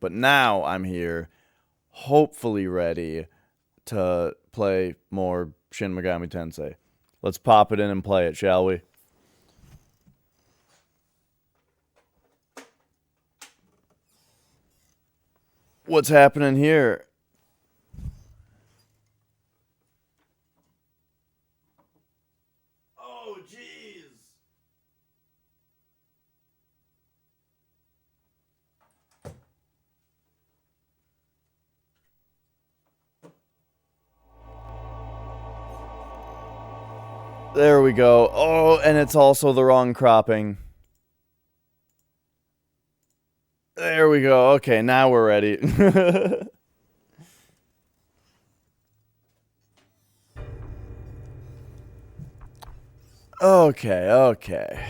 But now I'm here, hopefully ready to play more Shin Megami Tensei. Let's pop it in and play it, shall we? What's happening here? Oh, jeez. There we go. Oh, and it's also the wrong cropping. There we go. Okay, now we're ready. Okay.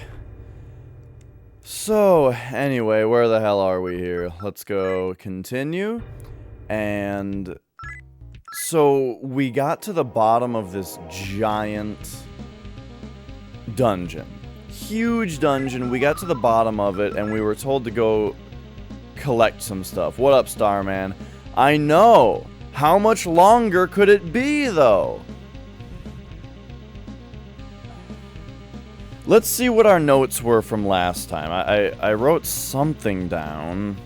So, anyway, where the hell are we here? Let's go continue. And so we got to the bottom of this giant dungeon. Huge dungeon. We got to the bottom of it and we were told to go collect some stuff. What up, Starman? I know! How much longer could it be, though? Let's see what our notes were from last time. I wrote something down.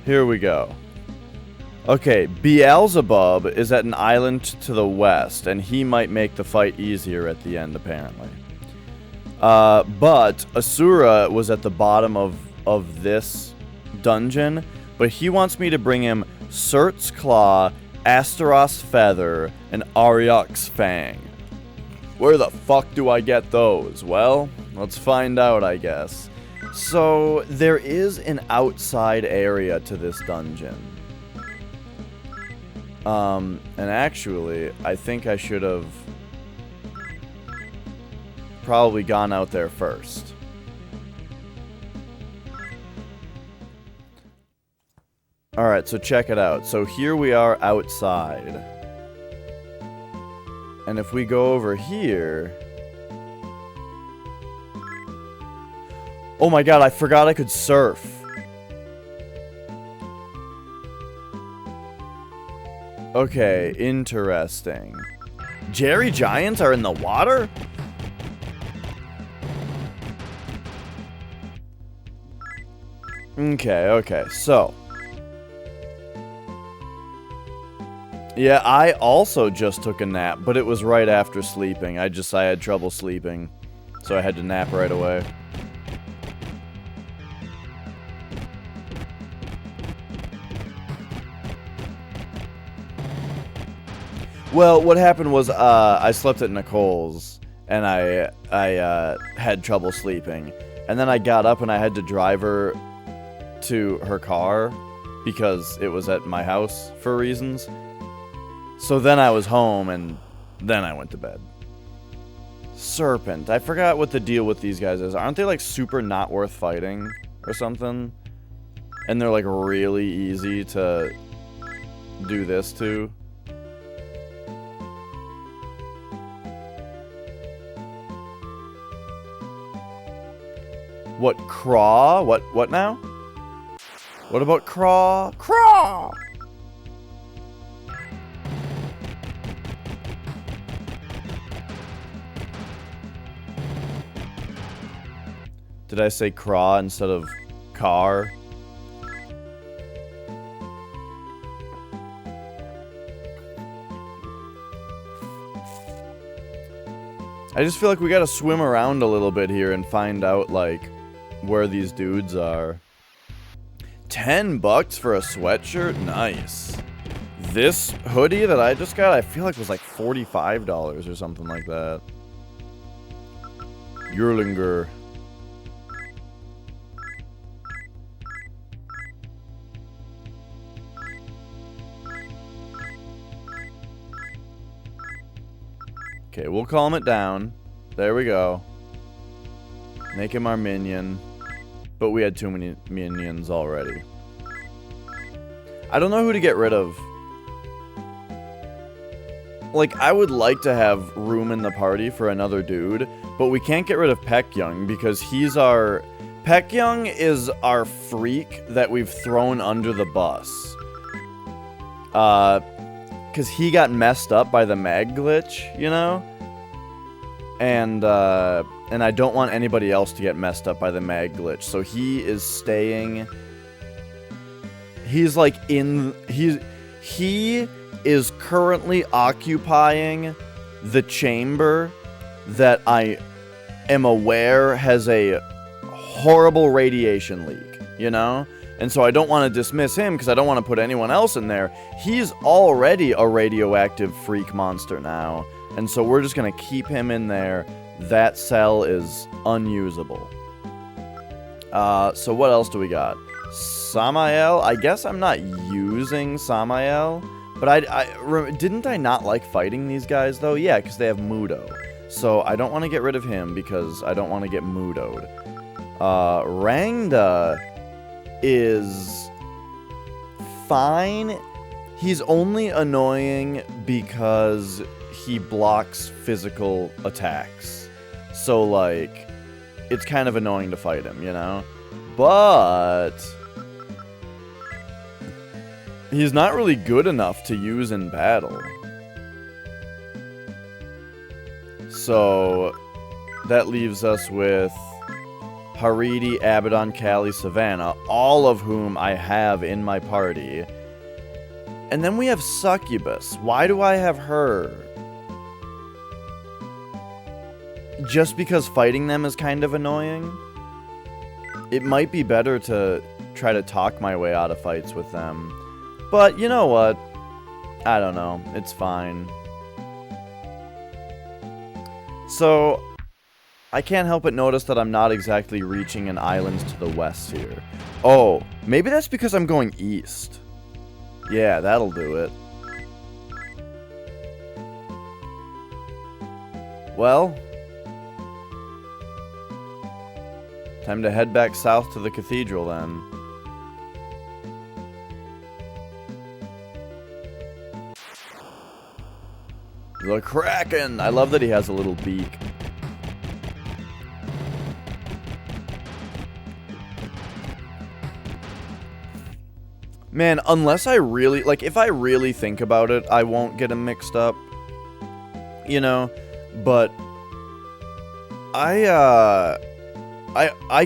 Here we go. Okay, Beelzebub is at an island to the west, and he might make the fight easier at the end, apparently. But Asura was at the bottom of this dungeon, but he wants me to bring him Surt's Claw, Astaroth's Feather, and Aryok's Fang. Where the fuck do I get those? Well, let's find out, I guess. So, there is an outside area to this dungeon. And actually, I think I should have probably gone out there first. Alright, so check it out. So here we are outside. And if we go over here... Oh my god, I forgot I could surf. Okay, interesting. Jerry Giants are in the water? Okay, so... Yeah, I also just took a nap, but it was right after sleeping. I had trouble sleeping, so I had to nap right away. Well, what happened was, I slept at Nicole's, and I had trouble sleeping. And then I got up and I had to drive her to her car, because it was at my house for reasons. So then I was home, and then I went to bed. Serpent. I forgot what the deal with these guys is. Aren't they, like, super not worth fighting or something? And they're, like, really easy to do this to? What, Craw? What now? What about Craw? Craw! Did I say craw instead of car? I just feel like we gotta swim around a little bit here and find out, like, where these dudes are. $10 for a sweatshirt? Nice. This hoodie that I just got, I feel like was like $45 or something like that. Yerlinger. Okay, we'll calm it down. There we go. Make him our minion. But we had too many minions already. I don't know who to get rid of. Like, I would like to have room in the party for another dude, but we can't get rid of Peck Young because he's our Paekhyung is our freak that we've thrown under the bus. Because he got messed up by the mag glitch, you know? And I don't want anybody else to get messed up by the mag glitch. So he is staying... He's like in... He is currently occupying the chamber that I am aware has a horrible radiation leak, you know? And so I don't want to dismiss him because I don't want to put anyone else in there. He's already a radioactive freak monster now. And so we're just going to keep him in there. That cell is unusable. So what else do we got? Samael? I guess I'm not using Samael. But didn't I not like fighting these guys, though? Yeah, because they have Mudo. So I don't want to get rid of him because I don't want to get Mudoed. Rangda is fine. He's only annoying because he blocks physical attacks. So, like, it's kind of annoying to fight him, you know? But he's not really good enough to use in battle. So that leaves us with Haridi, Abaddon, Kali, Savannah, all of whom I have in my party. And then we have Succubus. Why do I have her? Just because fighting them is kind of annoying? It might be better to try to talk my way out of fights with them. But you know what? I don't know. It's fine. So, I can't help but notice that I'm not exactly reaching an island to the west here. Oh, maybe that's because I'm going east. Yeah, that'll do it. Well, time to head back south to the cathedral then. The Kraken! I love that he has a little beak. Man, unless I really... Like, if I really think about it, I won't get him mixed up. You know? But... I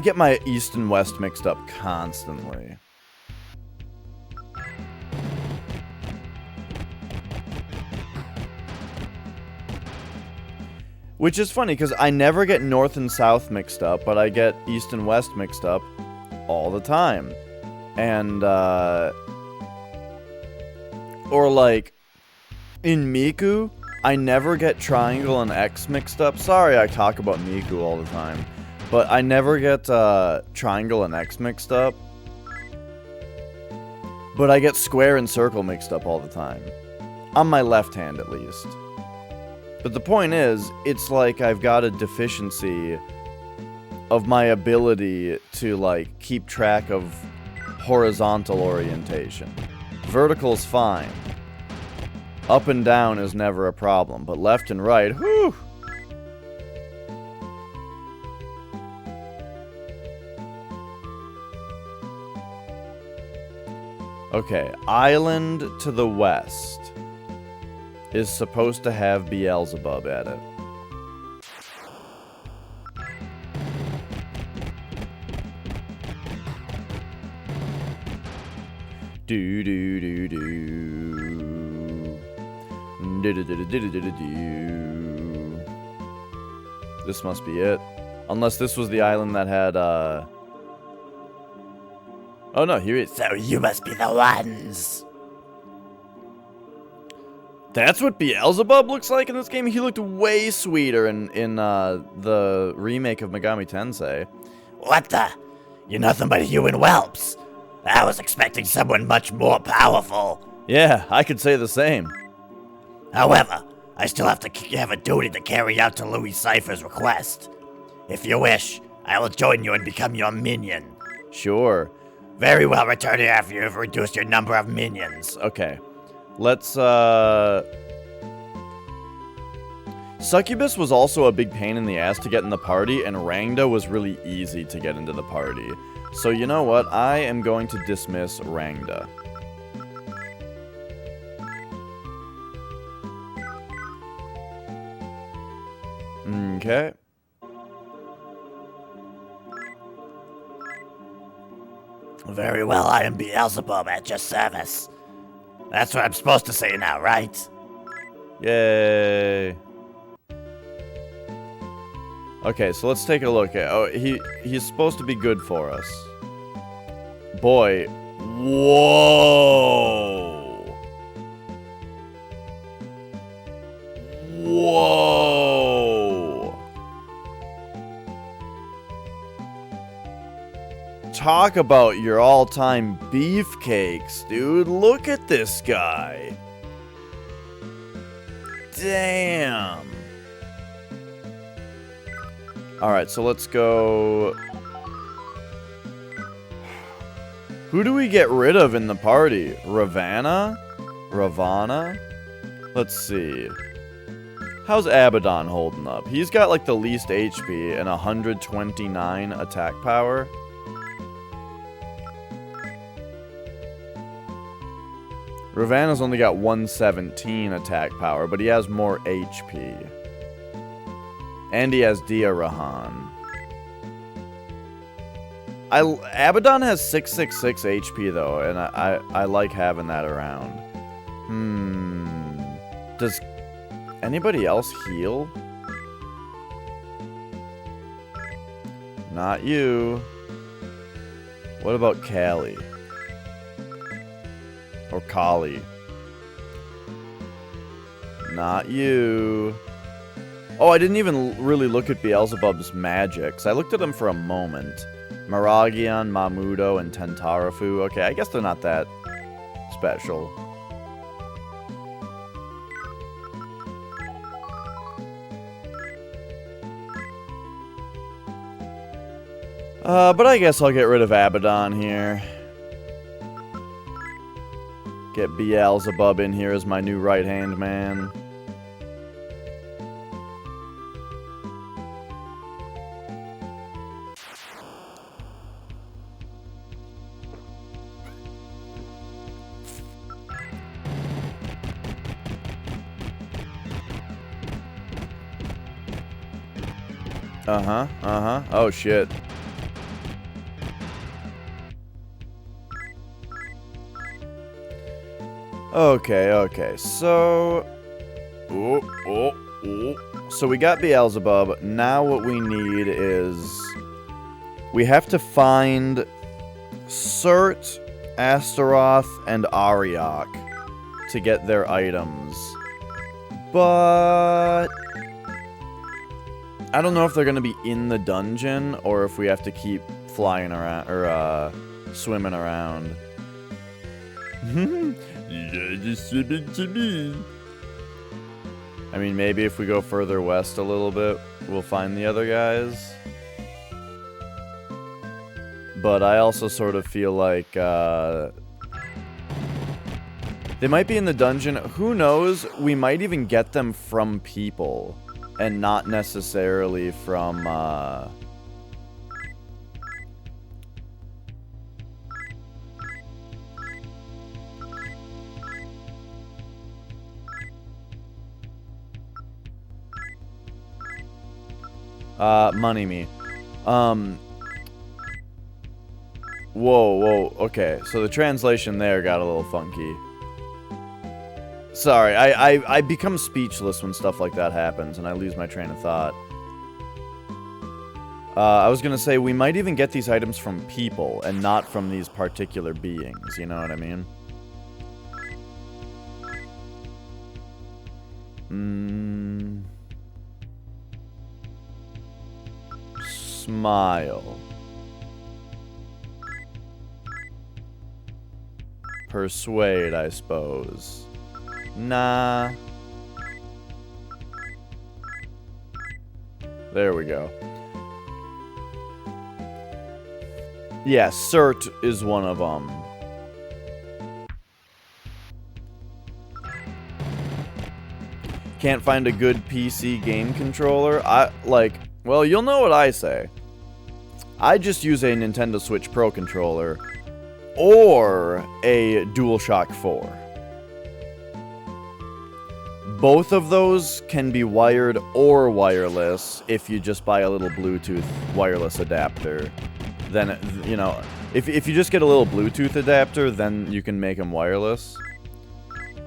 get my east and west mixed up constantly. Which is funny, because I never get north and south mixed up, but I get east and west mixed up all the time. And, or like, in Miku, I never get triangle and X mixed up. Sorry I talk about Miku all the time. But I never get, triangle and X mixed up. But I get square and circle mixed up all the time. On my left hand, at least. But the point is, it's like I've got a deficiency of my ability to, like, keep track of horizontal orientation. Vertical's fine. Up and down is never a problem, but left and right, whew! Okay, island to the west is supposed to have Beelzebub at it. Do do do do. Do do do do do do do. This must be it. Unless this was the island that had oh no, here it is. So you must be the ones. That's what Beelzebub looks like in this game? He looked way sweeter in the remake of Megami Tensei. What the? You're nothing but human whelps. I was expecting someone much more powerful. Yeah, I could say the same. However, I still have a duty to carry out to Louis Cypher's request. If you wish, I will join you and become your minion. Sure. Very well, return here after you've reduced your number of minions. Okay. Let's, Succubus was also a big pain in the ass to get in the party, and Rangda was really easy to get into the party. So you know what? I am going to dismiss Rangda. Okay. Very well, I am Beelzebub at your service. That's what I'm supposed to say now, right? Yay. Okay, so let's take a look at... Oh, he's supposed to be good for us. Boy. Whoa. Whoa. Talk about your all-time beefcakes, dude. Look at this guy. Damn. Alright, so let's go... Who do we get rid of in the party? Ravana? Let's see. How's Abaddon holding up? He's got like the least HP and 129 attack power. Ravana's only got 117 attack power, but he has more HP. And he has Dia Rahan. Abaddon has 666 HP though, and I like having that around. Does anybody else heal? Not you. What about Callie? Or Kali? Not you. Oh, I didn't even really look at Beelzebub's magics. I looked at them for a moment. Maragion, Mamudo, and Tentarafu. Okay, I guess they're not that special. But I guess I'll get rid of Abaddon here. Get Beelzebub in here as my new right-hand man. Oh, shit. Okay, so... So we got Beelzebub. Now what we need is... We have to find Cert, Astaroth, and Ariok to get their items. But... I don't know if they're going to be in the dungeon, or if we have to keep flying around, or, swimming around. I mean, maybe if we go further west a little bit, we'll find the other guys. But I also sort of feel like, they might be in the dungeon. Who knows? We might even get them from people. And not necessarily from, Money Me. Whoa, okay. So the translation there got a little funky. Sorry, I become speechless when stuff like that happens, and I lose my train of thought. I was gonna say, we might even get these items from people, and not from these particular beings, you know what I mean? Smile. Persuade, I suppose. Nah. There we go. Yeah, Cert is one of them. Can't find a good PC game controller. Well, you'll know what I say. I just use a Nintendo Switch Pro controller or a DualShock 4. Both of those can be wired or wireless if you just buy a little Bluetooth wireless adapter. Then, you know, if you just get a little Bluetooth adapter, then you can make them wireless.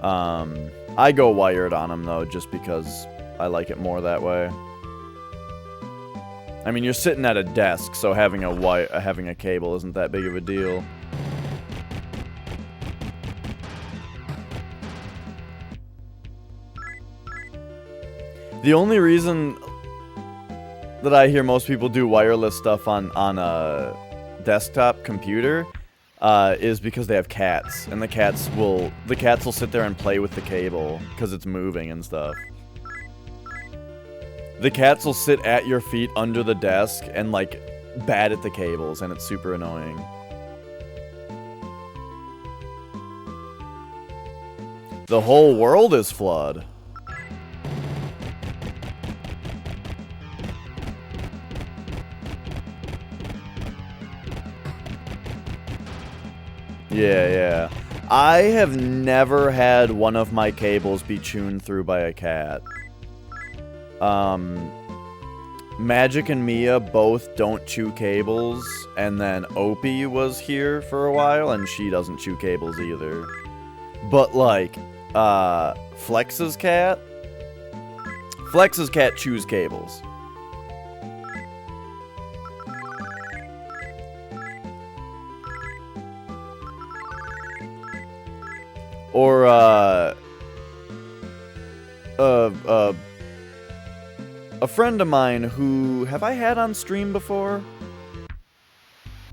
I go wired on them, though, just because I like it more that way. I mean, you're sitting at a desk, so having a cable isn't that big of a deal. The only reason that I hear most people do wireless stuff on a desktop computer is because they have cats, and the cats will sit there and play with the cable because it's moving and stuff. The cats will sit at your feet under the desk and like bat at the cables, and it's super annoying. The whole world is flood. Yeah. I have never had one of my cables be chewed through by a cat. Magic and Mia both don't chew cables, and then Opie was here for a while, and she doesn't chew cables either. But, like, Flex's cat chews cables. Or, a friend of mine who... Have I had on stream before?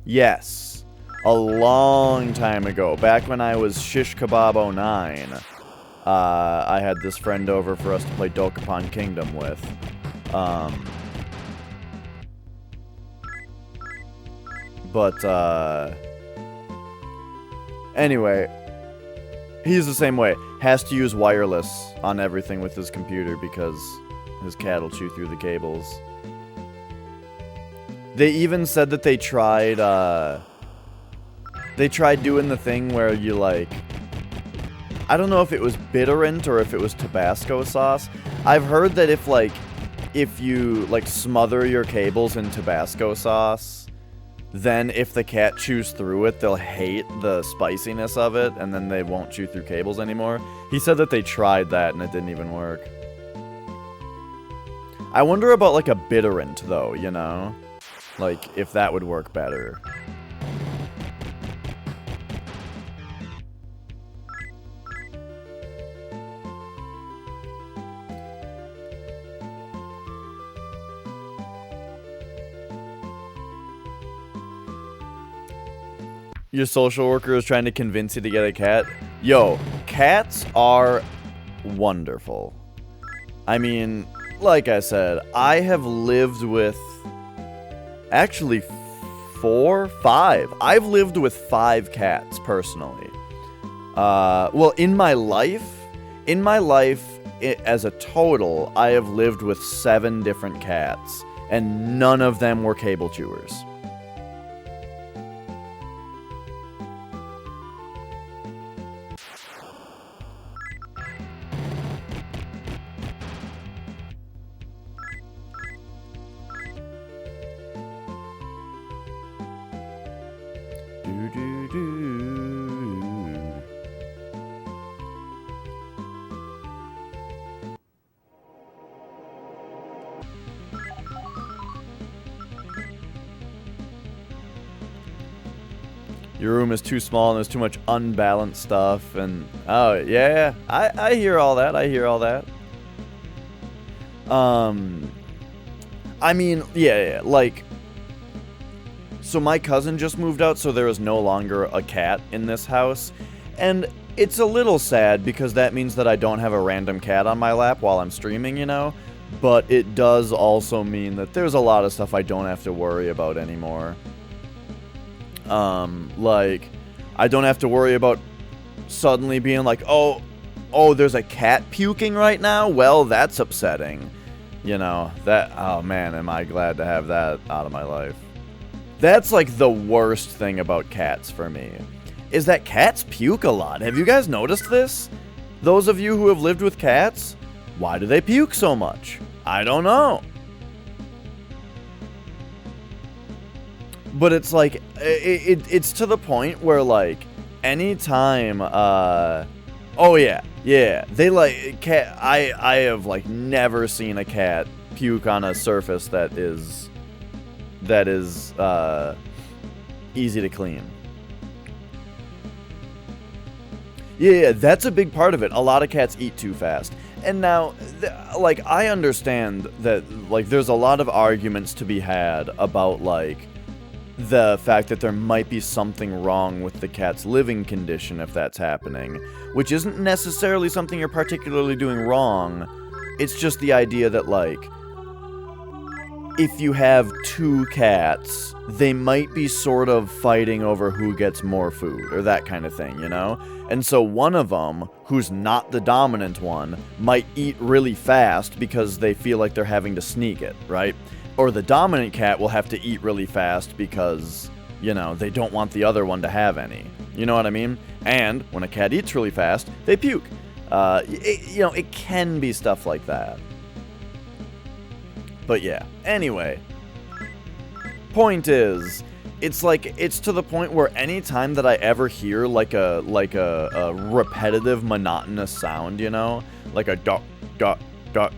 Yes. A long time ago. Back when I was Shish Kebab 09. I had this friend over for us to play Dokapon Kingdom with. Anyway... He's the same way. Has to use wireless on everything with his computer because his cat will chew through the cables. They even said that they tried doing the thing where you, like... I don't know if it was bitterant or if it was Tabasco sauce. I've heard that if you, like, smother your cables in Tabasco sauce... Then, if the cat chews through it, they'll hate the spiciness of it, and then they won't chew through cables anymore. He said that they tried that, and it didn't even work. I wonder about, like, a bitterant, though, you know? Like, if that would work better. Your social worker is trying to convince you to get a cat. Yo, cats are wonderful. I mean, like I said, I have lived with... Actually, 5. I've lived with 5 cats, personally. Well, in my life, as a total, I have lived with 7 different cats. And none of them were cable chewers. Your room is too small and there's too much unbalanced stuff, and oh yeah, I hear all that. I mean, yeah, like, so my cousin just moved out, so there is no longer a cat in this house, and it's a little sad because that means that I don't have a random cat on my lap while I'm streaming, you know, but it does also mean that there's a lot of stuff I don't have to worry about anymore. Like, I don't have to worry about suddenly being like, oh, oh, there's a cat puking right now? Well, that's upsetting. You know, that, oh man, am I glad to have that out of my life. That's like the worst thing about cats for me, is that cats puke a lot. Have you guys noticed this? Those of you who have lived with cats, why do they puke so much? I don't know. But it's like, it's to the point where, like, anytime, oh yeah, they like, cat, I have, like, never seen a cat puke on a surface that is, easy to clean. Yeah, that's a big part of it. A lot of cats eat too fast. And now, like, I understand that, like, there's a lot of arguments to be had about, like, the fact that there might be something wrong with the cat's living condition if that's happening, which isn't necessarily something you're particularly doing wrong. It's just the idea that, like, if you have two cats, they might be sort of fighting over who gets more food, or that kind of thing, you know? And so one of them, who's not the dominant one, might eat really fast because they feel like they're having to sneak it, right? Or the dominant cat will have to eat really fast because, you know, they don't want the other one to have any. You know what I mean? And when a cat eats really fast, they puke. You know, it can be stuff like that. But yeah, anyway. Point is, it's like, it's to the point where any time that I ever hear like a repetitive, monotonous sound, you know? Like a dot, dot, dot,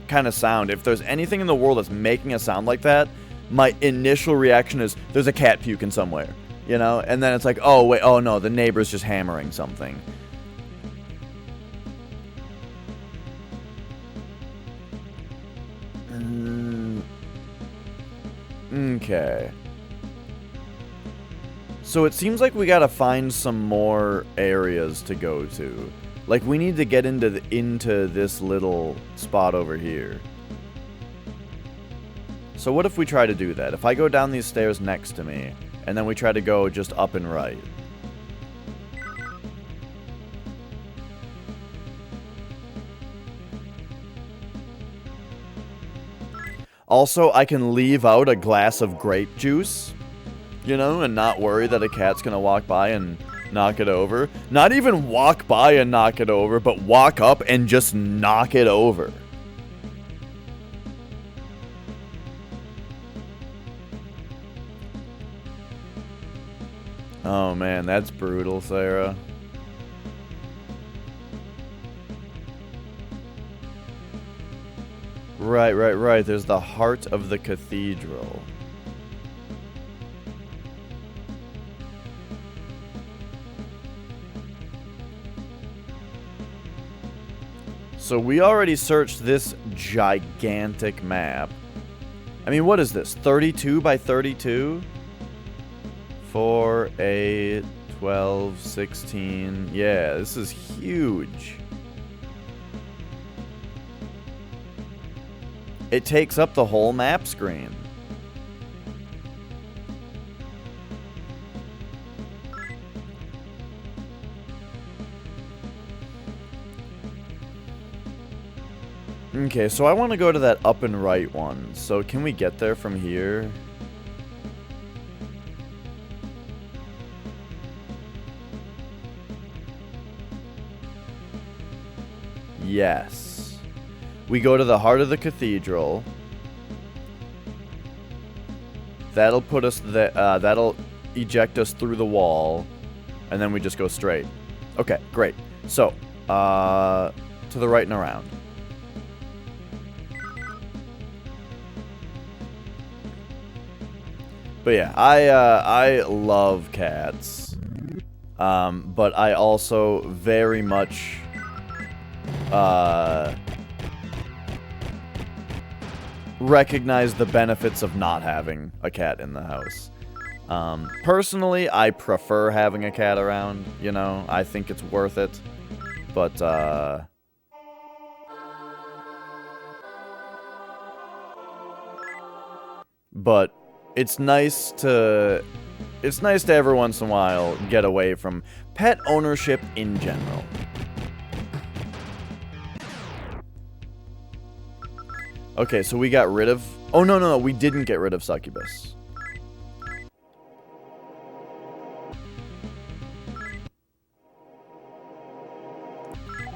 kind of sound. If there's anything in the world that's making a sound like that, my initial reaction is, there's a cat puking somewhere, you know? And then it's like, oh wait, oh no, the neighbor's just hammering something. Okay. So it seems like we gotta find some more areas to go to. Like, we need to get into this little spot over here. So what if we try to do that? If I go down these stairs next to me, and then we try to go just up and right. Also, I can leave out a glass of grape juice, you know, and not worry that a cat's gonna walk by and knock it over. Not even walk by and knock it over, but walk up and just knock it over. Oh man, that's brutal, Sarah. Right. There's the heart of the cathedral. So we already searched this gigantic map. I mean, what is this? 32 by 32? 4, 8, 12, 16. Yeah, this is huge. It takes up the whole map screen. Okay, so I want to go to that up and right one. So can we get there from here? Yes. We go to the heart of the cathedral. That'll put us there. That'll eject us through the wall, and then we just go straight. Okay, great. So, to the right and around. But yeah, I love cats, but I also very much recognize the benefits of not having a cat in the house. Personally, I prefer having a cat around, you know, I think it's worth it, but it's nice to every once in a while get away from pet ownership in general. Okay, so we got rid of... Oh, no, we didn't get rid of Succubus.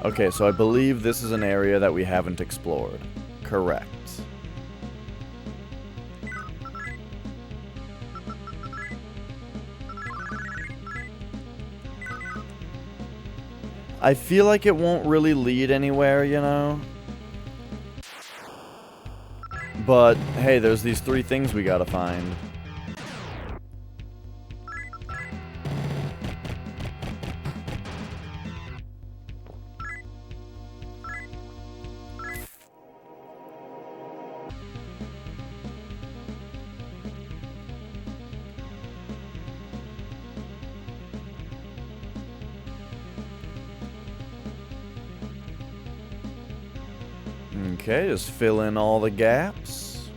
Okay, so I believe this is an area that we haven't explored. Correct. I feel like it won't really lead anywhere, you know? But, hey, there's these 3 things we gotta find. Okay, just fill in all the gaps.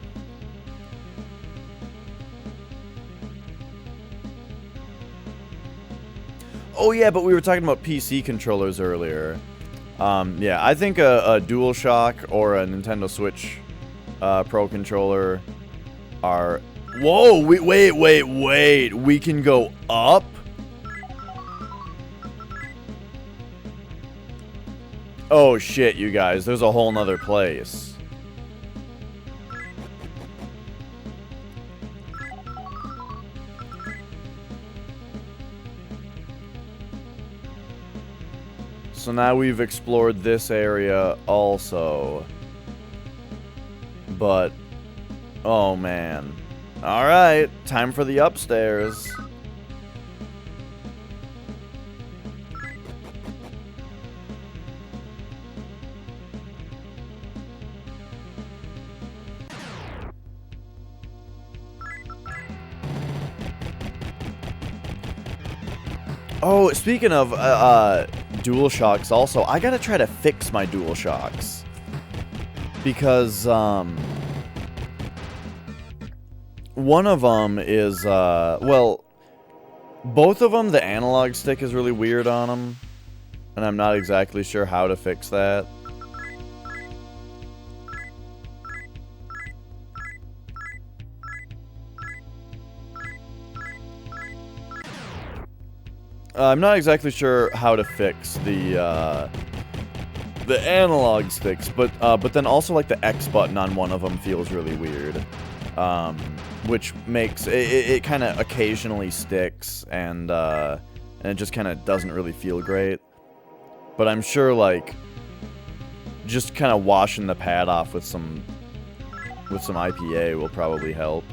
Oh yeah, but we were talking about PC controllers earlier. Yeah, I think a DualShock or a Nintendo Switch Pro controller are... Whoa, wait. We can go up? Oh shit, you guys, there's a whole nother place. So now we've explored this area also. But, oh man. Alright, time for the upstairs. Oh, speaking of DualShocks also, I gotta try to fix my DualShocks. Because, one of them is, well, both of them, the analog stick is really weird on them. And I'm not exactly sure how to fix that. I'm not exactly sure how to fix the analog sticks, but then also like the X button on one of them feels really weird, which makes it kind of occasionally sticks and it just kind of doesn't really feel great. But I'm sure like just kind of washing the pad off with some IPA will probably help.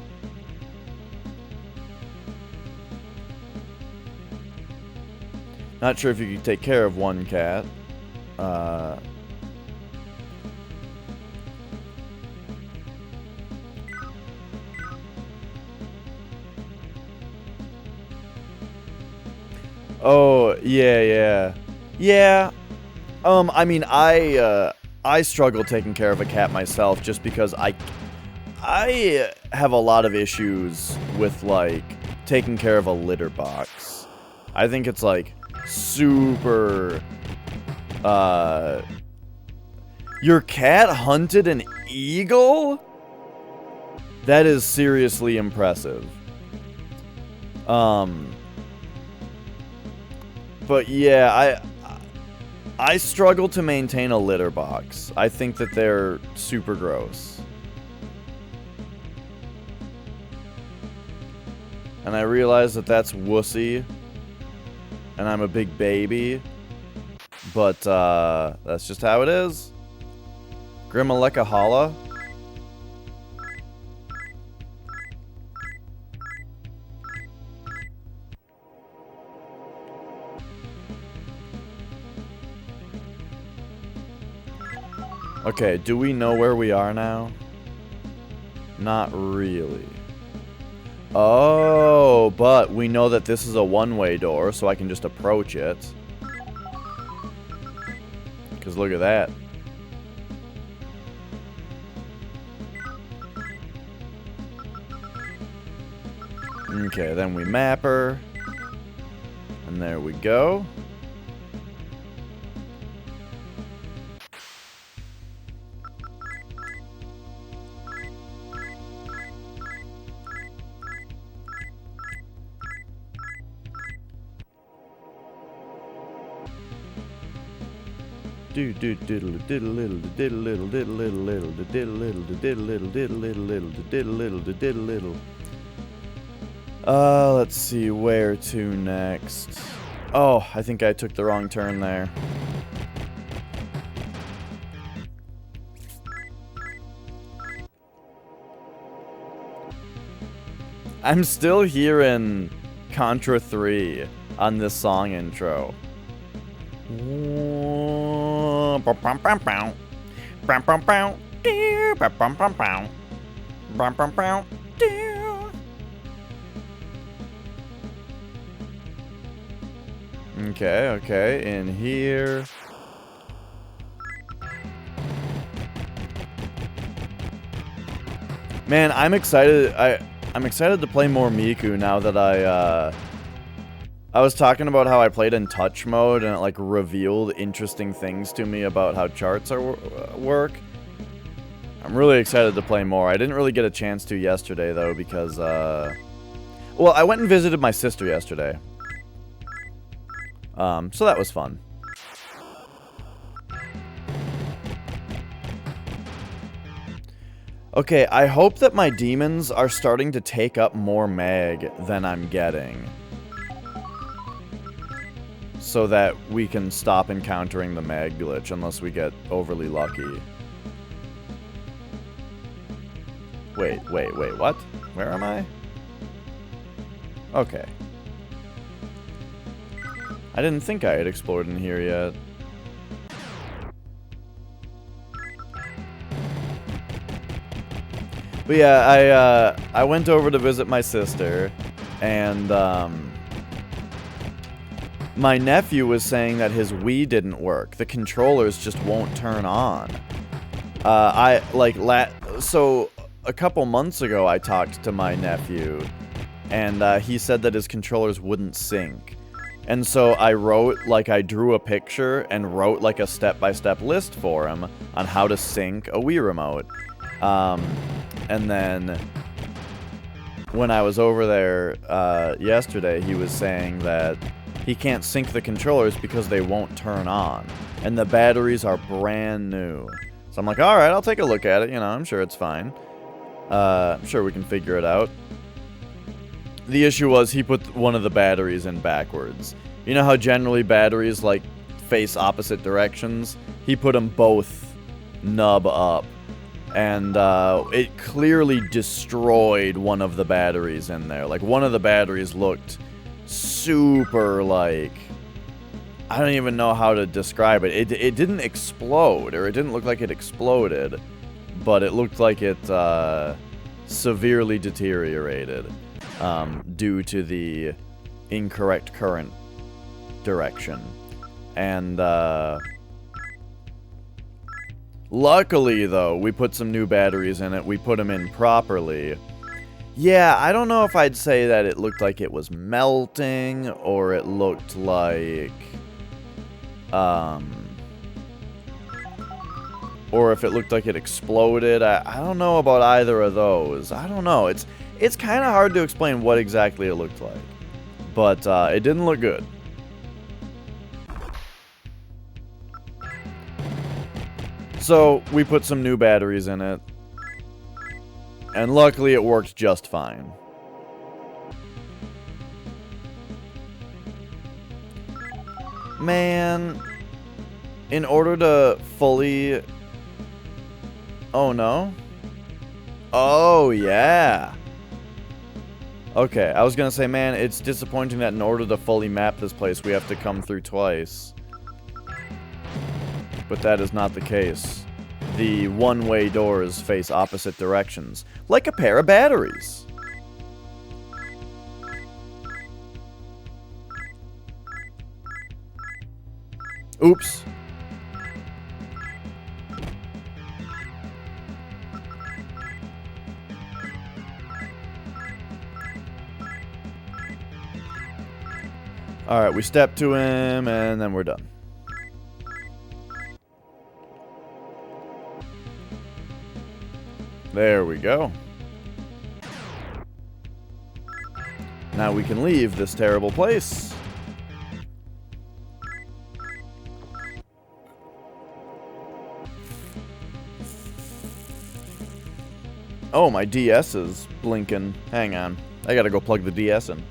Not sure if you can take care of one cat. Oh, yeah. Yeah. I mean, I struggle taking care of a cat myself just because I have a lot of issues with, like, taking care of a litter box. I think it's, like, super... Your cat hunted an eagle? That is seriously impressive. But yeah, I struggle to maintain a litter box. I think that they're super gross. And I realize that that's wussy. And I'm a big baby. But, that's just how it is. Grimaleka Hala. Okay, do we know where we are now? Not really. Oh, but we know that this is a one-way door, so I can just approach it. Because look at that. Okay, then we map her. And there we go. Do do diddle diddle little diddle little diddle little little diddle little diddle little diddle little little diddle little diddle little. Let's see where to next. Oh, I think I took the wrong turn there. I'm still hearing Contra 3 on this song intro. Okay, okay, in here. Man, I'm excited. I'm excited to play more Miku now that I was talking about how I played in touch mode and it like revealed interesting things to me about how charts work. I'm really excited to play more. I didn't really get a chance to yesterday though because well, I went and visited my sister yesterday. So that was fun. Okay, I hope that my demons are starting to take up more mag than I'm getting. So that we can stop encountering the mag glitch unless we get overly lucky. Wait, what? Where am I? Okay. I didn't think I had explored in here yet. But yeah, I went over to visit my sister, and my nephew was saying that his Wii didn't work. The controllers just won't turn on. So a couple months ago, I talked to my nephew, and he said that his controllers wouldn't sync. And so I drew a picture and wrote like a step-by-step list for him on how to sync a Wii remote. And then when I was over there yesterday, he was saying that he can't sync the controllers because they won't turn on. And the batteries are brand new. So I'm like, alright, I'll take a look at it. You know, I'm sure it's fine. I'm sure we can figure it out. The issue was he put one of the batteries in backwards. You know how generally batteries like face opposite directions? He put them both nub up. And it clearly destroyed one of the batteries in there. Like, one of the batteries looked super, like... I don't even know how to describe it. It didn't explode, or it didn't look like it exploded. But it looked like it severely deteriorated due to the incorrect current direction. And... luckily, though, we put some new batteries in it. We put them in properly. Yeah, I don't know if I'd say that it looked like it was melting, or it looked like... or if it looked like it exploded. I don't know about either of those. I don't know. It's kind of hard to explain what exactly it looked like. But it didn't look good. So, we put some new batteries in it. And luckily it worked just fine. Man, in order to fully... Oh, no? Oh, yeah. Okay, I was gonna say, man, it's disappointing that in order to fully map this place, we have to come through twice. But that is not the case. The one-way doors face opposite directions, like a pair of batteries. Oops. Alright, we step to him, and then we're done. There we go. Now we can leave this terrible place. Oh, my DS is blinking. Hang on. I gotta go plug the DS in.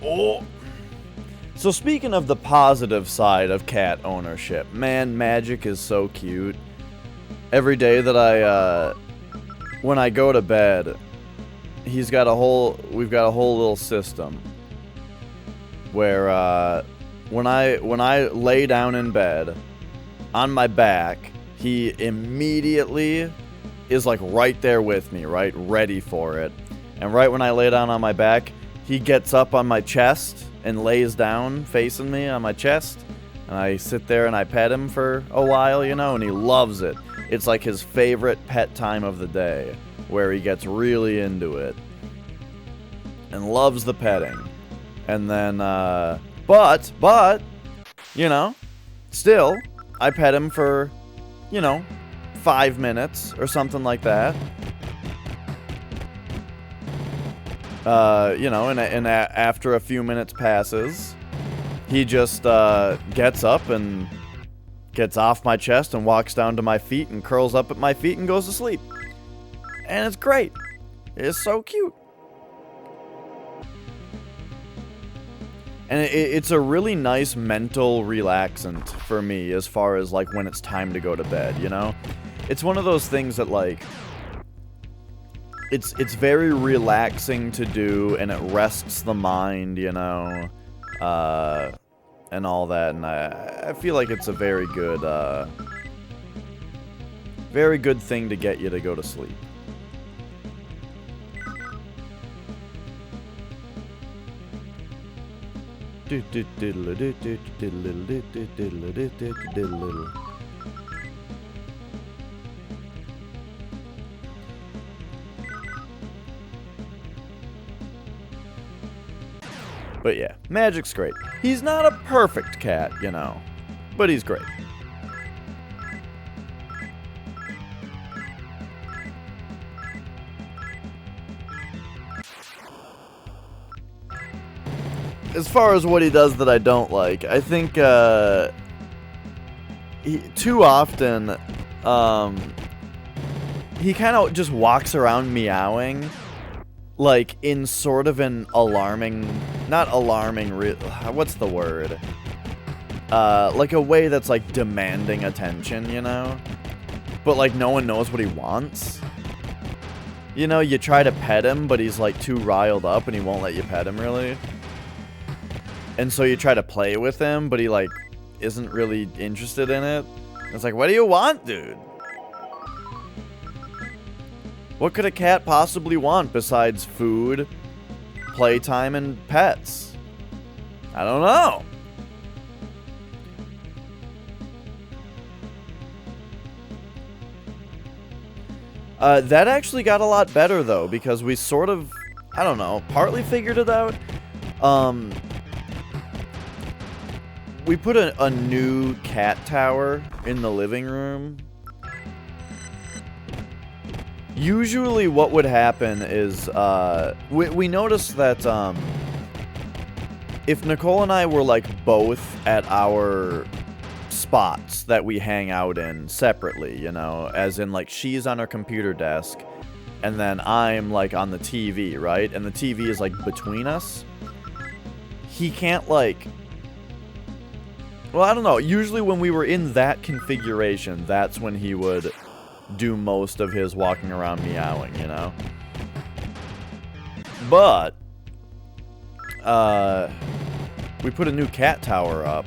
Oh. So speaking of the positive side of cat ownership, man, Magic is so cute. Every day that when I go to bed, we've got a whole little system where when I lay down in bed on my back, he immediately is like right there with me, right, ready for it. And right when I lay down on my back, he gets up on my chest and lays down facing me on my chest. And I sit there and I pet him for a while, you know, and he loves it. It's like his favorite pet time of the day, where he gets really into it and loves the petting. And then, but, you know, still, I pet him for, you know, 5 minutes or something like that. You know, and after a few minutes passes, he just gets up and gets off my chest and walks down to my feet and curls up at my feet and goes to sleep. And it's great. It's so cute. And it's a really nice mental relaxant for me as far as, like, when it's time to go to bed, you know? It's one of those things that, like, it's very relaxing to do, and it rests the mind, you know, and all that, and I feel like it's a very good thing to get you to go to sleep. But yeah, Magic's great. He's not a perfect cat, you know, but he's great. As far as what he does that I don't like, I think too often he kind of just walks around meowing, like in sort of an alarming, not alarming, what's the word? Like a way that's like demanding attention, you know? But like no one knows what he wants. You know, you try to pet him, but he's like too riled up and he won't let you pet him really. And so you try to play with him, but he like isn't really interested in it. It's like, what do you want, dude? What could a cat possibly want besides food, playtime, and pets? I don't know. That actually got a lot better, though, because we sort of, I don't know, partly figured it out. We put a new cat tower in the living room. Usually what would happen is, we noticed that, if Nicole and I were, like, both at our spots that we hang out in separately, you know, as in, like, she's on her computer desk, and then I'm, like, on the TV, right? And the TV is, like, between us. He can't, like... Well, I don't know. Usually when we were in that configuration, that's when he would do most of his walking around meowing, you know? But, we put a new cat tower up.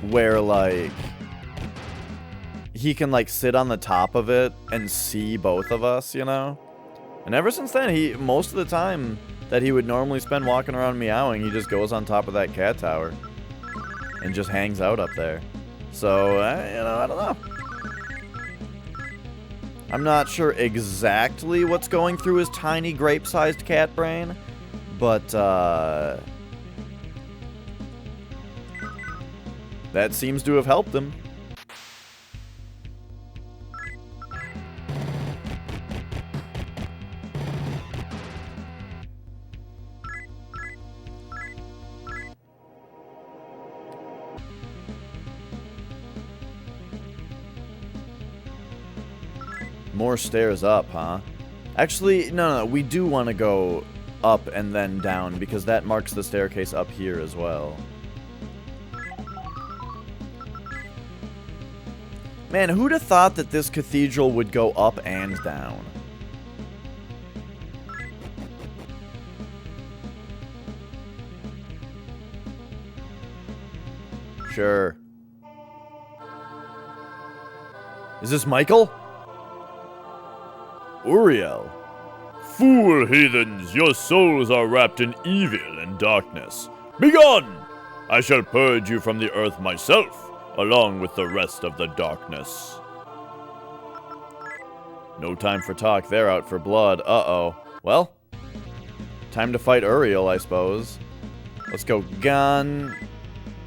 where, like, he can, like, sit on the top of it and see both of us, you know? And ever since then, most of the time that he would normally spend walking around meowing, he just goes on top of that cat tower and just hangs out up there. So, you know, I don't know. I'm not sure exactly what's going through his tiny grape-sized cat brain, but, that seems to have helped him. More stairs up, huh? Actually, no, we do want to go up and then down, because that marks the staircase up here as well. Man, who'd have thought that this cathedral would go up and down? Sure. Is this Michael? Uriel. Fool heathens, your souls are wrapped in evil and darkness. Begone! I shall purge you from the earth myself, along with the rest of the darkness. No time for talk, they're out for blood. Uh-oh. Well, time to fight Uriel, I suppose. Let's go. Gun.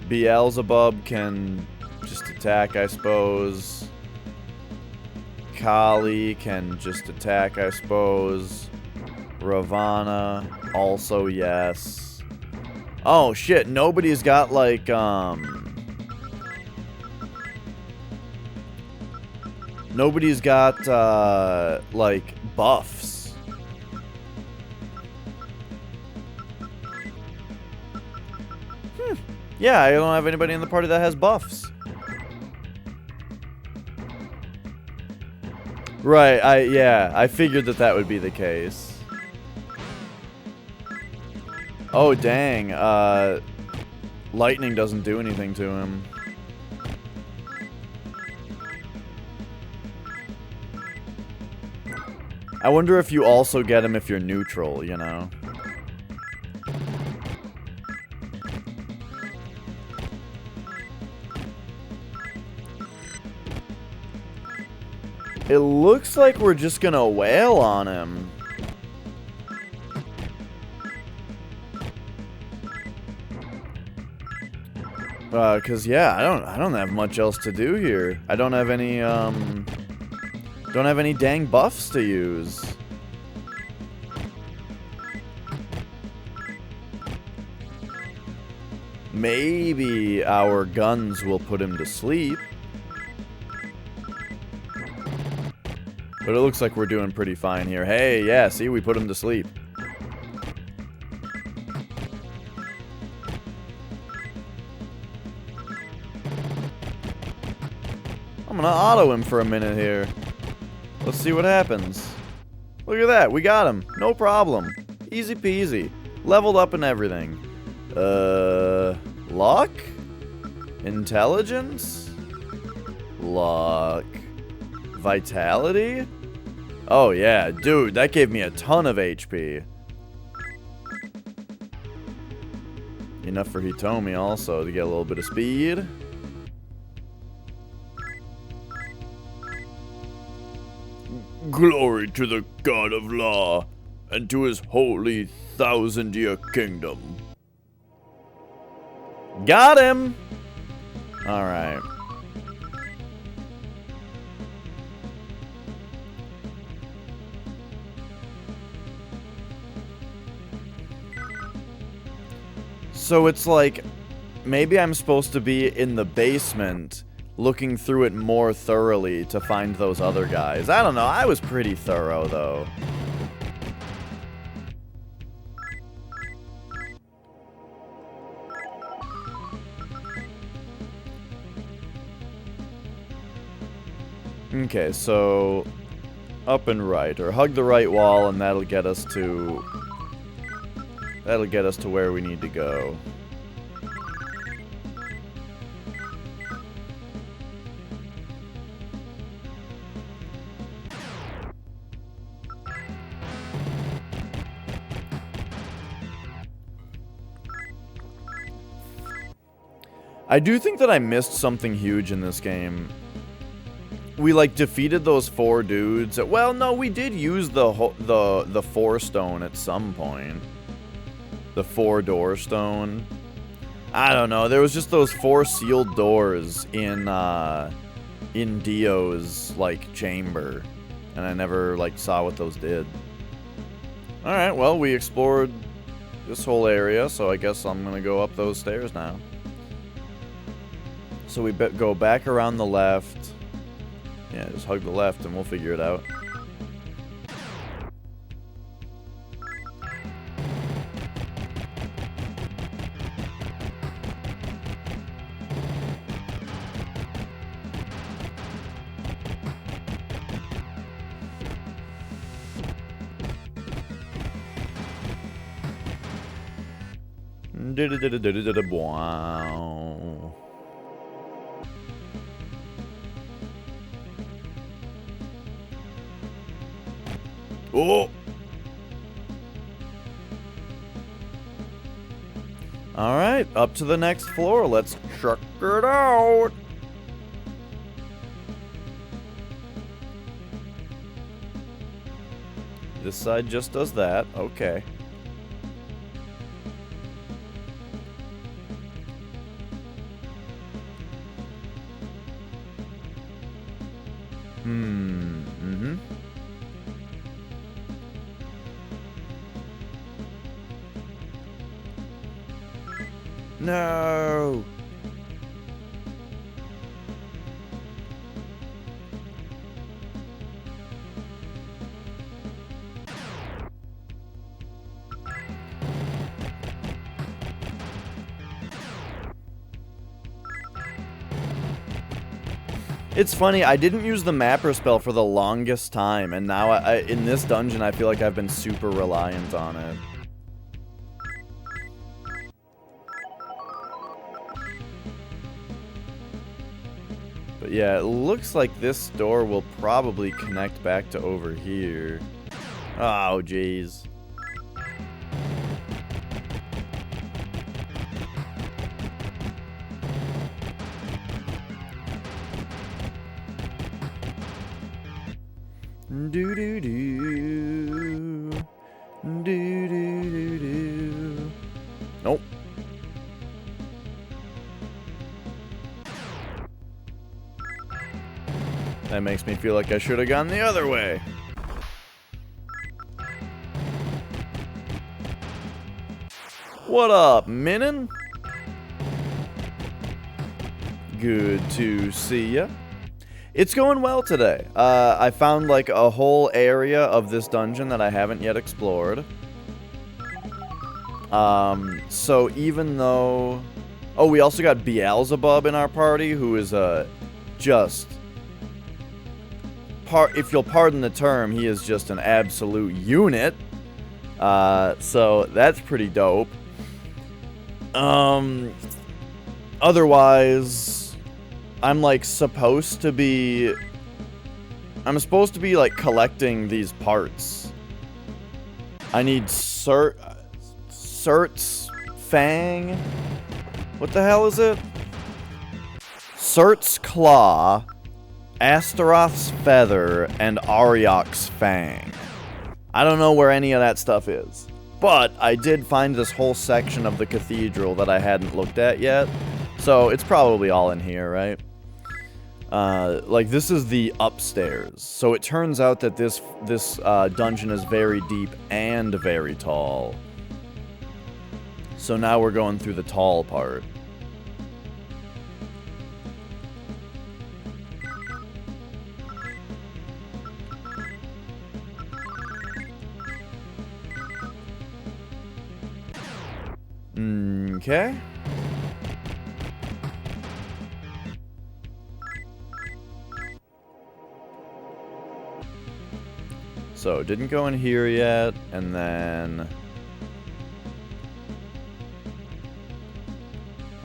Beelzebub can just attack, I suppose. Kali can just attack, I suppose. Ravana, also yes. Oh, shit, nobody's got, like, nobody's got, like, buffs. Yeah, I don't have anybody in the party that has buffs. Right, I figured that would be the case. Oh, dang, lightning doesn't do anything to him. I wonder if you also get him if you're neutral, you know? It looks like we're just gonna wail on him. Cause yeah, I don't have much else to do here. I don't have any dang buffs to use. Maybe our guns will put him to sleep. But it looks like we're doing pretty fine here. Hey, yeah, see, we put him to sleep. I'm gonna auto him for a minute here. Let's see what happens. Look at that, we got him. No problem. Easy peasy. Leveled up and everything. Luck? Intelligence? Luck. Vitality? Oh yeah, dude, that gave me a ton of HP. Enough for Hitomi also to get a little bit of speed. Glory to the God of Law, and to his holy 1,000-year kingdom. Got him! Alright. So it's like, maybe I'm supposed to be in the basement, looking through it more thoroughly to find those other guys. I don't know, I was pretty thorough, though. Okay, so up and right, or hug the right wall, and that'll get us to where we need to go. I do think that I missed something huge in this game. We, like, defeated those 4 dudes. Well, no, we did use the 4 stone at some point. The 4-door stone. I don't know. There was just those 4 sealed doors in Dio's, like, chamber. And I never, like, saw what those did. Alright, well, we explored this whole area, so I guess I'm gonna go up those stairs now. So we go back around the left. Yeah, just hug the left and we'll figure it out. Wow. Oh! Alright, up to the next floor. Let's check it out. This side just does that. Okay. Mm-hmm. No! It's funny, I didn't use the mapper spell for the longest time, and now in this dungeon I feel like I've been super reliant on it. But yeah, it looks like this door will probably connect back to over here. Oh, jeez. Do-do-do. Do-do-do-do. Nope. That makes me feel like I should have gone the other way. What up, Minin? Good to see ya. It's going well today. I found like a whole area of this dungeon that I haven't yet explored. So even though... Oh, we also got Beelzebub in our party, who is just... If you'll pardon the term, he is just an absolute unit. So that's pretty dope. Otherwise... I'm like supposed to be like collecting these parts. I need Surt's Fang. What the hell is it? Surt's Claw, Astaroth's Feather, and Aryok's Fang. I don't know where any of that stuff is. But I did find this whole section of the cathedral that I hadn't looked at yet. So it's probably all in here, right? Like, this is the upstairs. So it turns out that this dungeon is very deep and very tall. So now we're going through the tall part. Okay. So, didn't go in here yet, and then...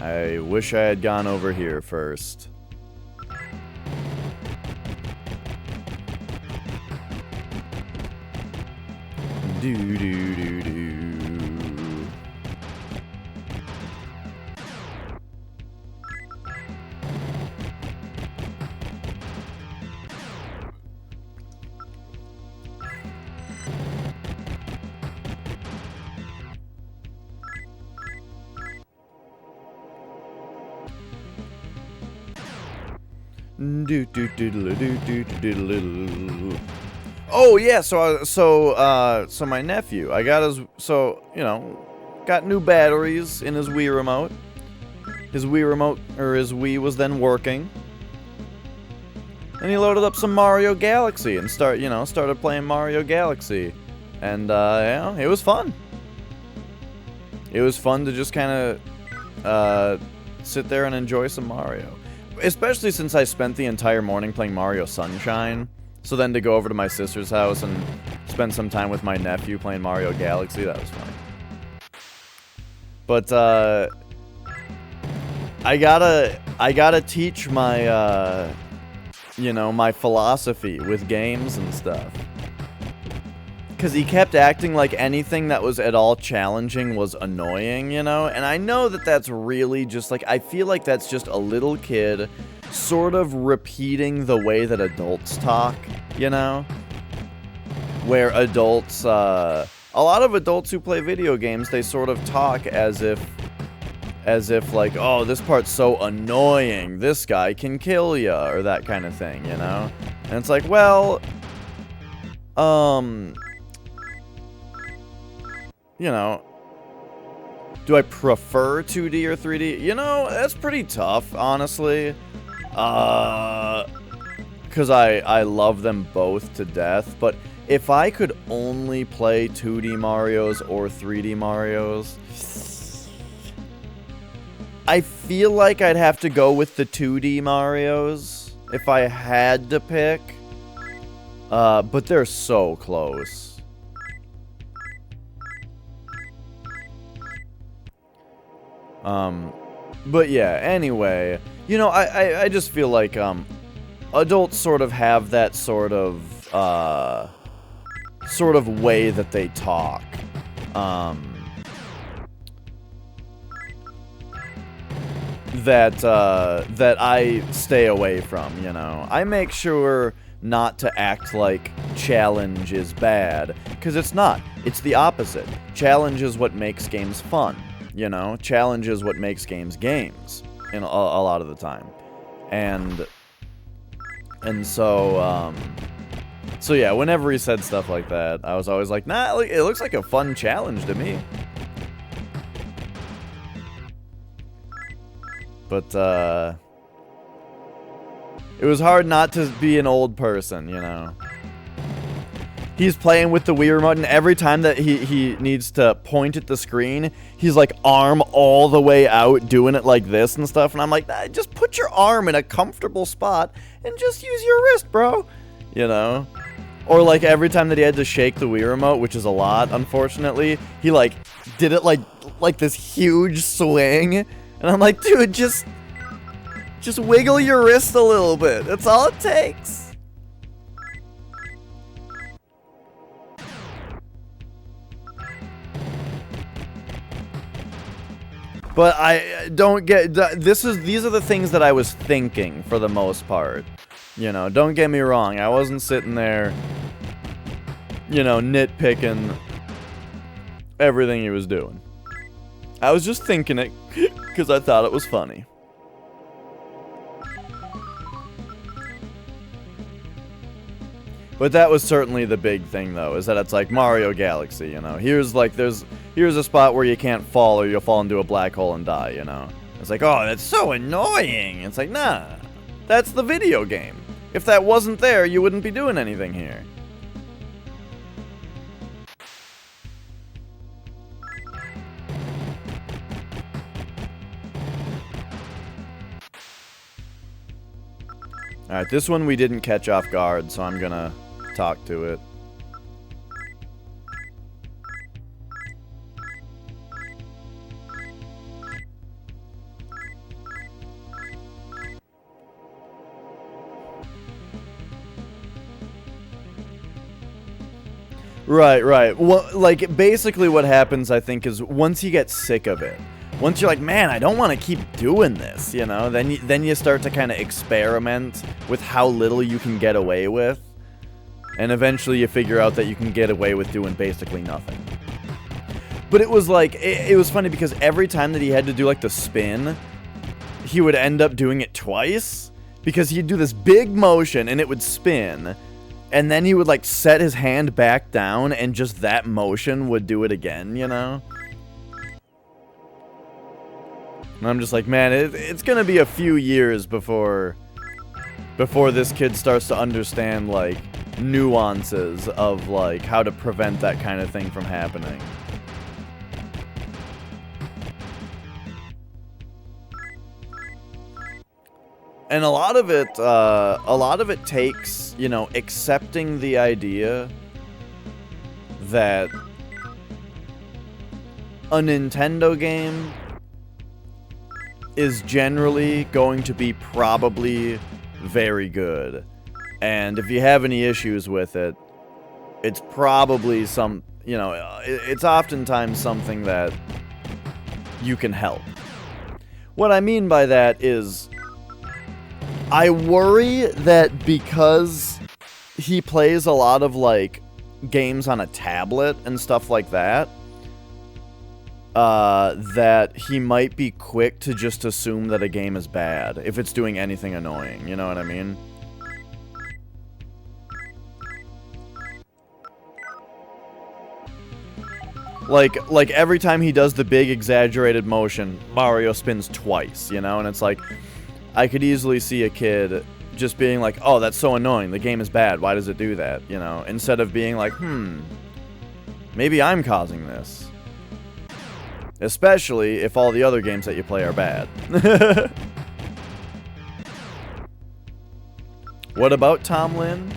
I wish I had gone over here first. Oh yeah, so my nephew, I got his, got new batteries in his Wii remote. His Wii was then working. And he loaded up some Mario Galaxy and started playing Mario Galaxy. And it was fun. It was fun to just kind of sit there and enjoy some Mario. Especially since I spent the entire morning playing Mario Sunshine. So then to go over to my sister's house and spend some time with my nephew playing Mario Galaxy, that was fun. But I gotta teach my my philosophy with games and stuff. Because he kept acting like anything that was at all challenging was annoying, And I know that that's really just, I feel like that's just a little kid sort of repeating the way that adults talk, Where adults, a lot of adults who play video games, they sort of talk as if like, oh, this part's so annoying, this guy can kill ya, or that kind of thing, And it's like, well, do I prefer 2D or 3D? That's pretty tough, honestly. Because I love them both to death, but if I could only play 2D Marios or 3D Marios, I feel like I'd have to go with the 2D Marios if I had to pick. But they're so close. But yeah, anyway, I just feel like, adults sort of have that sort of way that they talk. That I stay away from, I make sure not to act like challenge is bad, because it's not. It's the opposite. Challenge is what makes games fun. Challenge is what makes games in a lot of the time. And so yeah, whenever he said stuff like that, I was always like, nah, it looks like a fun challenge to me. But it was hard not to be an old person, He's playing with the Wii remote, and every time that he needs to point at the screen, he's like arm all the way out, doing it like this and stuff. And I'm like, nah, just put your arm in a comfortable spot and just use your wrist, bro. Or like every time that he had to shake the Wii remote, which is a lot, unfortunately, he like did it like this huge swing. And I'm like, dude, just wiggle your wrist a little bit. That's all it takes. But I don't get, these are the things that I was thinking for the most part. Don't get me wrong. I wasn't sitting there, nitpicking everything he was doing. I was just thinking it because I thought it was funny. But that was certainly the big thing, though, is that it's like Mario Galaxy, Here's a spot where you can't fall or you'll fall into a black hole and die, It's like, oh, that's so annoying. It's like, nah, that's the video game. If that wasn't there, you wouldn't be doing anything here. Alright, this one we didn't catch off guard, so I'm gonna talk to it. Right. Well, like, basically what happens, I think, is once you get sick of it, once you're like, man, I don't want to keep doing this, then you start to kind of experiment with how little you can get away with, and eventually you figure out that you can get away with doing basically nothing. But it was like, it was funny because every time that he had to do, like, the spin, he would end up doing it twice, Because he'd do this big motion and it would spin, and then he would like set his hand back down and just that motion would do it again, you know? And I'm just like, man, it's gonna be a few years before this kid starts to understand like nuances of like how to prevent that kind of thing from happening. And a lot of it takes, you know, accepting the idea that a Nintendo game is generally going to be probably very good. And if you have any issues with it, it's probably it's oftentimes something that you can help. What I mean by that is, I worry that because he plays a lot of, like, games on a tablet and stuff like that, that he might be quick to just assume that a game is bad if it's doing anything annoying, you know what I mean? Like every time he does the big exaggerated motion, Mario spins twice, you know? And it's like, I could easily see a kid just being like, oh, that's so annoying, the game is bad, why does it do that, you know? Instead of being like, maybe I'm causing this. Especially if all the other games that you play are bad. What about Tom Lin?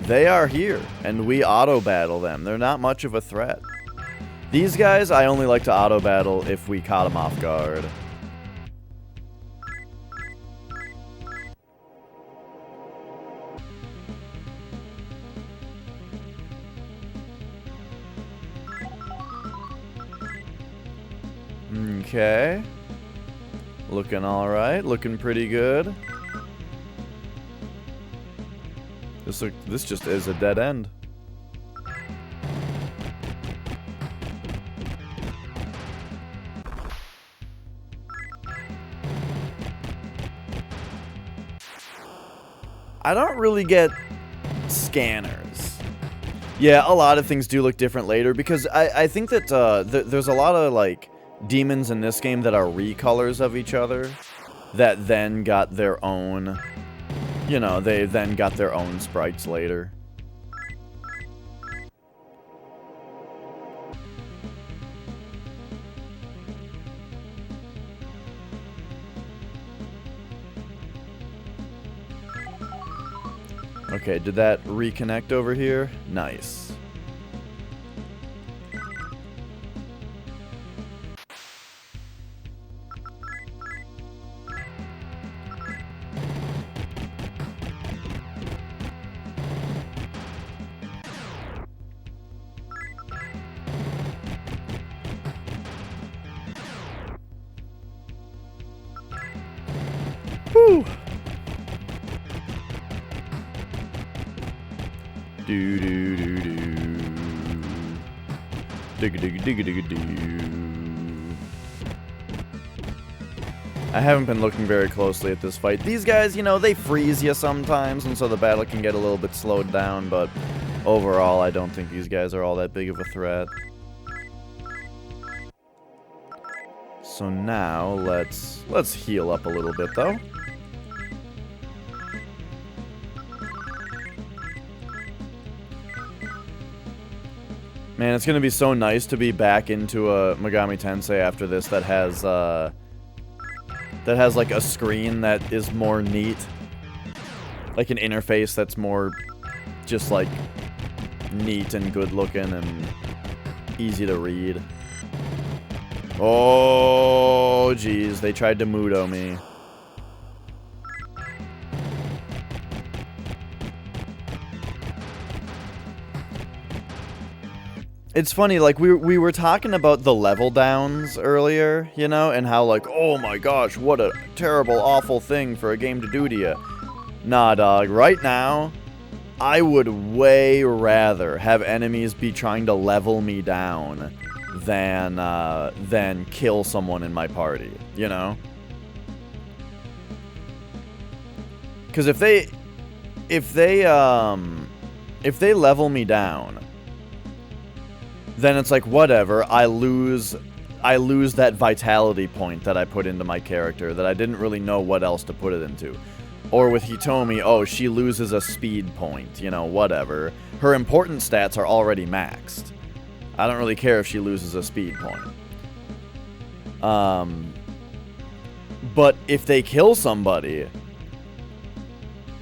They are here, and we auto-battle them. They're not much of a threat. These guys, I only like to auto-battle if we caught them off guard. Okay. Looking alright, looking pretty good. This just is a dead end. I don't really get scanners. Yeah, a lot of things do look different later, because I think that there's a lot of, like, demons in this game that are recolors of each other, that then got their own, you know, they then got their own sprites later. Okay, did that reconnect over here? Nice. Whew. Do do do do. Digga digga digga digga doo. I haven't been looking very closely at this fight. These guys, you know, they freeze you sometimes, and so the battle can get a little bit slowed down, but overall, I don't think these guys are all that big of a threat. So now, let's heal up a little bit, though. Man, it's gonna be so nice to be back into a Megami Tensei after this that has like a screen that is more neat. Like an interface that's more just like neat and good looking and easy to read. Oh, geez, they tried to Mudo me. It's funny, like, we were talking about the level downs earlier, you know, and how, like, oh my gosh, what a terrible, awful thing for a game to do to you. Nah, dog, right now, I would way rather have enemies be trying to level me down than kill someone in my party, you know? Because if they level me down, then it's like, whatever, I lose that vitality point that I put into my character that I didn't really know what else to put it into. Or with Hitomi, oh, she loses a speed point, you know, whatever. Her important stats are already maxed. I don't really care if she loses a speed point. But if they kill somebody,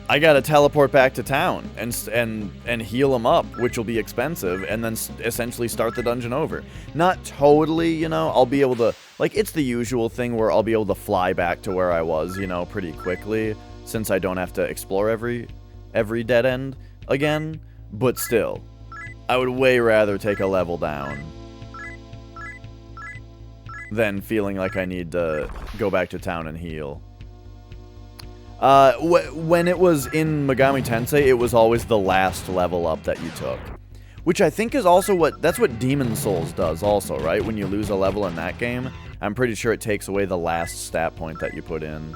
I gotta teleport back to town and heal them up, which will be expensive, and then essentially start the dungeon over. Not totally, you know, I'll be able to, like, it's the usual thing where I'll be able to fly back to where I was, you know, pretty quickly, since I don't have to explore every dead end again, but still, I would way rather take a level down than feeling like I need to go back to town and heal. When it was in Megami Tensei, it was always the last level up that you took. Which I think is also that's what Demon Souls does also, right? When you lose a level in that game, I'm pretty sure it takes away the last stat point that you put in.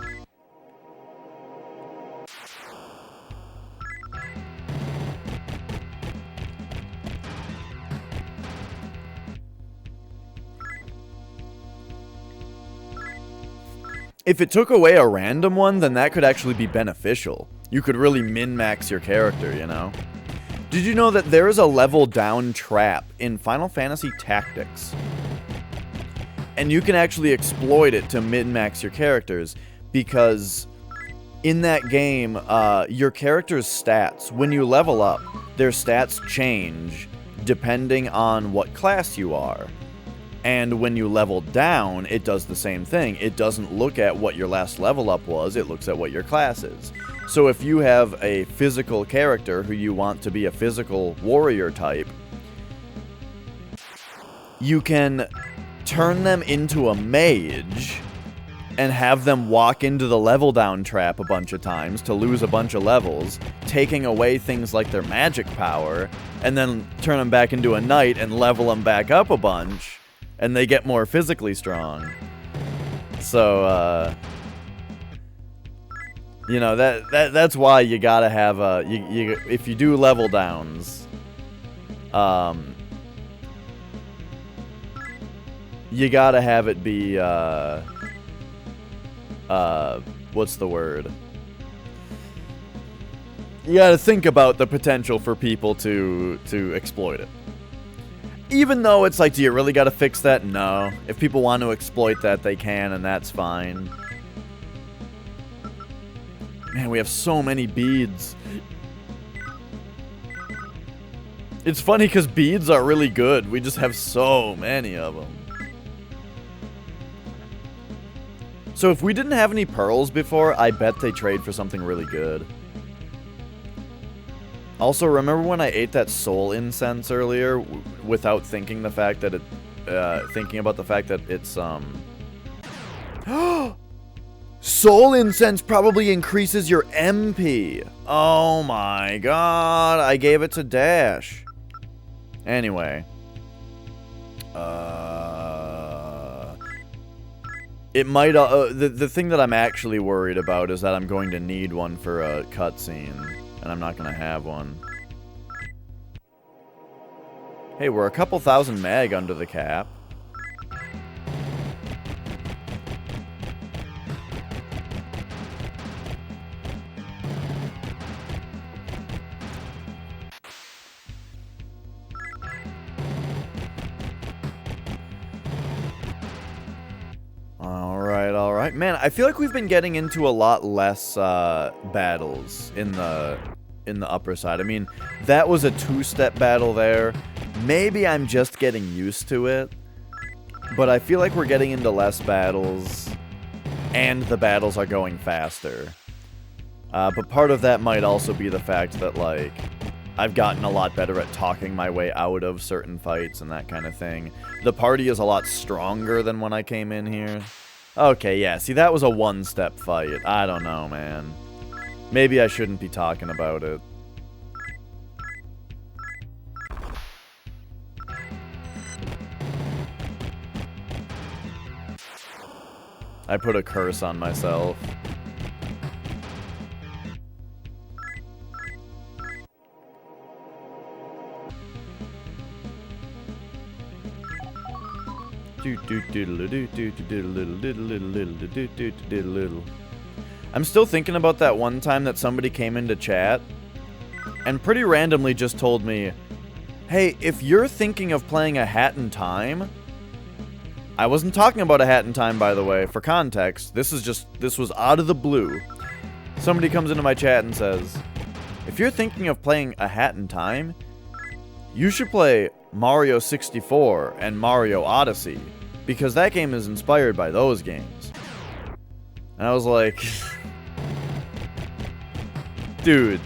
If it took away a random one, then that could actually be beneficial. You could really min-max your character, you know? Did you know that there is a level down trap in Final Fantasy Tactics? And you can actually exploit it to min-max your characters, because in that game, your character's stats, when you level up, their stats change depending on what class you are. And when you level down, it does the same thing. It doesn't look at what your last level up was, it looks at what your class is. So if you have a physical character who you want to be a physical warrior type, you can turn them into a mage and have them walk into the level down trap a bunch of times to lose a bunch of levels, taking away things like their magic power, and then turn them back into a knight and level them back up a bunch. And they get more physically strong. So, you know, that's why you gotta have if you do level downs, you gotta have it be, what's the word? You gotta think about the potential for people to exploit it. Even though it's like, do you really gotta fix that? No. If people want to exploit that, they can, and that's fine. Man, we have so many beads. It's funny because beads are really good. We just have so many of them. So if we didn't have any pearls before, I bet they trade for something really good. Also, remember when I ate that soul incense earlier without thinking the fact that thinking about the fact that it's soul incense probably increases your MP. Oh my god, I gave it to Dash. Anyway, it might the thing that I'm actually worried about is that I'm going to need one for a cutscene. And I'm not gonna have one. Hey, we're a couple thousand mag under the cap. Alright. Man, I feel like we've been getting into a lot less battles in the upper side. I mean, that was a two-step battle there. Maybe I'm just getting used to it, but I feel like we're getting into less battles, and the battles are going faster. But part of that might also be the fact that, like, I've gotten a lot better at talking my way out of certain fights and that kind of thing. The party is a lot stronger than when I came in here. Okay, yeah, see, that was a one-step fight. I don't know, man. Maybe I shouldn't be talking about it. I put a curse on myself. I'm still thinking about that one time that somebody came into chat and pretty randomly just told me, hey, if you're thinking of playing a Hat in Time... I wasn't talking about a Hat in Time, by the way, for context. This was out of the blue. Somebody comes into my chat and says, if you're thinking of playing a Hat in Time, you should play Mario 64 and Mario Odyssey, because that game is inspired by those games. And I was like, dude,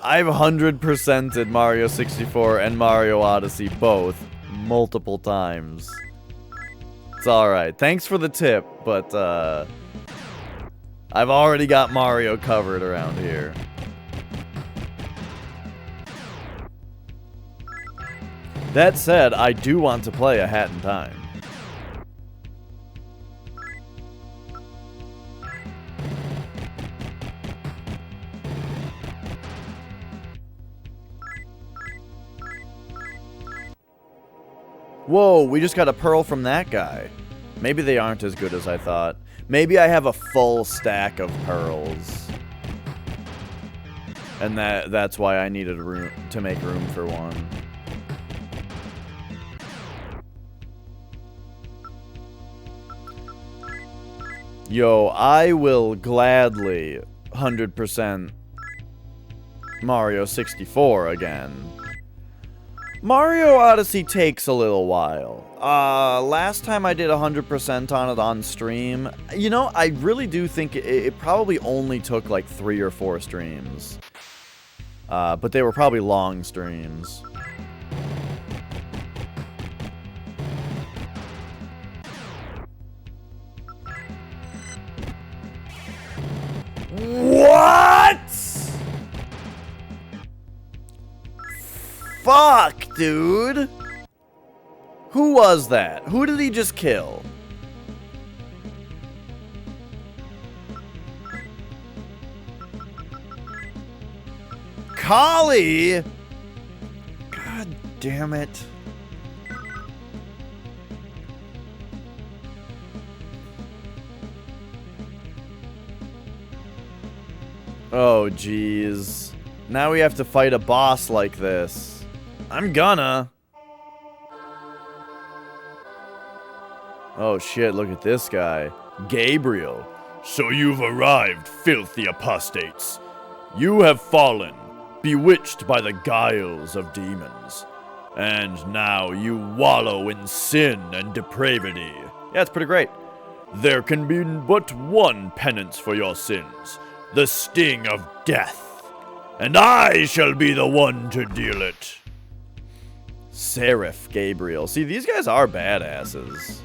I've 100%ed Mario 64 and Mario Odyssey both multiple times. It's alright. Thanks for the tip, but I've already got Mario covered around here. That said, I do want to play a Hat in Time. Whoa, we just got a pearl from that guy. Maybe they aren't as good as I thought. Maybe I have a full stack of pearls. And that's why I needed room to make room for one. Yo, I will gladly 100% Mario 64 again. Mario Odyssey takes a little while. Last time I did 100% on it on stream, you know, I really do think it probably only took like 3 or 4 streams. But they were probably long streams. What? Fuck, dude. Who was that? Who did he just kill? Kali? God damn it. Oh, jeez. Now we have to fight a boss like this. I'm gonna. Oh shit, look at this guy. Gabriel. So you've arrived, filthy apostates. You have fallen, bewitched by the guiles of demons. And now you wallow in sin and depravity. Yeah, it's pretty great. There can be but one penance for your sins, the sting of death. And I shall be the one to deal it. Seraph Gabriel. See, these guys are badasses.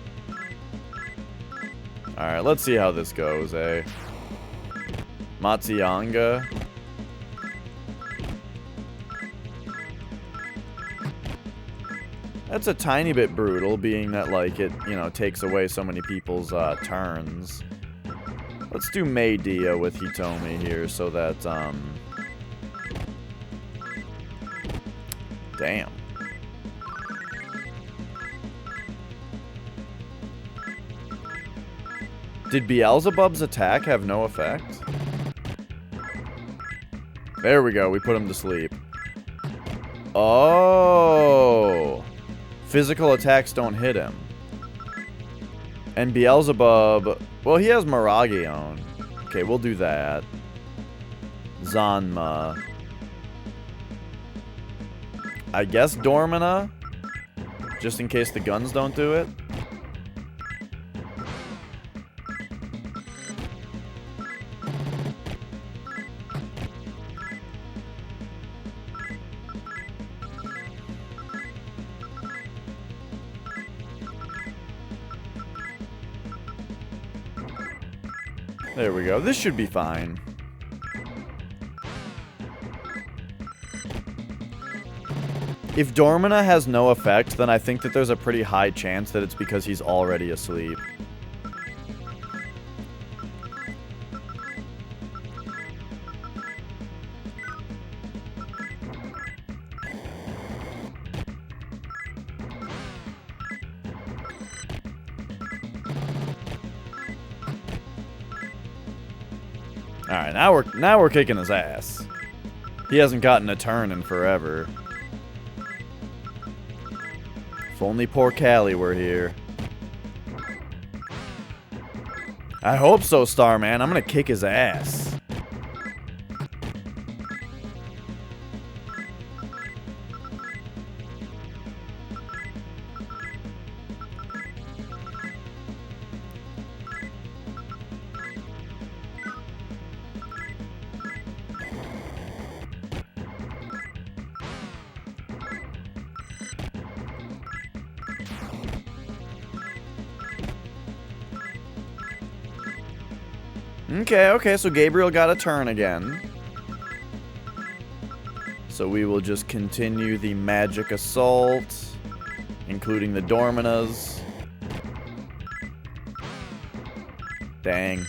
Alright, let's see how this goes, eh? Matsuanga. That's a tiny bit brutal, being that, like, it, you know, takes away so many people's, turns. Let's do Maydia with Hitomi here, so that, damn. Did Beelzebub's attack have no effect? There we go, we put him to sleep. Oh! Physical attacks don't hit him. And Beelzebub, well, he has Miragion. Okay, we'll do that. Zanma. I guess Dormina? Just in case the guns don't do it. There we go. This should be fine. If Dormina has no effect, then I think that there's a pretty high chance that it's because he's already asleep. Alright, now we're kicking his ass. He hasn't gotten a turn in forever. If only poor Callie were here. I hope so, Starman. I'm gonna kick his ass. Okay, so Gabriel got a turn again. So we will just continue the magic assault, including the Dorminas. Dang.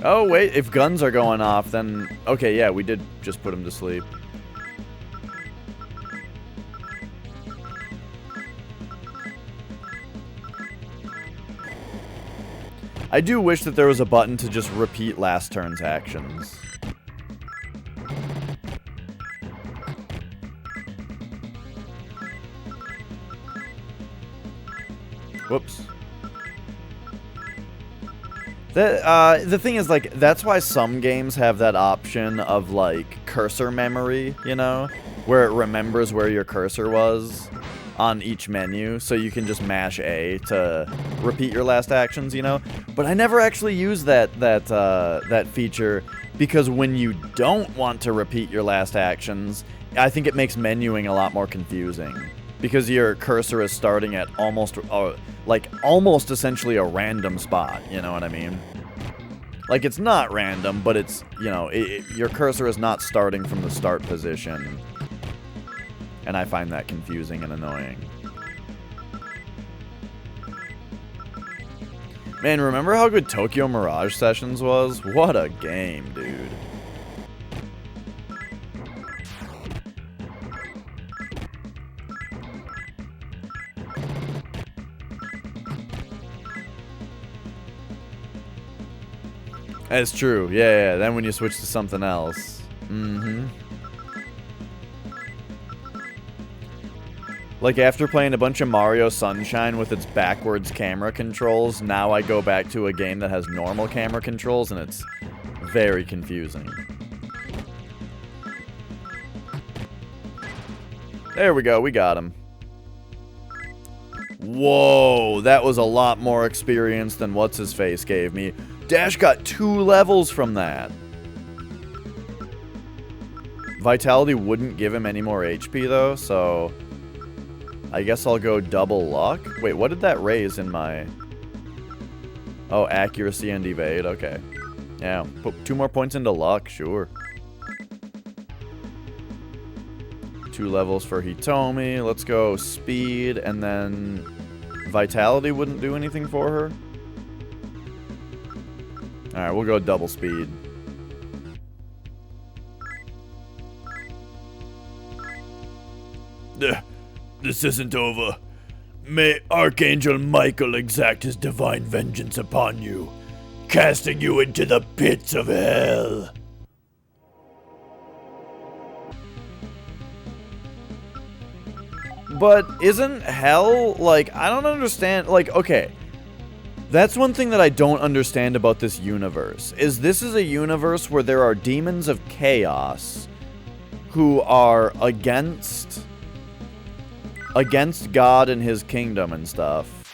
Oh, wait, if guns are going off, then... Okay, yeah, we did just put him to sleep. I do wish that there was a button to just repeat last turn's actions. Whoops. The thing is, like, that's why some games have that option of, like, cursor memory, you know? Where it remembers where your cursor was on each menu, so you can just mash A to repeat your last actions, you know? But I never actually use that feature, because when you don't want to repeat your last actions, I think it makes menuing a lot more confusing. Because your cursor is starting at almost essentially a random spot, you know what I mean? Like, it's not random, but it's, you know, your cursor is not starting from the start position. And I find that confusing and annoying. Man, remember how good Tokyo Mirage Sessions was? What a game, dude. That's true. Yeah. Then when you switch to something else. Mm-hmm. Like, after playing a bunch of Mario Sunshine with its backwards camera controls, now I go back to a game that has normal camera controls, and it's very confusing. There we go, we got him. Whoa, that was a lot more experience than What's-His-Face gave me. Dash got 2 levels from that. Vitality wouldn't give him any more HP, though, so... I guess I'll go double luck. Wait, what did that raise in my... Oh, accuracy and evade. Okay. Yeah, put 2 more points into luck, sure. 2 levels for Hitomi. Let's go speed, and then... Vitality wouldn't do anything for her? Alright, we'll go double speed. This isn't over. May Archangel Michael exact his divine vengeance upon you, casting you into the pits of hell. But isn't hell, like, I don't understand, like, okay. That's one thing that I don't understand about this universe, is this is a universe where there are demons of chaos who are against God and his kingdom and stuff.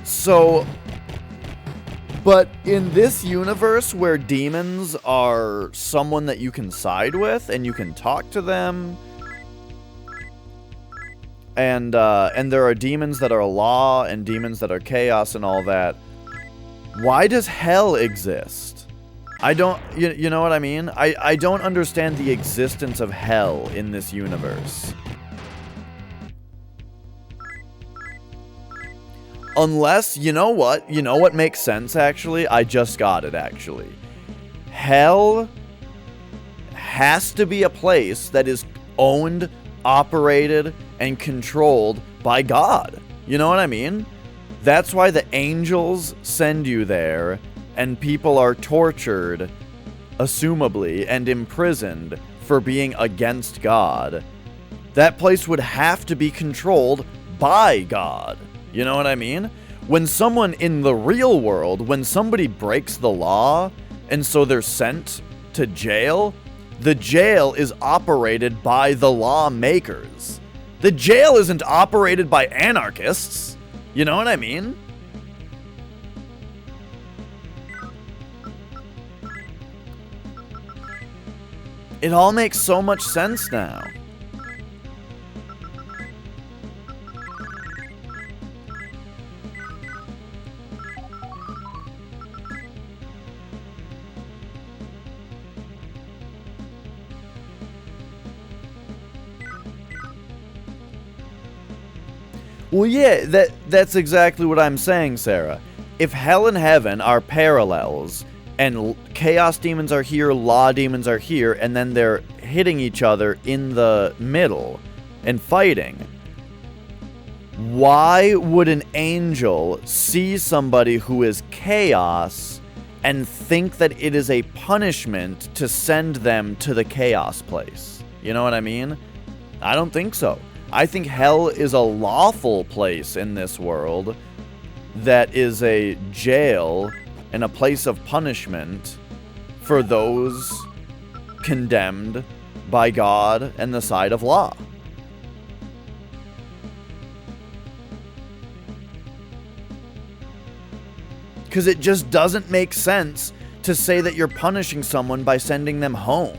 So, but in this universe where demons are someone that you can side with and you can talk to them, and there are demons that are law and demons that are chaos and all that, why does hell exist? I don't, you know what I mean? I don't understand the existence of hell in this universe. Unless, you know what makes sense, actually? I just got it, actually. Hell has to be a place that is owned, operated, and controlled by God. You know what I mean? That's why the angels send you there, and people are tortured, assumably, and imprisoned for being against God, that place would have to be controlled by God. You know what I mean? When someone in the real world, when somebody breaks the law, and so they're sent to jail, the jail is operated by the lawmakers. The jail isn't operated by anarchists. You know what I mean? It all makes so much sense now. Well, yeah, that's exactly what I'm saying, Sarah. If hell and heaven are parallels, and chaos demons are here, law demons are here, and then they're hitting each other in the middle and fighting, why would an angel see somebody who is chaos and think that it is a punishment to send them to the chaos place? You know what I mean? I don't think so. I think hell is a lawful place in this world that is a jail and a place of punishment for those condemned by God and the side of law. Because it just doesn't make sense to say that you're punishing someone by sending them home.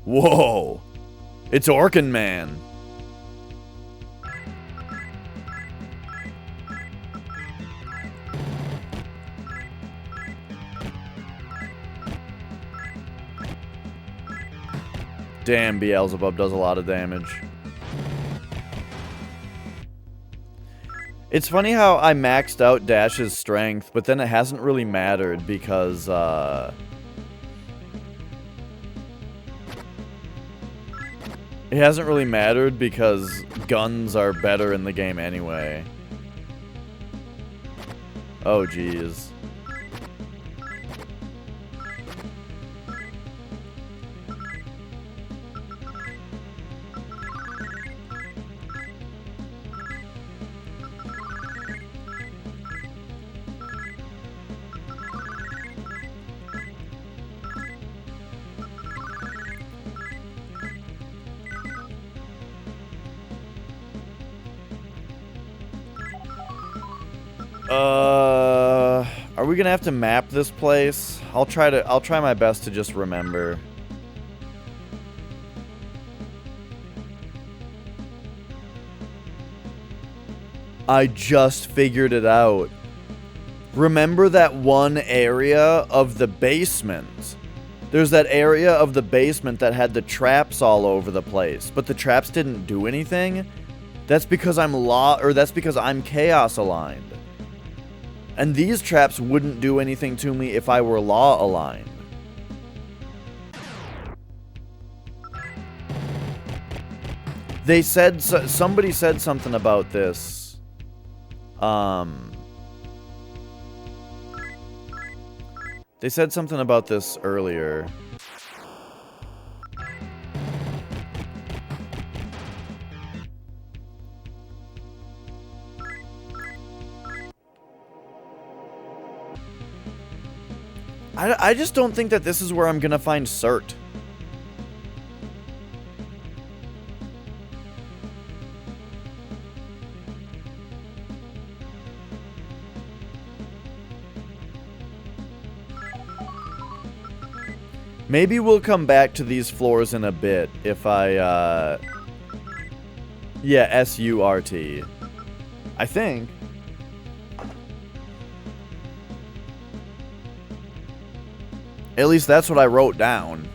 Whoa! It's Orkin Man! Damn, Beelzebub does a lot of damage. It's funny how I maxed out Dash's strength, but then it hasn't really mattered because, it hasn't really mattered because guns are better in the game anyway. Oh, jeez. Are we gonna have to map this place? I'll try my best to just remember. I just figured it out. Remember that one area of the basement? There's that area of the basement that had the traps all over the place, but the traps didn't do anything? That's because I'm chaos aligned. And these traps wouldn't do anything to me if I were law aligned. They said, somebody said something about this. They said something about this earlier. I just don't think that this is where I'm gonna find Cert. Maybe we'll come back to these floors in a bit if I, yeah, S-U-R-T. I think. At least that's what I wrote down.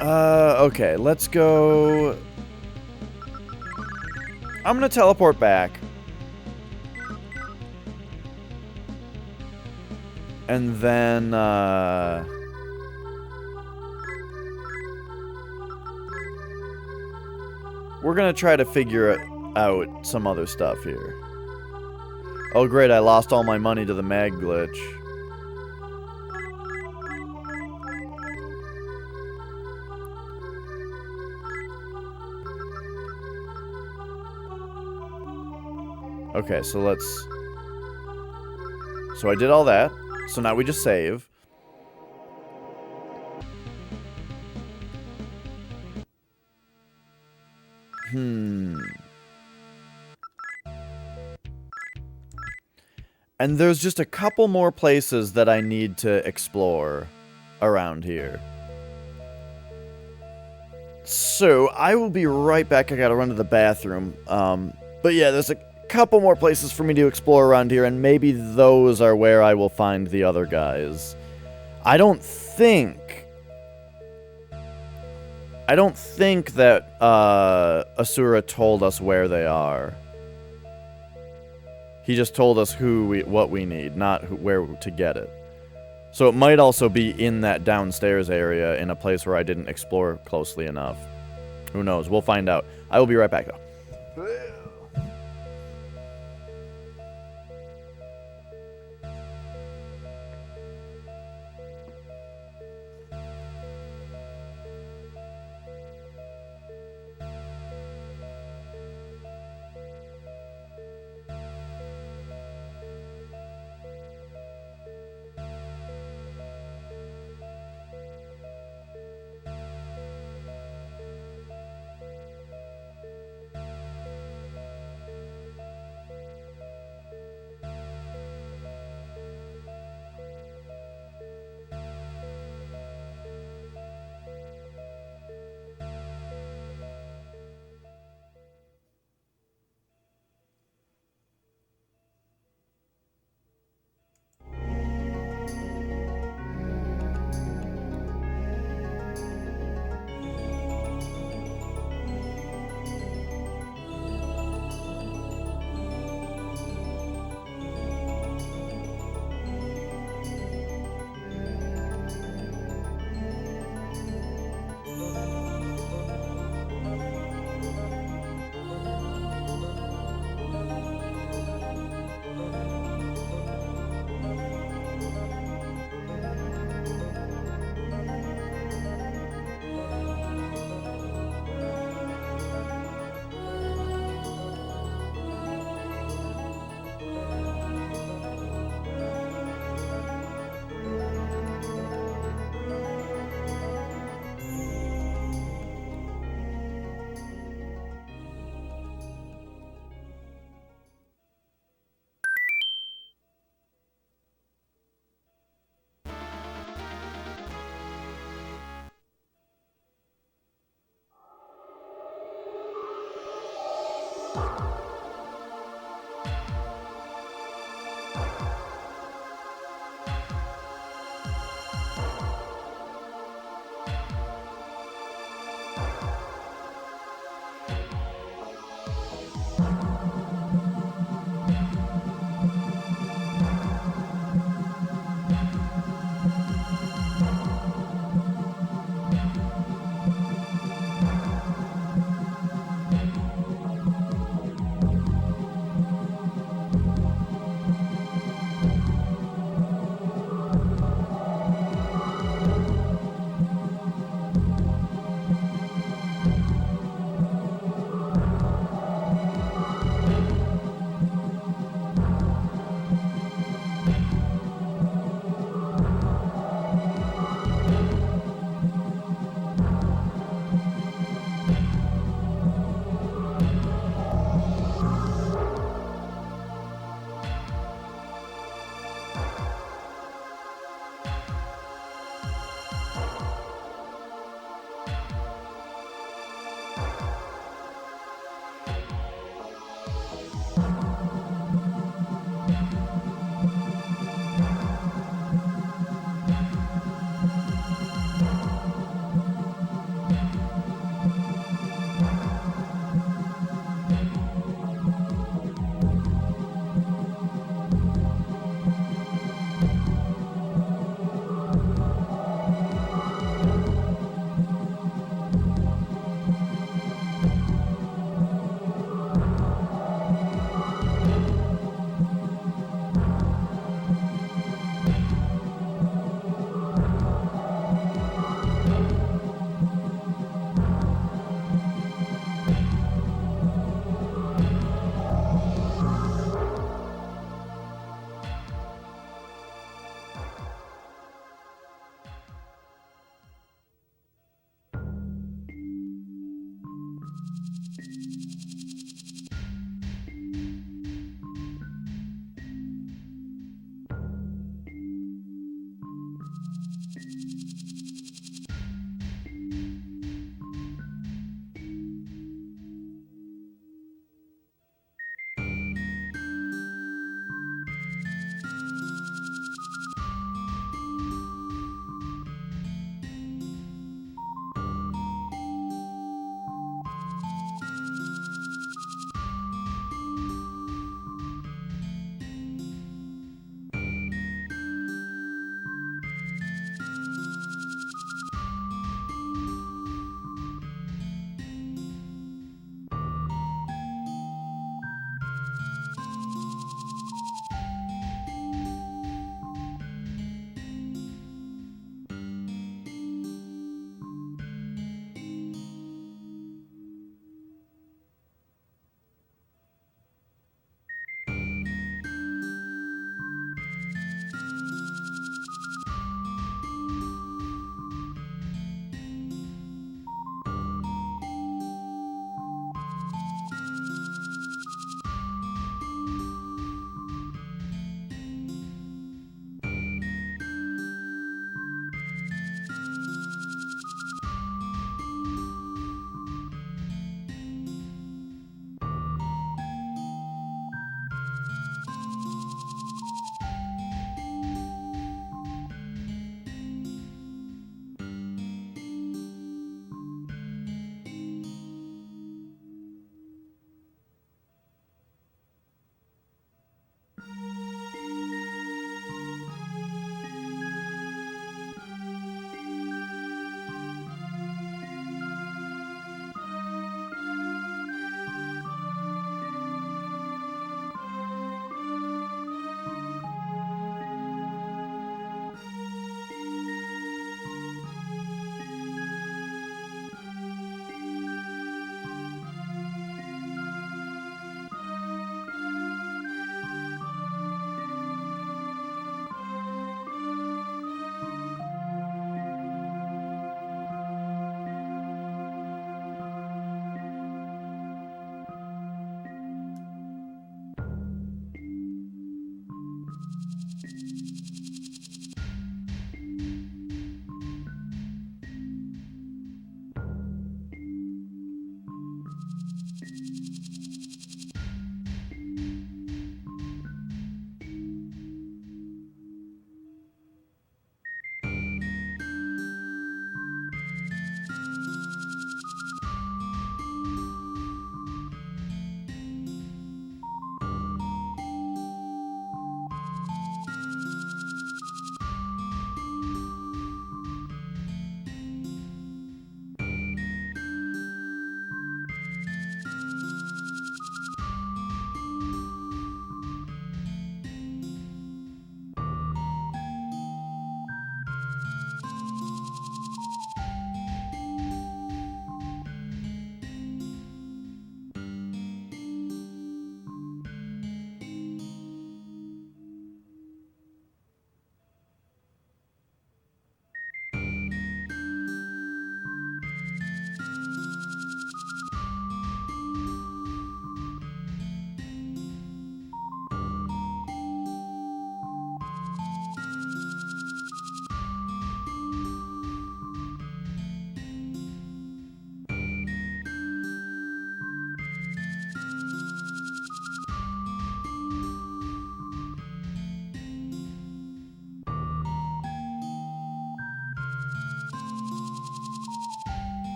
Okay, let's go. I'm gonna teleport back. And then, we're gonna try to figure out some other stuff here. Oh great, I lost all my money to the mag glitch. Okay, so let's... So I did all that. So now we just save. And there's just a couple more places that I need to explore around here. So, I will be right back. I gotta run to the bathroom. But yeah, there's a couple more places for me to explore around here, and maybe those are where I will find the other guys. I don't think that Asura told us where they are. He just told us what we need, not where to get it. So it might also be in that downstairs area in a place where I didn't explore closely enough. Who knows? We'll find out. I will be right back, though.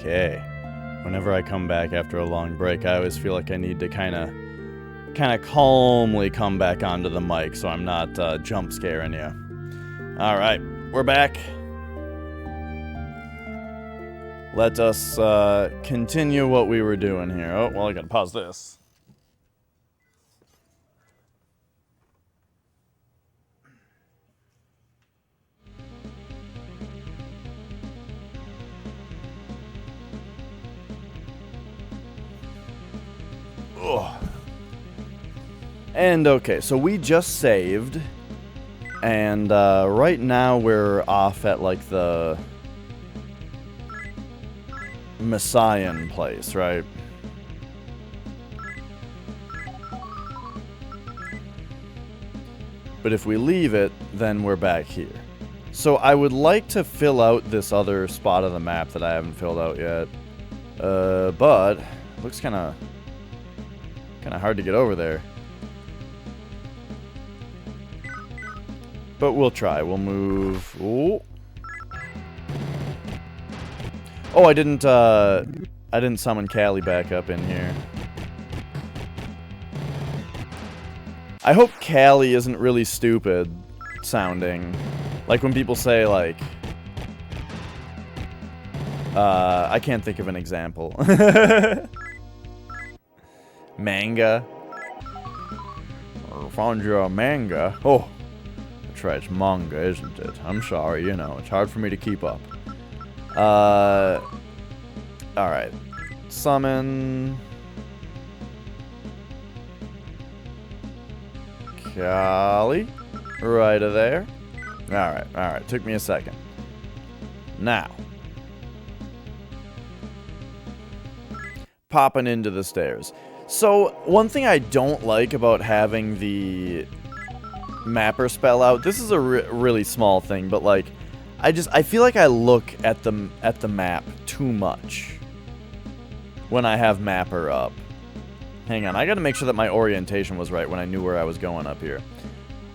Okay. Whenever I come back after a long break, I always feel like I need to kind of calmly come back onto the mic so I'm not jump scaring you. All right, we're back. Let us continue what we were doing here. Oh, well, I gotta pause this. Ugh. And okay, so we just saved, and right now we're off at like the Messiah place, right? But if we leave it, then we're back here. So I would like to fill out this other spot of the map that I haven't filled out yet. But it looks kind of hard to get over there. But we'll try. We'll move. Ooh. Oh, I didn't summon Callie back up in here. I hope Callie isn't really stupid sounding. Like when people say, like... I can't think of an example. Manga. I found you a manga. Oh, that's right, it's manga, isn't it? I'm sorry, you know, it's hard for me to keep up. Alright. Summon... Callie. Right there. Alright. Took me a second. Now. Popping into the stairs. So, one thing I don't like about having the mapper spell out, this is a really small thing, but like, I feel like I look at the map too much when I have mapper up. Hang on, I gotta make sure that my orientation was right when I knew where I was going up here.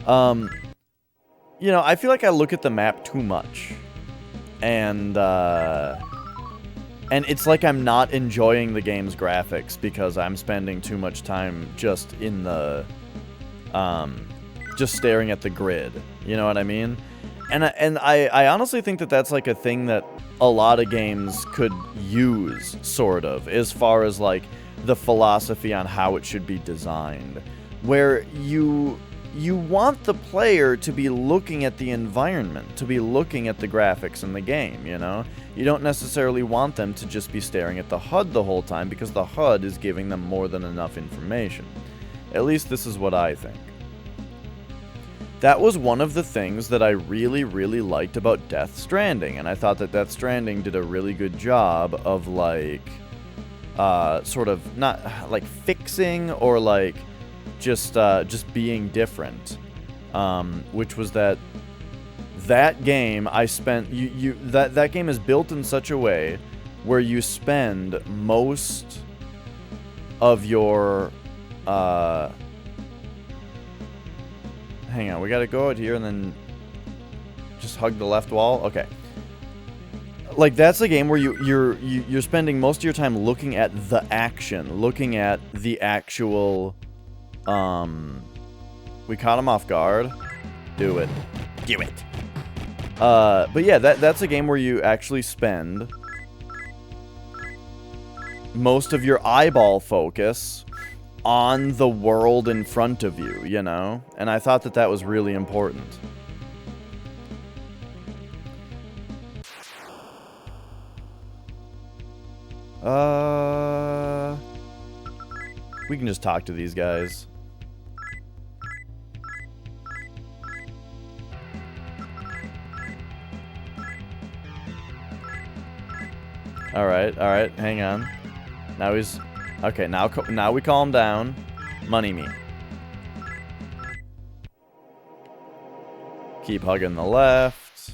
You know, I feel like I look at the map too much. And it's like I'm not enjoying the game's graphics because I'm spending too much time just in the, just staring at the grid. You know what I mean? And I honestly think that that's like a thing that a lot of games could use, sort of, as far as like the philosophy on how it should be designed. Where you want the player to be looking at the environment, to be looking at the graphics in the game, you know? You don't necessarily want them to just be staring at the HUD the whole time because the HUD is giving them more than enough information. At least this is what I think. That was one of the things that I really, really liked about Death Stranding, and I thought that Death Stranding did a really good job of, like, sort of, not, like, fixing or, like, just being different, which was that game I spent, that game is built in such a way where you spend most of your, hang on, we gotta go out here and then just hug the left wall? Okay. Like, that's a game where you're spending most of your time looking at the action, looking at the actual, we caught him off guard. Do it. Do it. But yeah, that's a game where you actually spend most of your eyeball focus on the world in front of you, you know? And I thought that that was really important. We can just talk to these guys. Alright, hang on. Now he's... Okay, now we calm down. Money me. Keep hugging the left.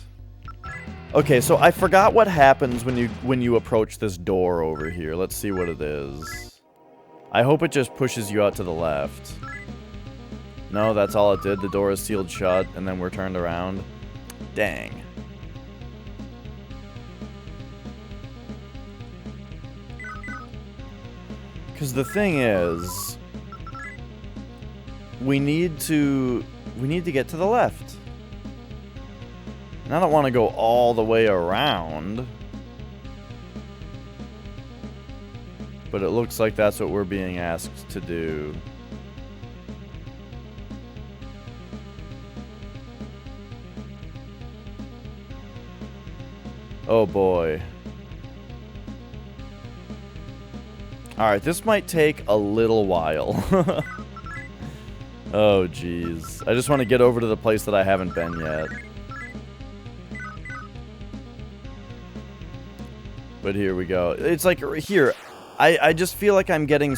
Okay, so I forgot what happens when you approach this door over here. Let's see what it is. I hope it just pushes you out to the left. No, that's all it did. The door is sealed shut, and then we're turned around. Dang. Because the thing is, we need to get to the left. And I don't want to go all the way around. But it looks like that's what we're being asked to do. Oh boy. Alright, this might take a little while. Oh jeez. I just want to get over to the place that I haven't been yet. But here we go. It's like, here, I just feel like I'm getting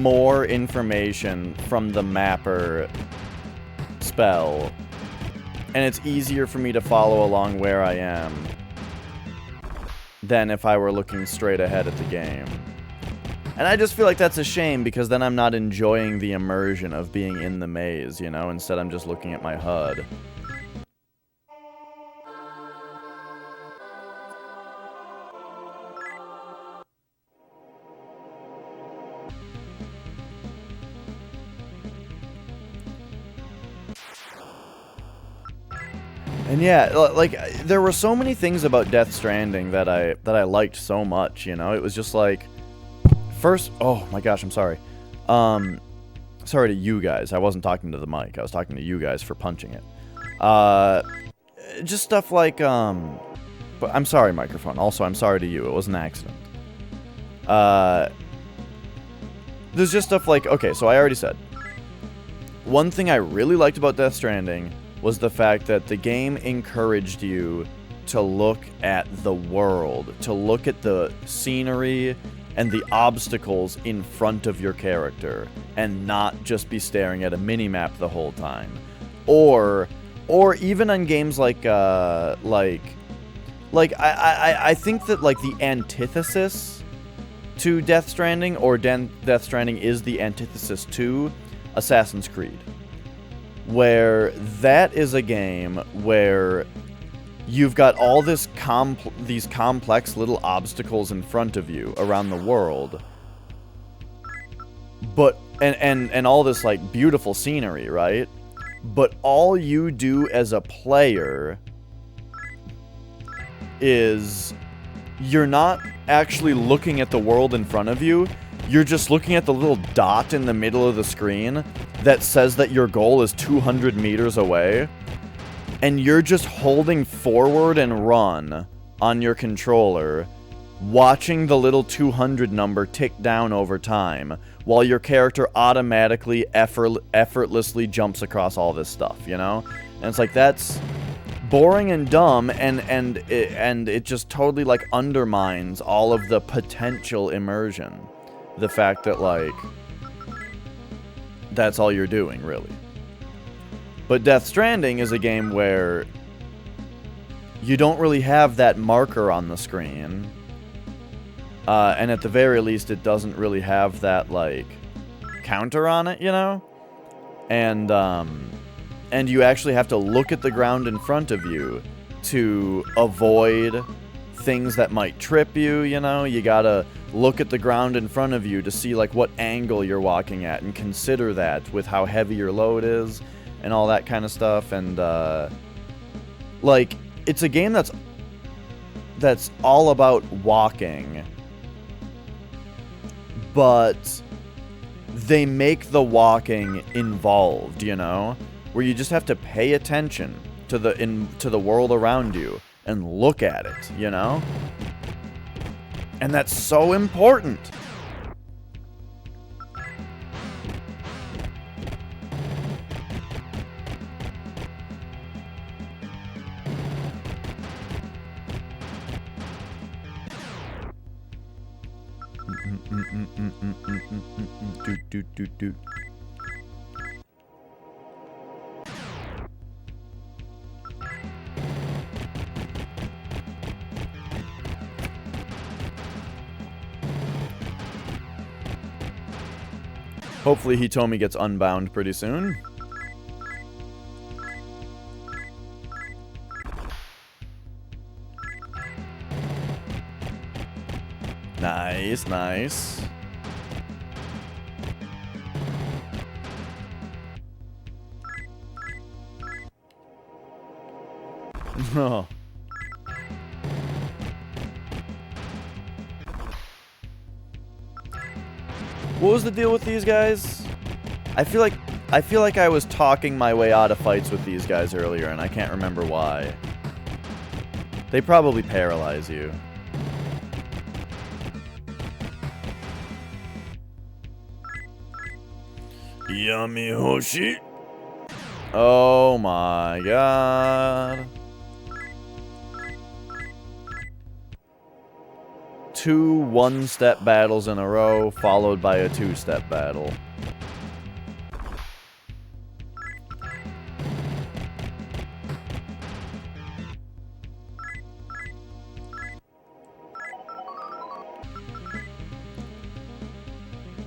more information from the mapper spell. And it's easier for me to follow along where I am than if I were looking straight ahead at the game. And I just feel like that's a shame, because then I'm not enjoying the immersion of being in the maze, you know? Instead, I'm just looking at my HUD. And yeah, like, there were so many things about Death Stranding that I liked so much, you know? It was just like, first, oh my gosh, I'm sorry. Sorry to you guys. I wasn't talking to the mic. I was talking to you guys for punching it. Just stuff like, but I'm sorry, microphone. Also, I'm sorry to you. It was an accident. There's just stuff like, okay, so I already said, one thing I really liked about Death Stranding was the fact that the game encouraged you to look at the world, to look at the scenery and the obstacles in front of your character, and not just be staring at a mini-map the whole time. Or even on games like I think that, like, the antithesis to Death Stranding, or Death Stranding is the antithesis to Assassin's Creed, where that is a game where you've got all these complex little obstacles in front of you around the world, but and all this, like, beautiful scenery, right? But all you do as a player is you're not actually looking at the world in front of you. You're just looking at the little dot in the middle of the screen that says that your goal is 200 meters away. And you're just holding forward and run on your controller, watching the little 200 number tick down over time, while your character automatically, effortlessly jumps across all this stuff, you know? And it's like, that's boring and dumb, and it just totally, like, undermines all of the potential immersion. The fact that, like, that's all you're doing, really. But Death Stranding is a game where you don't really have that marker on the screen. And at the very least, it doesn't really have that, like, counter on it, you know? And you actually have to look at the ground in front of you to avoid things that might trip you, you know? You gotta look at the ground in front of you to see, like, what angle you're walking at, and consider that with how heavy your load is, and all that kind of stuff. And, like, it's a game that's all about walking, but they make the walking involved, you know? Where you just have to pay attention to the world around you and look at it, you know? And that's so important. Do. Hopefully Hitomi gets unbound pretty soon. Nice, nice. Oh. What was the deal with these guys? I feel like I was talking my way out of fights with these guys earlier, and I can't remember why. They probably paralyze you. Yummy Hoshi. Oh my god. 2 one-step battles in a row, followed by a 2-step battle.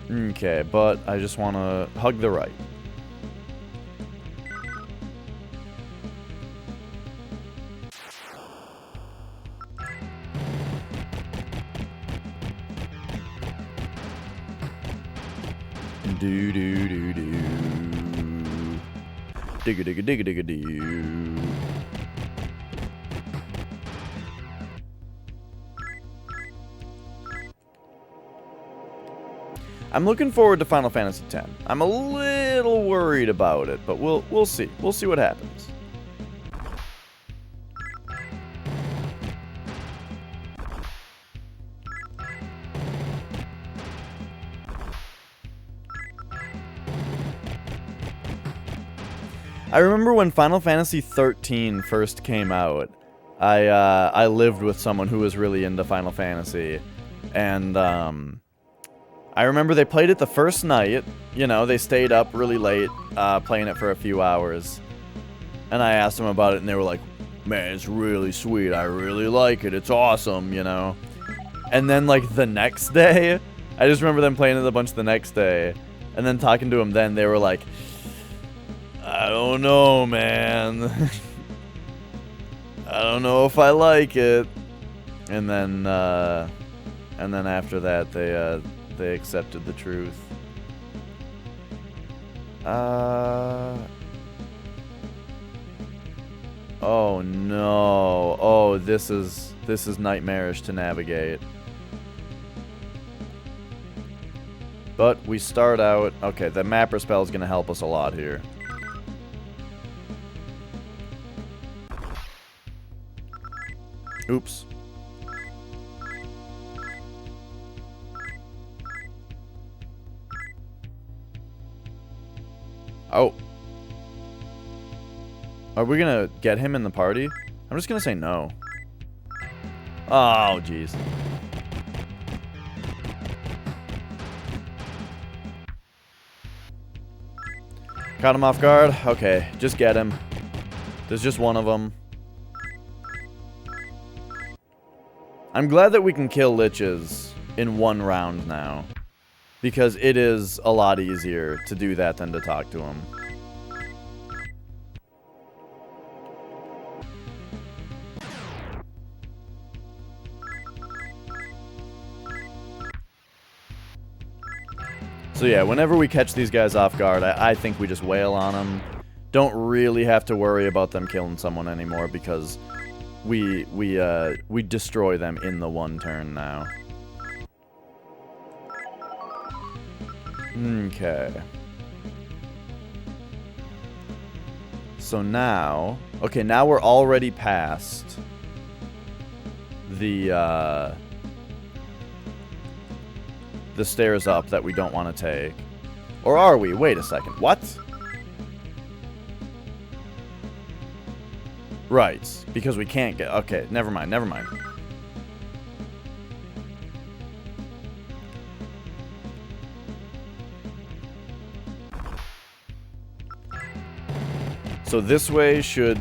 Okay, but I just want to hug the right. Do do do do. Digga digga digga digga doo. I'm looking forward to Final Fantasy X. I'm a little worried about it, but we'll see. We'll see what happens. I remember when Final Fantasy XIII first came out, I lived with someone who was really into Final Fantasy, and I remember they played it the first night. You know, they stayed up really late playing it for a few hours, and I asked them about it, and they were like, "Man, it's really sweet. I really like it. It's awesome," you know. And then like the next day, I just remember them playing it a bunch the next day, and then talking to them then, they were like, I don't know, man. I don't know if I like it. And then after that, they accepted the truth. Oh no. Oh, this is nightmarish to navigate. But we start out. Okay, the mapper spell is gonna help us a lot here. Oops. Oh. Are we gonna get him in the party? I'm just gonna say no. Oh, jeez. Caught him off guard? Okay, just get him. There's just one of them. I'm glad that we can kill liches in one round now, because it is a lot easier to do that than to talk to them. So yeah, whenever we catch these guys off guard, I think we just wail on them. Don't really have to worry about them killing someone anymore, because we destroy them in the one turn now. Okay. So now, okay, now we're already past the stairs up that we don't want to take. Or are we? Wait a second. What? Right, because we can't get... Okay, never mind, never mind. So this way should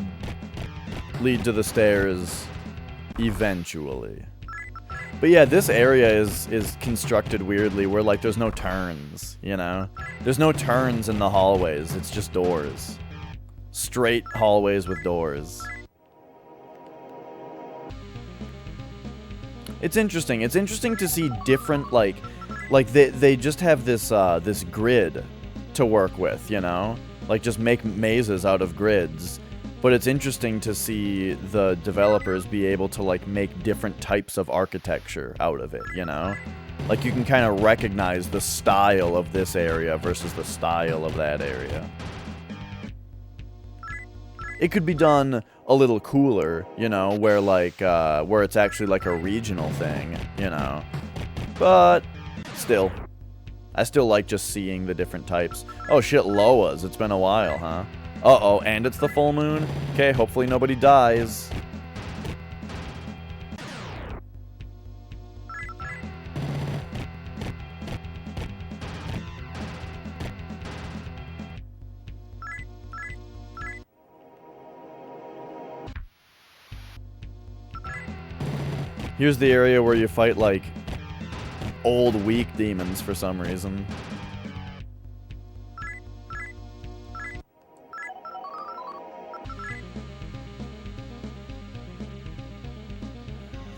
lead to the stairs eventually. But yeah, this area is constructed weirdly, where like there's no turns, you know? There's no turns in the hallways, it's just doors. Straight hallways with doors. It's interesting. It's interesting to see different, like they just have this this grid to work with, you know? Like just make mazes out of grids. But it's interesting to see the developers be able to, like, make different types of architecture out of it, you know? Like, you can kind of recognize the style of this area versus the style of that area. It could be done a little cooler, you know, where, like, where it's actually, like, a regional thing, you know? But, still. I still like just seeing the different types. Oh, shit, Loas. It's been a while, huh? Uh-oh, and it's the full moon? Okay, hopefully nobody dies. Here's the area where you fight, like, old, weak demons for some reason.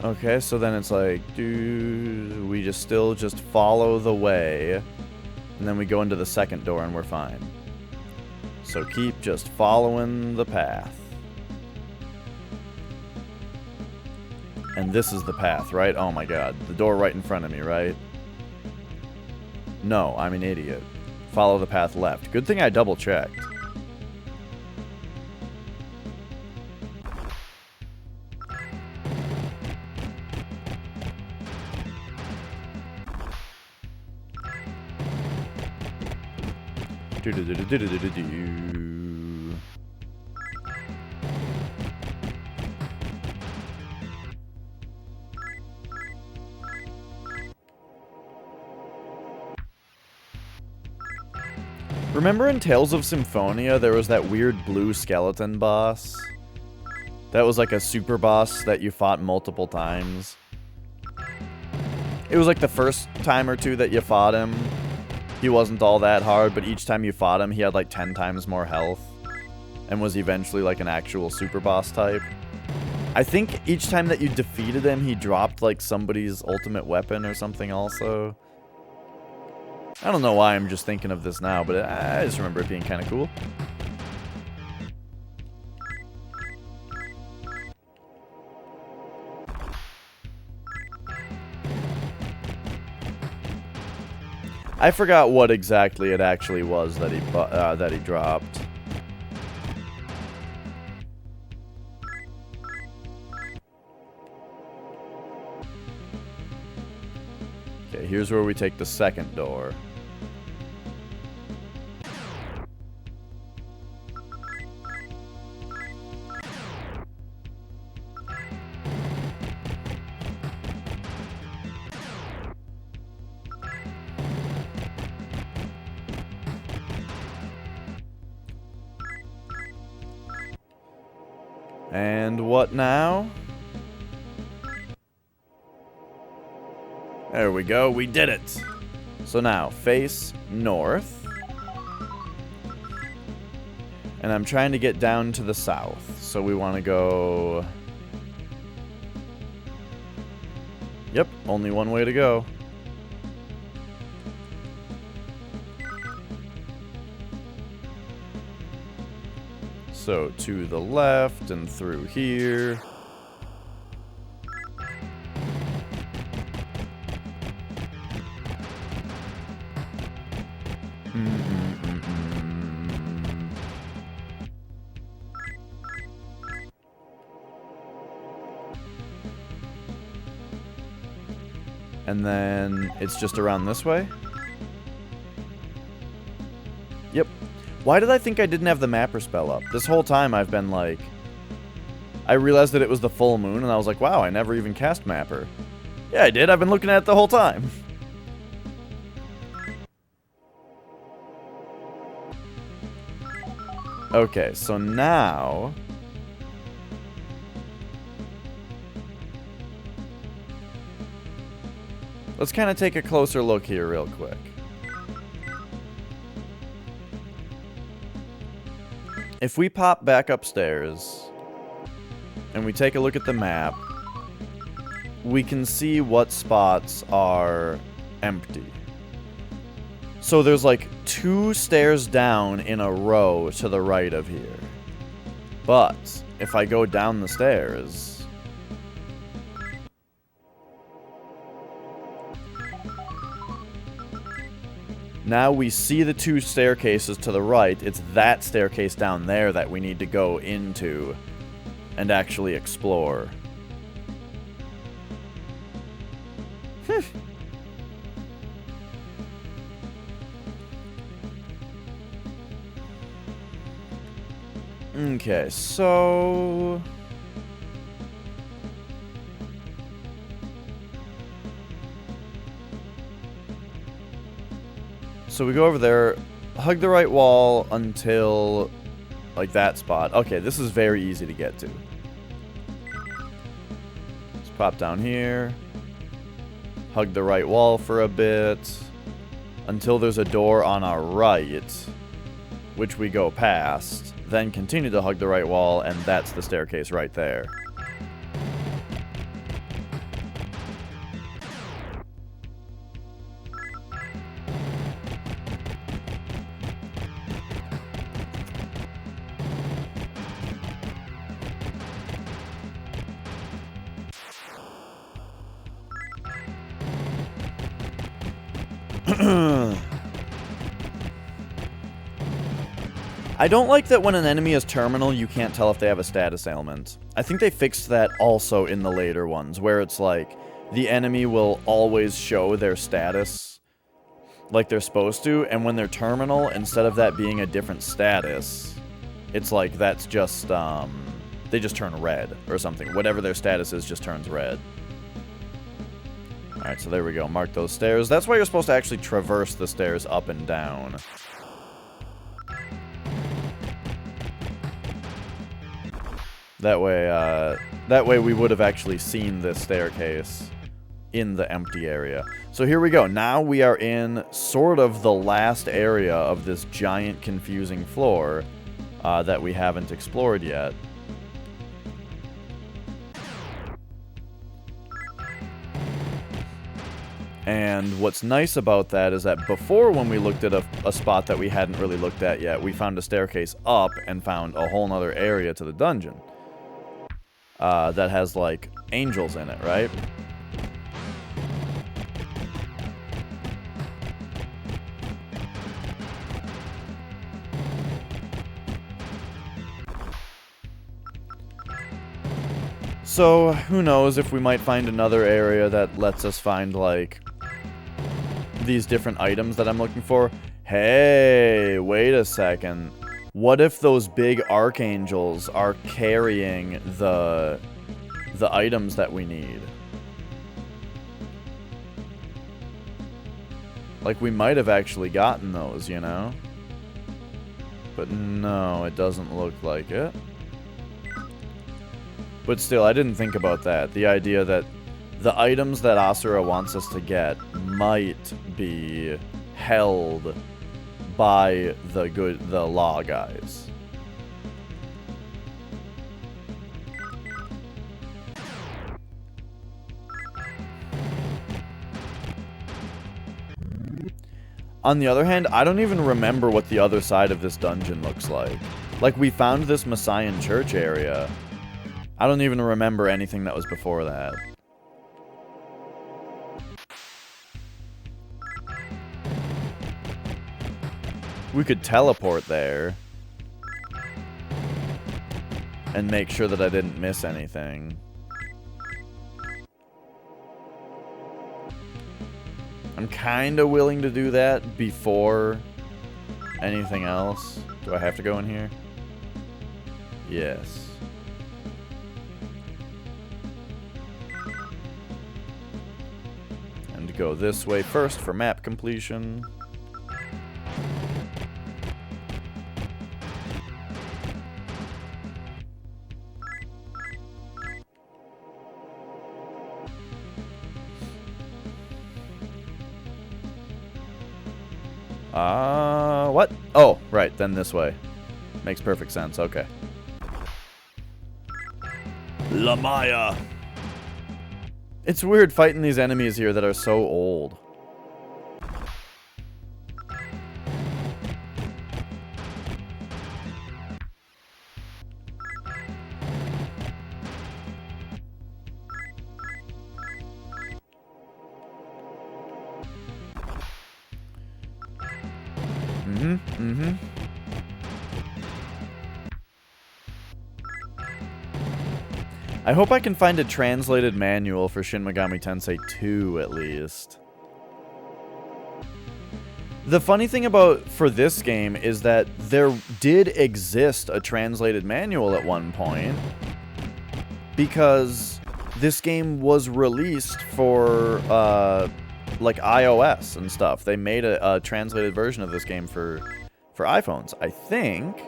Okay, so then it's like, dude, we just still just follow the way, and then we go into the second door and we're fine. So keep just following the path. And this is the path, right? Oh my god, the door right in front of me, right? No, I'm an idiot. Follow the path left. Good thing I double-checked. Remember in Tales of Symphonia, there was that weird blue skeleton boss? That was like a super boss that you fought multiple times. It was like the first time or two that you fought him, he wasn't all that hard, but each time you fought him, he had like 10 times more health. And was eventually like an actual super boss type. I think each time that you defeated him, he dropped like somebody's ultimate weapon or something also. I don't know why I'm just thinking of this now, but I just remember it being kind of cool. I forgot what exactly it actually was that he dropped. Okay, here's where we take the second door. And what now? There we go, we did it. So now, face north. And I'm trying to get down to the south. So we want to go... Yep, only one way to go. So to the left and through here. And then it's just around this way? Yep. Why did I think I didn't have the mapper spell up? This whole time I've been like... I realized that it was the full moon, and I was like, wow, I never even cast mapper. Yeah, I did. I've been looking at it the whole time. Okay, so now... let's kind of take a closer look here real quick. If we pop back upstairs and we take a look at the map, we can see what spots are empty. So there's like 2 stairs down in a row to the right of here. But if I go down the stairs... Now we see the 2 staircases to the right. It's that staircase down there that we need to go into and actually explore. Okay, so... So we go over there, hug the right wall until, like, that spot. Okay, this is very easy to get to. Let's pop down here. Hug the right wall for a bit. Until there's a door on our right, which we go past. Then continue to hug the right wall, and that's the staircase right there. I don't like that when an enemy is terminal, you can't tell if they have a status ailment. I think they fixed that also in the later ones, where it's like, the enemy will always show their status like they're supposed to, and when they're terminal, instead of that being a different status, it's like that's just, they just turn red or something. Whatever their status is just turns red. Alright, so there we go. Mark those stairs. That's why you're supposed to actually traverse the stairs up and down. That way we would have actually seen this staircase in the empty area. So here we go. Now we are in sort of the last area of this giant confusing floor that we haven't explored yet. And what's nice about that is that before, when we looked at a spot that we hadn't really looked at yet, we found a staircase up and found a whole nother area to the dungeon. That has, like, angels in it, right? So, who knows if we might find another area that lets us find, like, these different items that I'm looking for. Hey, wait a second. What if those big archangels are carrying the items that we need? Like, we might have actually gotten those, you know? But no, it doesn't look like it. But still, I didn't think about that. The idea that the items that Asura wants us to get might be held by the law guys. On the other hand, I don't even remember what the other side of this dungeon looks like. Like, we found this Messiah church area. I don't even remember anything that was before that. We could teleport there and make sure that I didn't miss anything. I'm kind of willing to do that before anything else. Do I have to go in here? Yes. And go this way first for map completion. What? Oh, right, then this way. Makes perfect sense, okay. Lamaya. It's weird fighting these enemies here that are so old. I hope I can find a translated manual for Shin Megami Tensei 2 at least. The funny thing for this game is that there did exist a translated manual at one point, because this game was released for like iOS and stuff. They made a translated version of this game for iPhones, I think.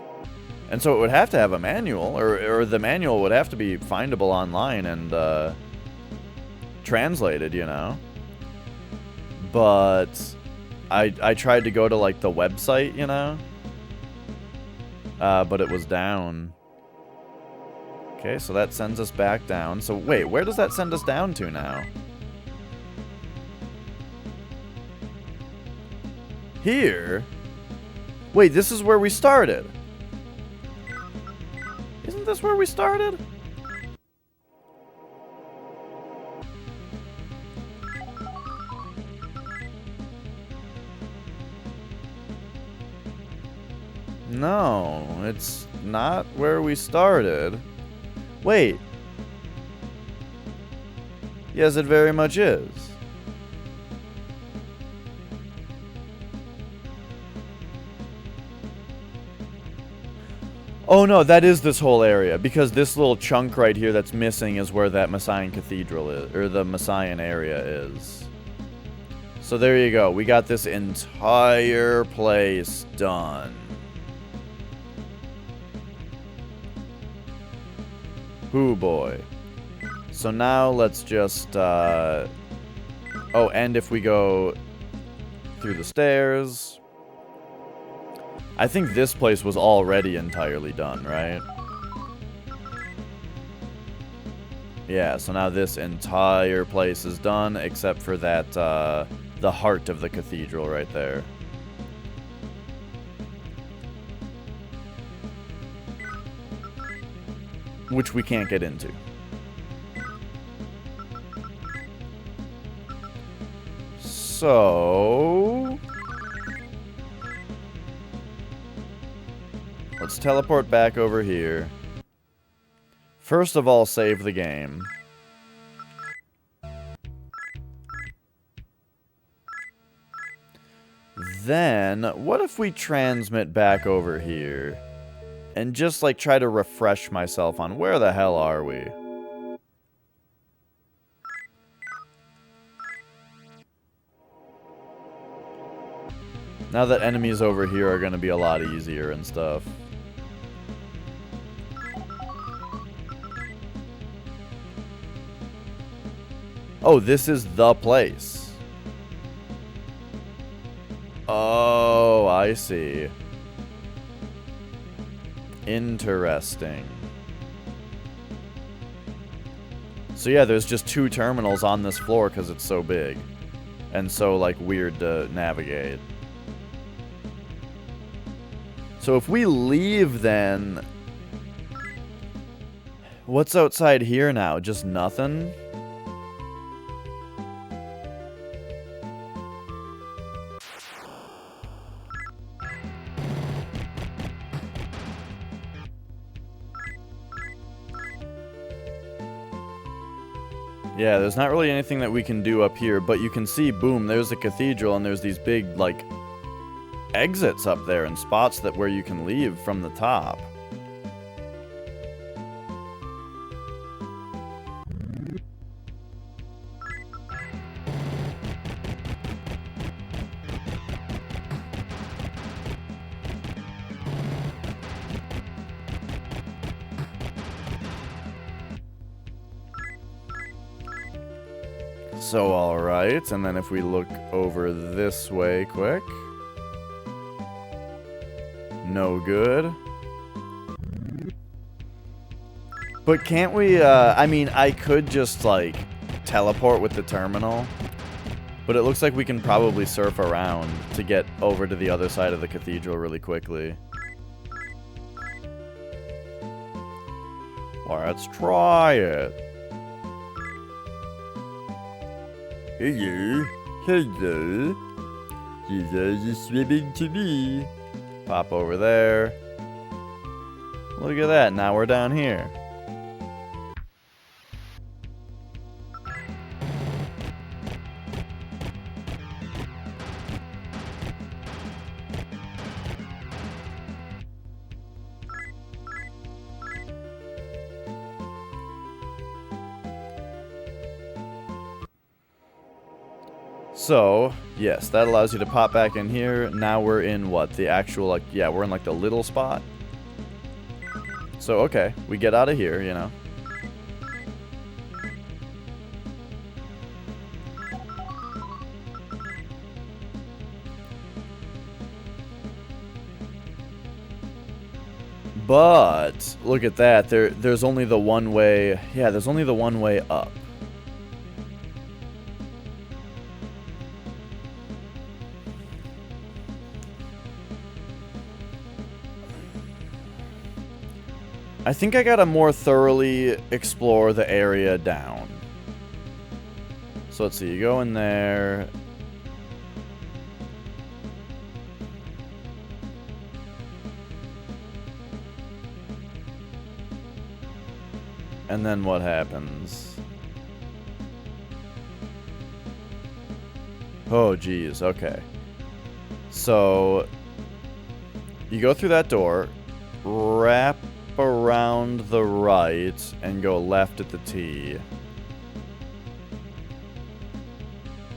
And so it would have to have a manual, or the manual would have to be findable online and translated, you know. But I tried to go to like the website, you know, but it was down. Okay, so that sends us back down. So wait, where does that send us down to now? Here? Wait, this is where we started. Isn't this where we started? No, it's not where we started. Wait. Yes, it very much is. Oh no, that is this whole area, because this little chunk right here that's missing is where that Messiah Cathedral is, or the Messiah area is. So there you go, we got this entire place done. Hoo boy. So now let's just, oh, and if we go through the stairs, I think this place was already entirely done, right? Yeah, so now this entire place is done, except for that, the heart of the cathedral right there. Which we can't get into. So let's teleport back over here. First of all, save the game. Then, what if we transmit back over here? And just, like, try to refresh myself on where the hell are we? Now that enemies over here are going to be a lot easier and stuff. Oh, this is the place. Oh, I see. Interesting. So yeah, there's just 2 terminals on this floor because it's so big. And so, like, weird to navigate. So if we leave, then... What's outside here now? Just nothing? Yeah, there's not really anything that we can do up here, but you can see, boom, there's a cathedral, and there's these big, like, exits up there and spots that where you can leave from the top. So, alright, and then if we look over this way quick. No good. But can't we, I mean, I could just, like, teleport with the terminal. But it looks like we can probably surf around to get over to the other side of the cathedral really quickly. Let's try it. Hello, hello. You are just swimming to me. Pop over there. Look at that, now we're down here. So, yes, that allows you to pop back in here. Now we're in what? The actual, like, yeah, we're in like the little spot. So, okay, we get out of here, you know. But, look at that, there's only the one way, yeah, there's only the one way up. I think I gotta more thoroughly explore the area down. So let's see, you go in there. And then what happens? Oh, geez, okay. So, you go through that door, wrap around the right, and go left at the T.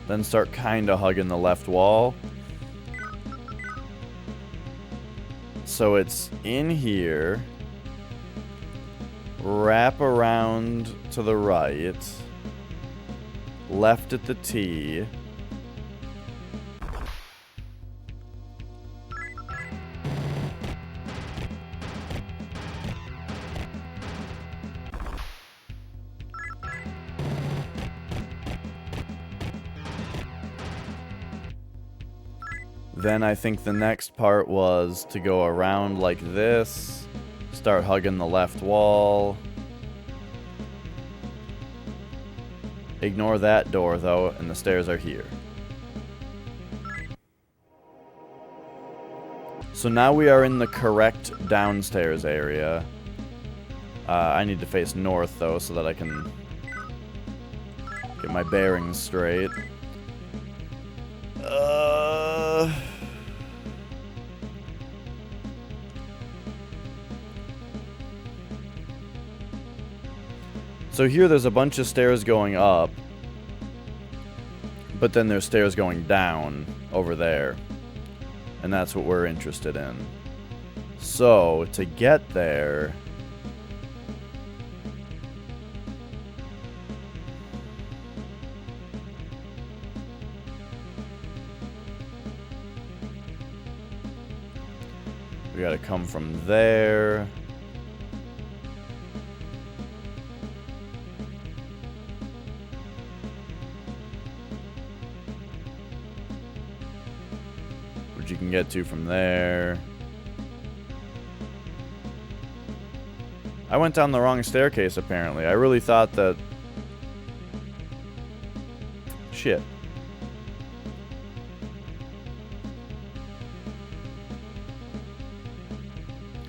Then start kinda hugging the left wall. So it's in here. Wrap around to the right. Left at the T. Then I think the next part was to go around like this, start hugging the left wall. Ignore that door though, and the stairs are here. So now we are in the correct downstairs area. I need to face north though so that I can get my bearings straight. So here there's a bunch of stairs going up, but then there's stairs going down over there. And that's what we're interested in. So, to get there... we gotta come from there. Which you can get to from there. I went down the wrong staircase, apparently. I really thought that... Shit.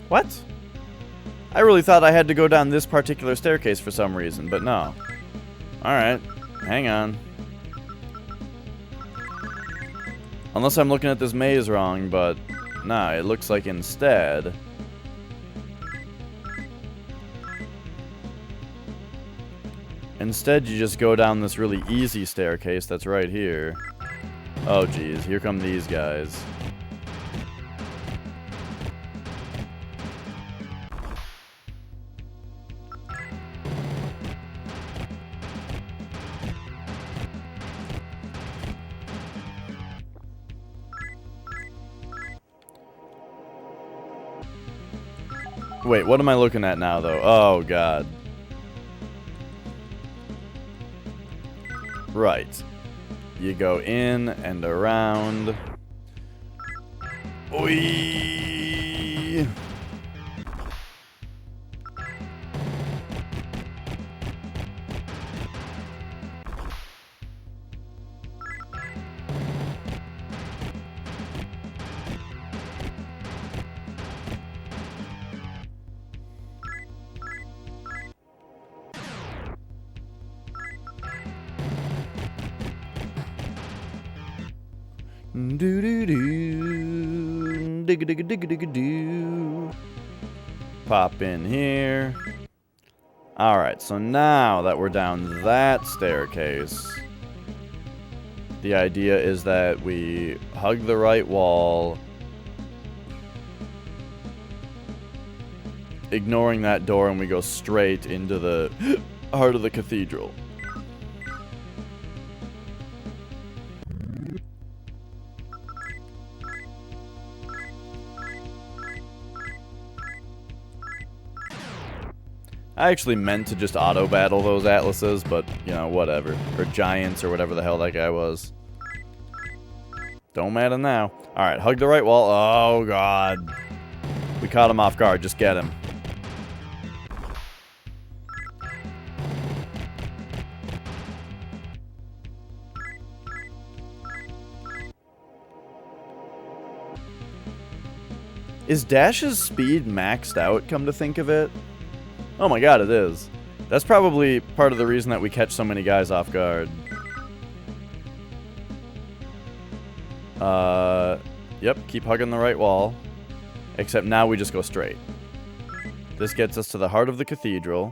What? I really thought I had to go down this particular staircase for some reason, but no. Alright, hang on. Unless I'm looking at this maze wrong, but nah, it looks like instead... Instead, you just go down this really easy staircase that's right here. Oh, geez, here come these guys. Wait, what am I looking at now, though? Oh, God. Right. You go in and around. Oi! Do do do. Digga digga digga digga do. Pop in here. Alright, so now that we're down that staircase, the idea is that we hug the right wall, ignoring that door, and we go straight into the heart of the cathedral. I actually meant to just auto-battle those atlases, but, you know, whatever. Or giants, or whatever the hell that guy was. Don't matter now. Alright, hug the right wall. Oh, God. We caught him off guard. Just get him. Is Dash's speed maxed out, come to think of it? Oh my god, it is. That's probably part of the reason that we catch so many guys off guard. Yep, keep hugging the right wall. Except now we just go straight. This gets us to the heart of the cathedral.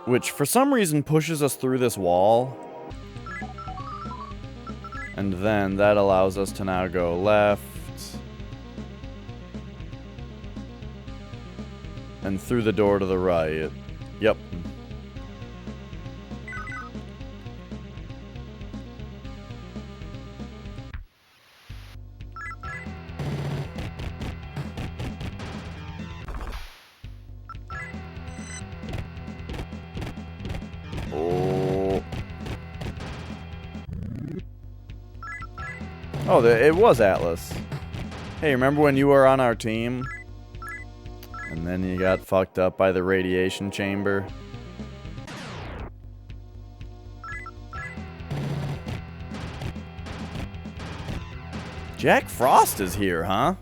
Which, for some reason, pushes us through this wall. And then that allows us to now go left. And through the door to the right. Yep. Oh, it was Atlas. Hey, remember when you were on our team? And then you got fucked up by the radiation chamber? Jack Frost is here, huh?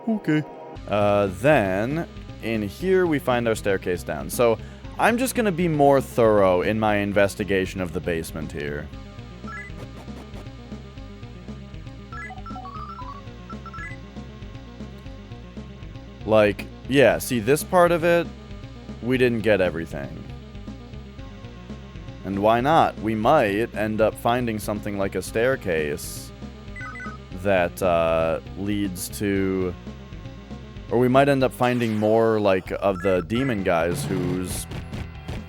Okay. Then, in here we find our staircase down. So, I'm just gonna be more thorough in my investigation of the basement here. Like, yeah, see this part of it, we didn't get everything. And why not? We might end up finding something like a staircase that leads to... Or we might end up finding more, like, of the demon guys whose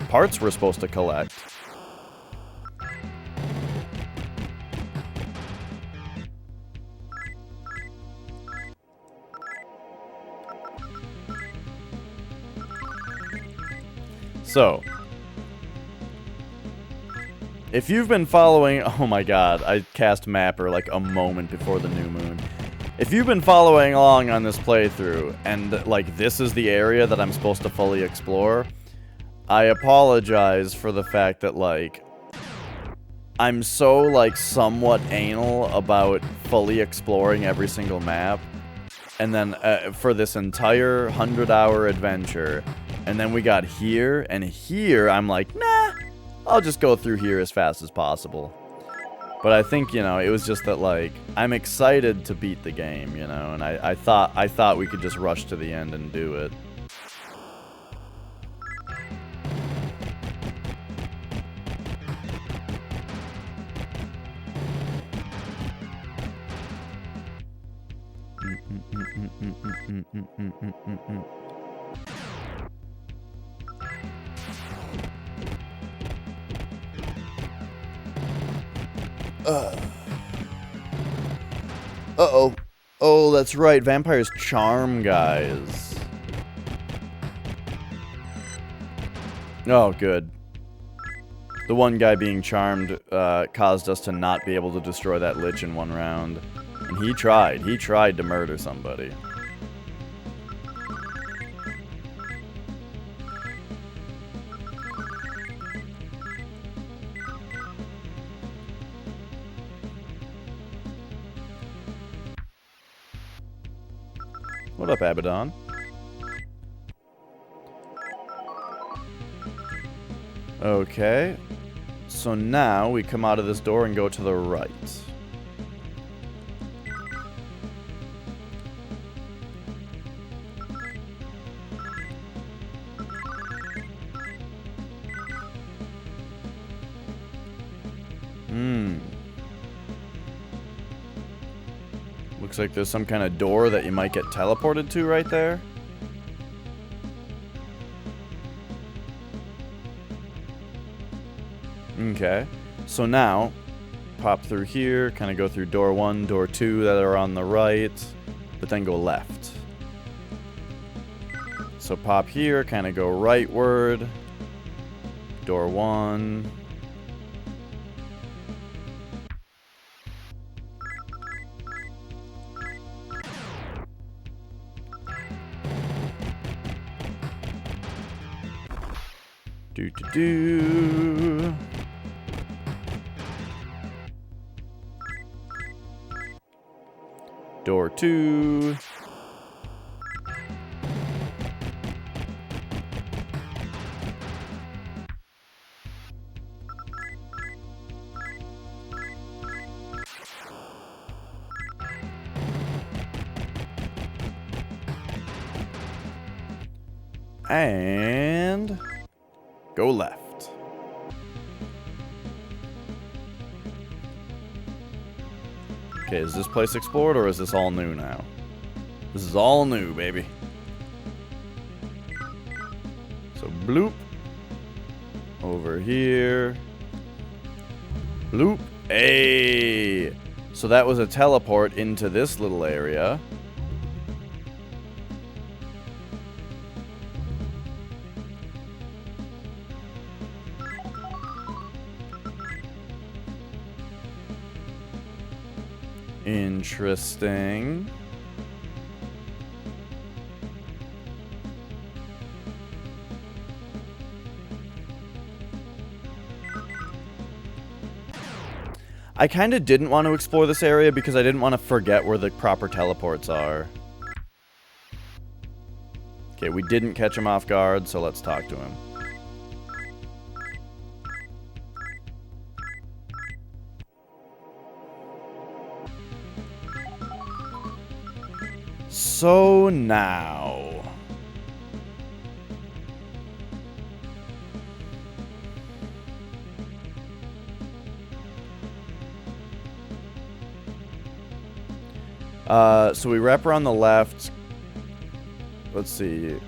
parts we're supposed to collect. So, if you've been following... Oh my god, I cast Mapper like a moment before the new moon. If you've been following along on this playthrough, and, like, this is the area that I'm supposed to fully explore, I apologize for the fact that, like, I'm so, like, somewhat anal about fully exploring every single map, and then, for this entire 100-hour adventure, and then we got here, and here, I'm like, nah, I'll just go through here as fast as possible. But I think, you know, it was just that, like, I'm excited to beat the game, you know, and I thought we could just rush to the end and do it. Uh-oh. Oh, that's right. Vampires charm guys. Oh, good. The one guy being charmed caused us to not be able to destroy that lich in one round. And he tried. He tried to murder somebody. What up, Abaddon? Okay. So now we come out of this door and go to the right. Looks like there's some kind of door that you might get teleported to right there. Okay. So now, pop through here, kind of go through door 1, door 2 that are on the right, but then go left. So pop here, kind of go rightward. Door 1. Do. Door 2. And go left. Okay, is this place explored or is this all new now? This is all new, baby. So bloop. Over here. Bloop. Hey! So that was a teleport into this little area. Interesting. I kind of didn't want to explore this area because I didn't want to forget where the proper teleports are. Okay, we didn't catch him off guard, so let's talk to him. So now... so we wrap around the left. Let's see.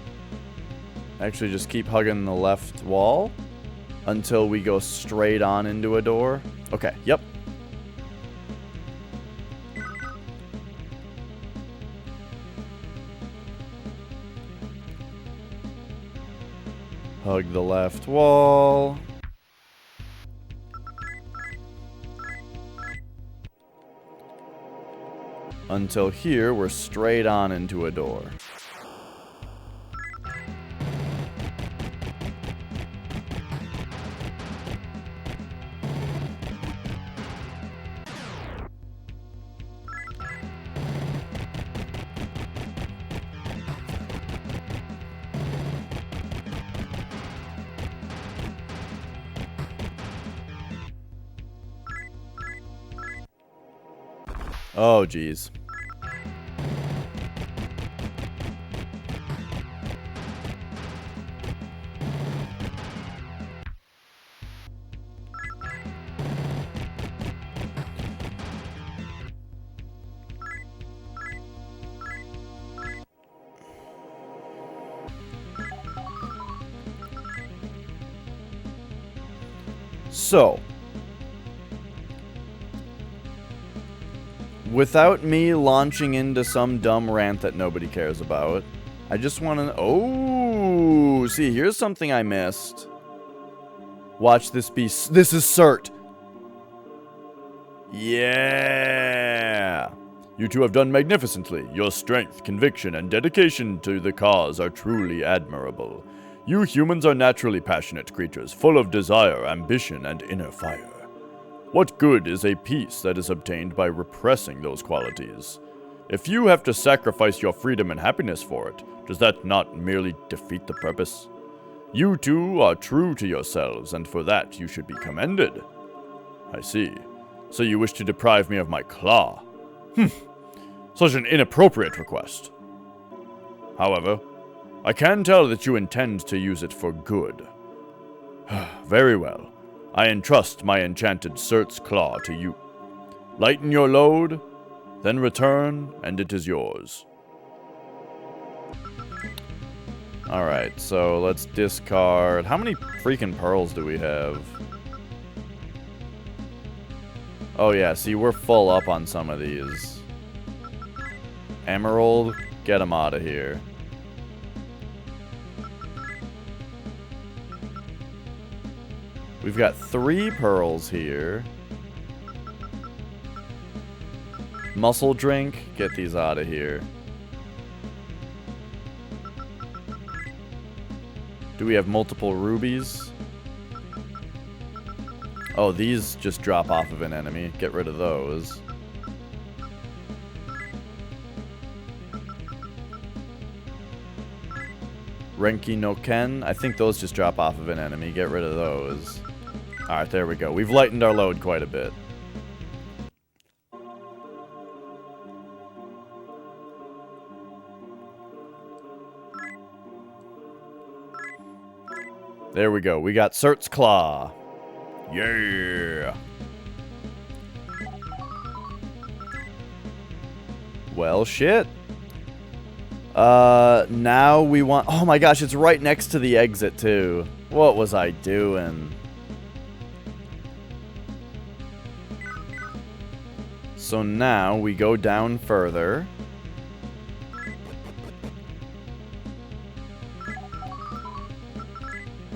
Actually, just keep hugging the left wall until we go straight on into a door. Okay, yep. Hug the left wall. Until here, we're straight on into a door. Oh, geez. So, without me launching into some dumb rant that nobody cares about, I just want to... Oh, see, here's something I missed. Watch this be... This is Cert. Yeah. You two have done magnificently. Your strength, conviction, and dedication to the cause are truly admirable. You humans are naturally passionate creatures, full of desire, ambition, and inner fire. What good is a peace that is obtained by repressing those qualities? If you have to sacrifice your freedom and happiness for it, does that not merely defeat the purpose? You two are true to yourselves, and for that you should be commended. I see. So you wish to deprive me of my claw? Such an inappropriate request. However, I can tell that you intend to use it for good. Very well. I entrust my enchanted Surt's claw to you. Lighten your load, then return, and it is yours. Alright, so let's discard... How many freaking pearls do we have? Oh yeah, see, we're full up on some of these. Emerald, get them out of here. We've got 3 pearls here. Muscle drink, get these out of here. Do we have multiple rubies? Oh, these just drop off of an enemy. Get rid of those. Renki no Ken. I think those just drop off of an enemy. Get rid of those. Alright, there we go. We've lightened our load quite a bit. There we go. We got Surt's Claw. Yeah. Well, shit. Now we want... Oh my gosh, it's right next to the exit, too. What was I doing? So now we go down further.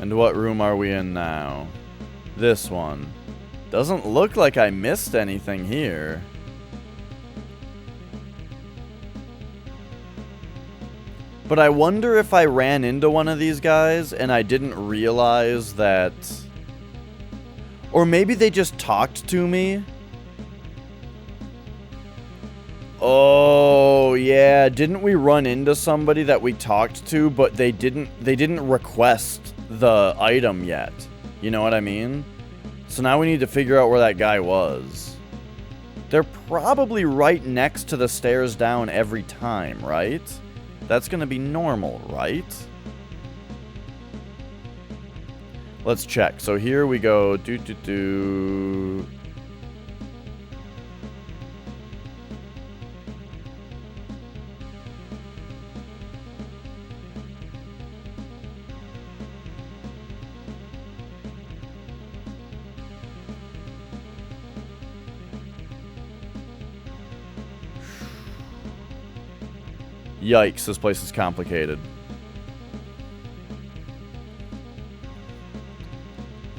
And what room are we in now? This one. Doesn't look like I missed anything here. But I wonder if I ran into one of these guys and I didn't realize that... Or maybe they just talked to me. Oh, yeah. Didn't we run into somebody that we talked to, but they didn't request the item yet? You know what I mean? So now we need to figure out where that guy was. They're probably right next to the stairs down every time, right? That's gonna be normal, right? Let's check. So here we go. Yikes, this place is complicated.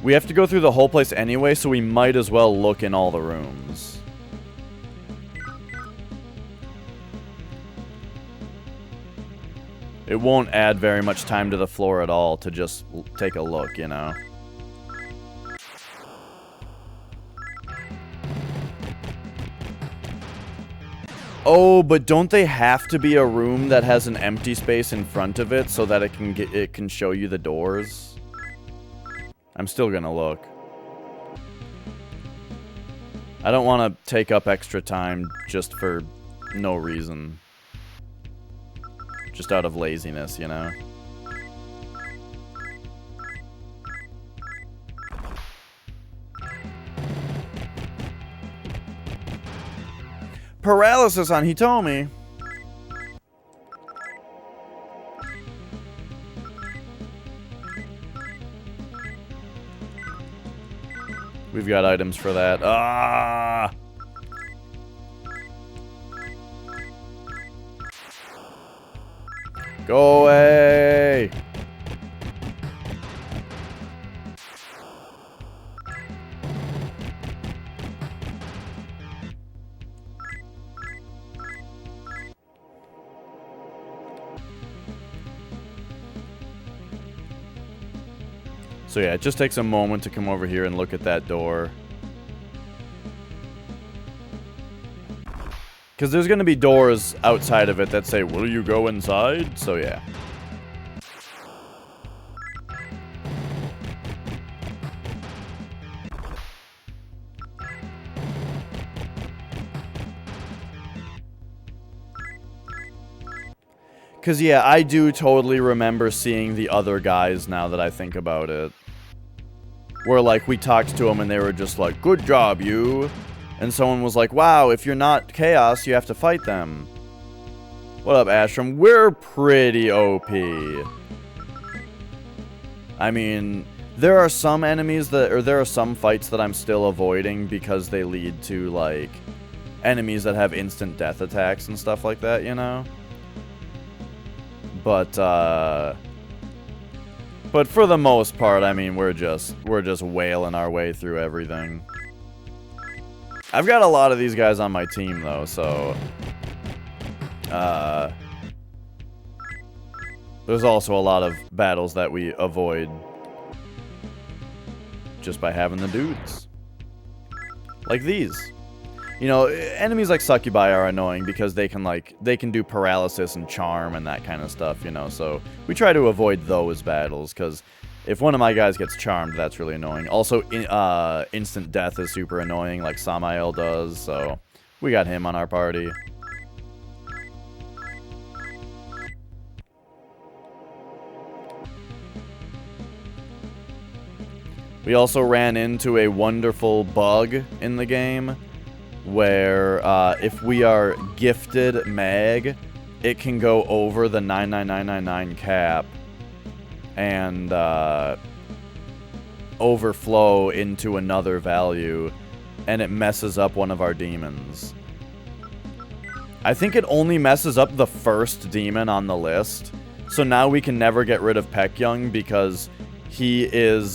We have to go through the whole place anyway, so we might as well look in all the rooms. It won't add very much time to the floor at all to just take a look, you know? Oh, but don't they have to be a room that has an empty space in front of it so that it can show you the doors? I'm still gonna look. I don't want to take up extra time just for no reason. Just out of laziness, you know? Paralysis on Hitomi. We've got items for that. Ah! Go away! So yeah, it just takes a moment to come over here and look at that door. Because there's going to be doors outside of it that say, will you go inside? So yeah. Because, yeah, I do totally remember seeing the other guys now that I think about it. Where, like, we talked to them and they were just like, good job, you. And someone was like, wow, if you're not Chaos, you have to fight them. What up, Ashram? We're pretty OP. I mean, there are some enemies that, or there are some fights that I'm still avoiding because they lead to, like, enemies that have instant death attacks and stuff like that, you know? But for the most part, I mean, we're just wailing our way through everything. I've got a lot of these guys on my team, though, so... there's also a lot of battles that we avoid just by having the dudes. Like these. You know, enemies like Succubi are annoying because they can do paralysis and charm and that kind of stuff, you know, so we try to avoid those battles, because if one of my guys gets charmed, that's really annoying. Also, instant death is super annoying, like Samael does, so we got him on our party. We also ran into a wonderful bug in the game, where if we are gifted mag, it can go over the 99999 cap and overflow into another value, and it messes up one of our demons. I think it only messes up the first demon on the list, so now we can never get rid of Pekyung because he is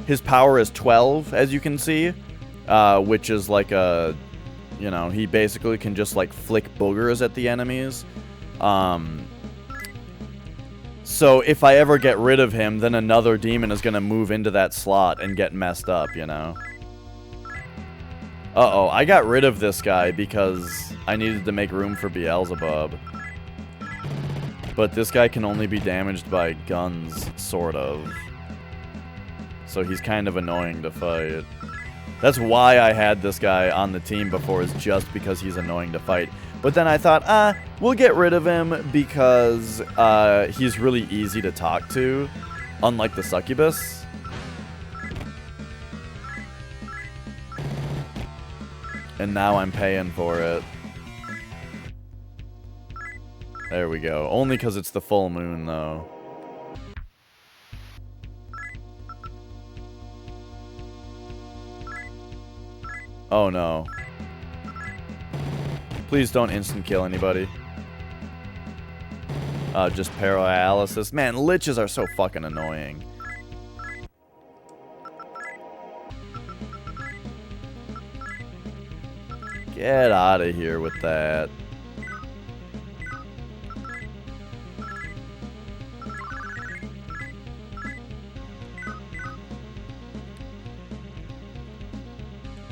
his power is 12, as you can see. Which is like a, you know, he basically can just like flick boogers at the enemies. So if I ever get rid of him, then another demon is going to move into that slot and get messed up, you know. Uh-oh, I got rid of this guy because I needed to make room for Beelzebub. But this guy can only be damaged by guns, sort of. So he's kind of annoying to fight. That's why I had this guy on the team before, is just because he's annoying to fight. But then I thought, we'll get rid of him because he's really easy to talk to, unlike the Succubus. And now I'm paying for it. There we go. Only because it's the full moon, though. Oh no. Please don't instant kill anybody. Just paralysis. Man, liches are so fucking annoying. Get out of here with that.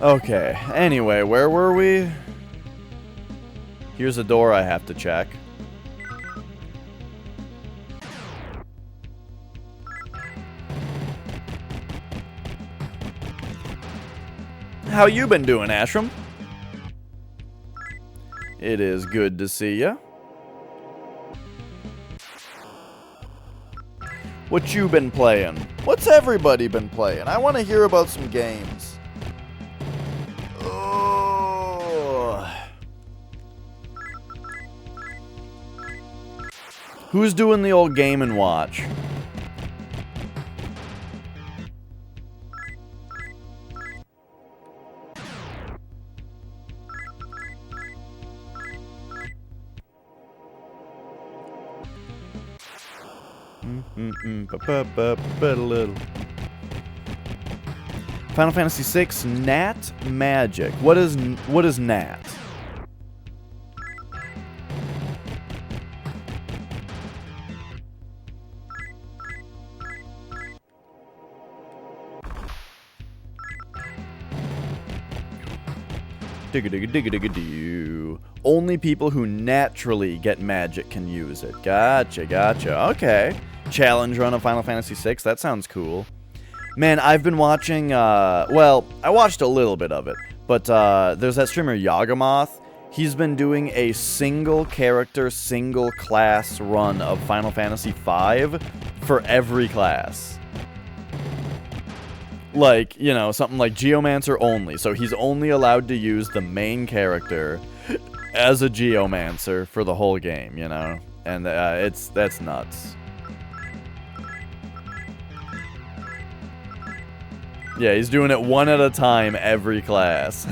Okay, anyway, where were we? Here's a door I have to check. How you been doing, Ashram? It is good to see ya. What you been playing? What's everybody been playing? I want to hear about some games. Who's doing the old Game & Watch? Final Fantasy VI, Nat Magic. What is Nat? Digga digga digga digga doo. only people who naturally get magic can use it. Gotcha, gotcha. Okay. Challenge run of Final Fantasy VI. That sounds cool. Man, I've been watching, well, I watched a little bit of it. But there's that streamer Yagamoth. He's been doing a single character, single class run of Final Fantasy V for every class. Like, you know, something like Geomancer only. So he's only allowed to use the main character as a Geomancer for the whole game, you know? And that's nuts. Yeah, he's doing it one at a time every class.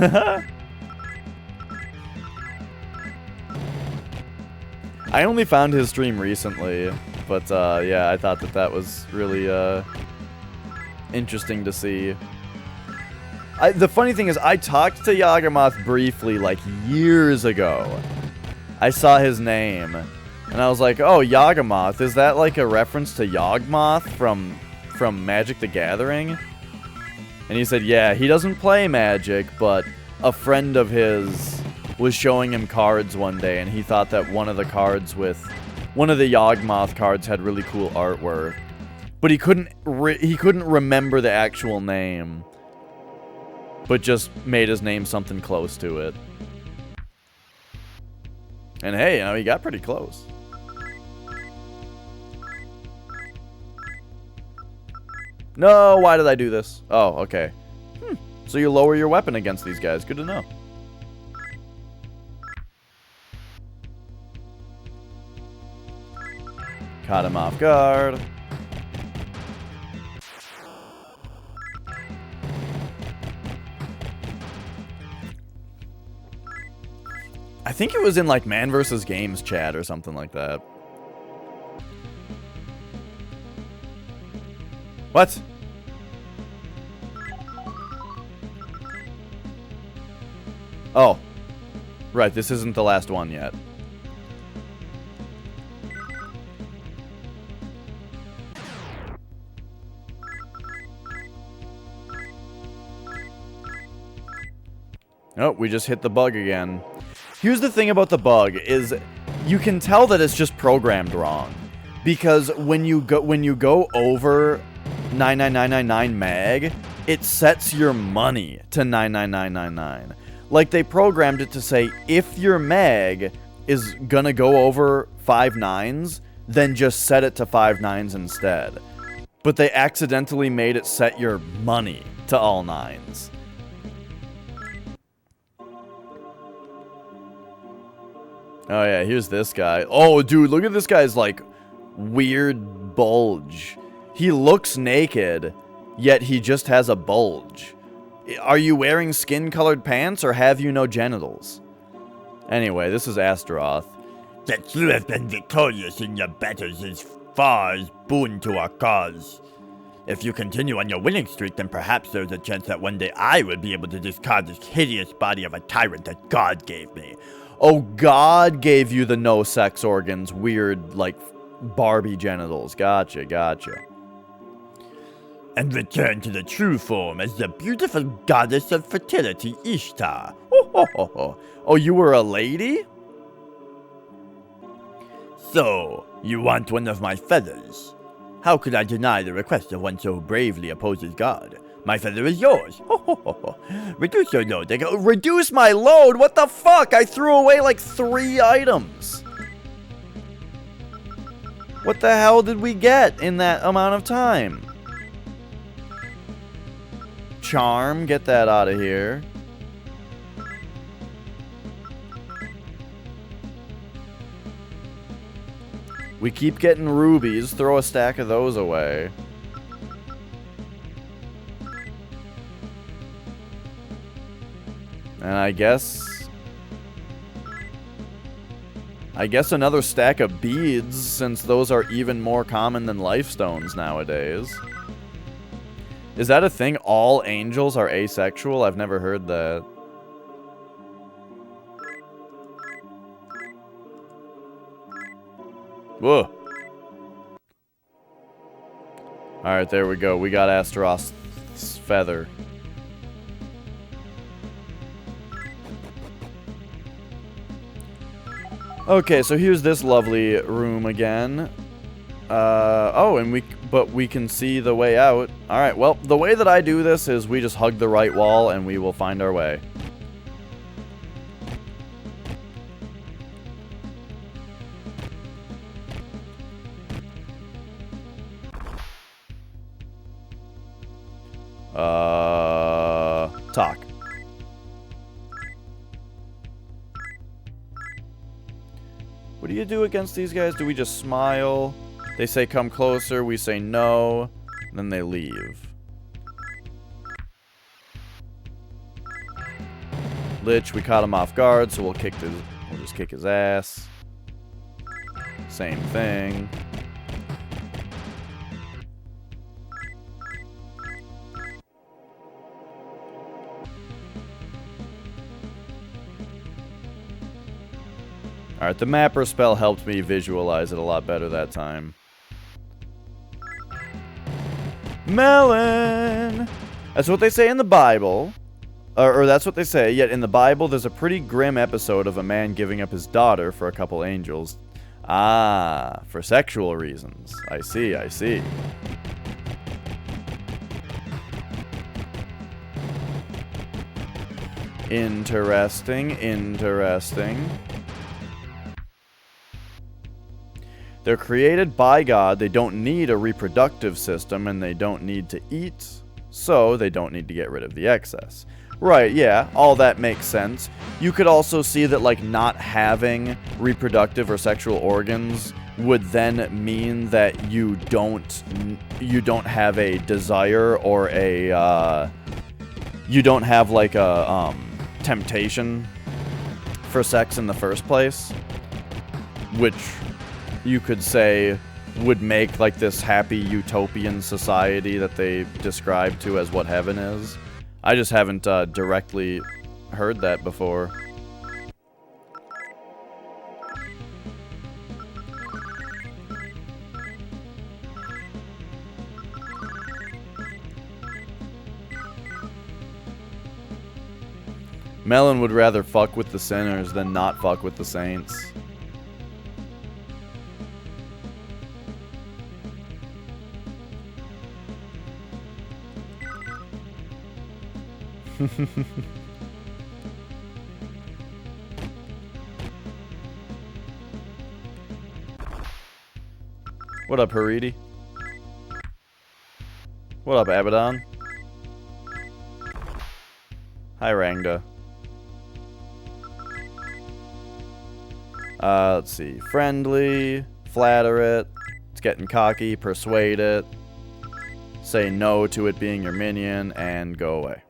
I only found his stream recently, but yeah, I thought that was really interesting to see. The funny thing is, I talked to Yagamoth briefly, like, years ago. I saw his name, and I was like, oh, Yagamoth, is that like a reference to Yawgmoth from Magic the Gathering? And he said, yeah, he doesn't play Magic, but a friend of his was showing him cards one day, and he thought that one of the cards with... one of the Yawgmoth cards had really cool artwork. But he couldn't remember the actual name. But just made his name something close to it. And hey, you know, he got pretty close. No, why did I do this? Oh, okay. So you lower your weapon against these guys. Good to know. Caught him off guard. I think it was in like Man vs. Games chat or something like that. What? Oh. Right, this isn't the last one yet. Oh, we just hit the bug again. Here's the thing about the bug is you can tell that it's just programmed wrong. Because when you go over 99999 mag, it sets your money to 99999. Like they programmed it to say if your mag is gonna go over 5 nines, then just set it to 5 nines instead. But they accidentally made it set your money to all 9s. Oh yeah, here's this guy. Oh dude, look at this guy's like weird bulge. He looks naked, yet he just has a bulge. Are you wearing skin-colored pants or have you no genitals? Anyway, this is Astaroth. That you have been victorious in your battles is far as boon to our cause. If you continue on your winning streak, then perhaps there's a chance that one day I will be able to discard this hideous body of a tyrant that God gave me. Oh, God gave you the no-sex organs, weird, like, Barbie genitals. Gotcha, gotcha. And return to the true form as the beautiful goddess of fertility, Ishtar. Ho, ho, ho, ho. Oh, you were a lady? So, you want one of my feathers? How could I deny the request of one so bravely opposes God? My feather is yours. Ho, ho, ho, ho. Reduce your load. Reduce my load? What the fuck? I threw away like 3 items. What the hell did we get in that amount of time? Charm, get that out of here. We keep getting rubies. Throw a stack of those away. And I guess another stack of beads, since those are even more common than life stones nowadays. Is that a thing? All angels are asexual? I've never heard that. Whoa. Alright, there we go. We got Astaroth's feather. Okay, so here's this lovely room again. Oh, and we can see the way out. Alright, well, the way that I do this is we just hug the right wall and we will find our way. Talk. What do you do against these guys? Do we just smile? They say come closer, we say no, and then they leave. Lich, we caught him off guard, so we'll just kick his ass. Same thing. Alright, the mapper spell helped me visualize it a lot better that time. Melon! That's what they say in the Bible. Or that's what they say, yet in the Bible there's a pretty grim episode of a man giving up his daughter for a couple angels. Ah, for sexual reasons. I see, I see. Interesting, interesting. They're created by God, they don't need a reproductive system, and they don't need to eat, so they don't need to get rid of the excess. Right, yeah, all that makes sense. You could also see that, like, not having reproductive or sexual organs would then mean that you don't have a desire or a, you don't have, like, a, temptation for sex in the first place, which you could say would make like this happy utopian society that they describe to as what heaven is. I just haven't directly heard that before. Melon would rather fuck with the sinners than not fuck with the saints. What up, Haridi? What up, Abaddon? Hi, Rangda. Let's see. Friendly, flatter it, it's getting cocky, persuade it, say no to it being your minion, and go away.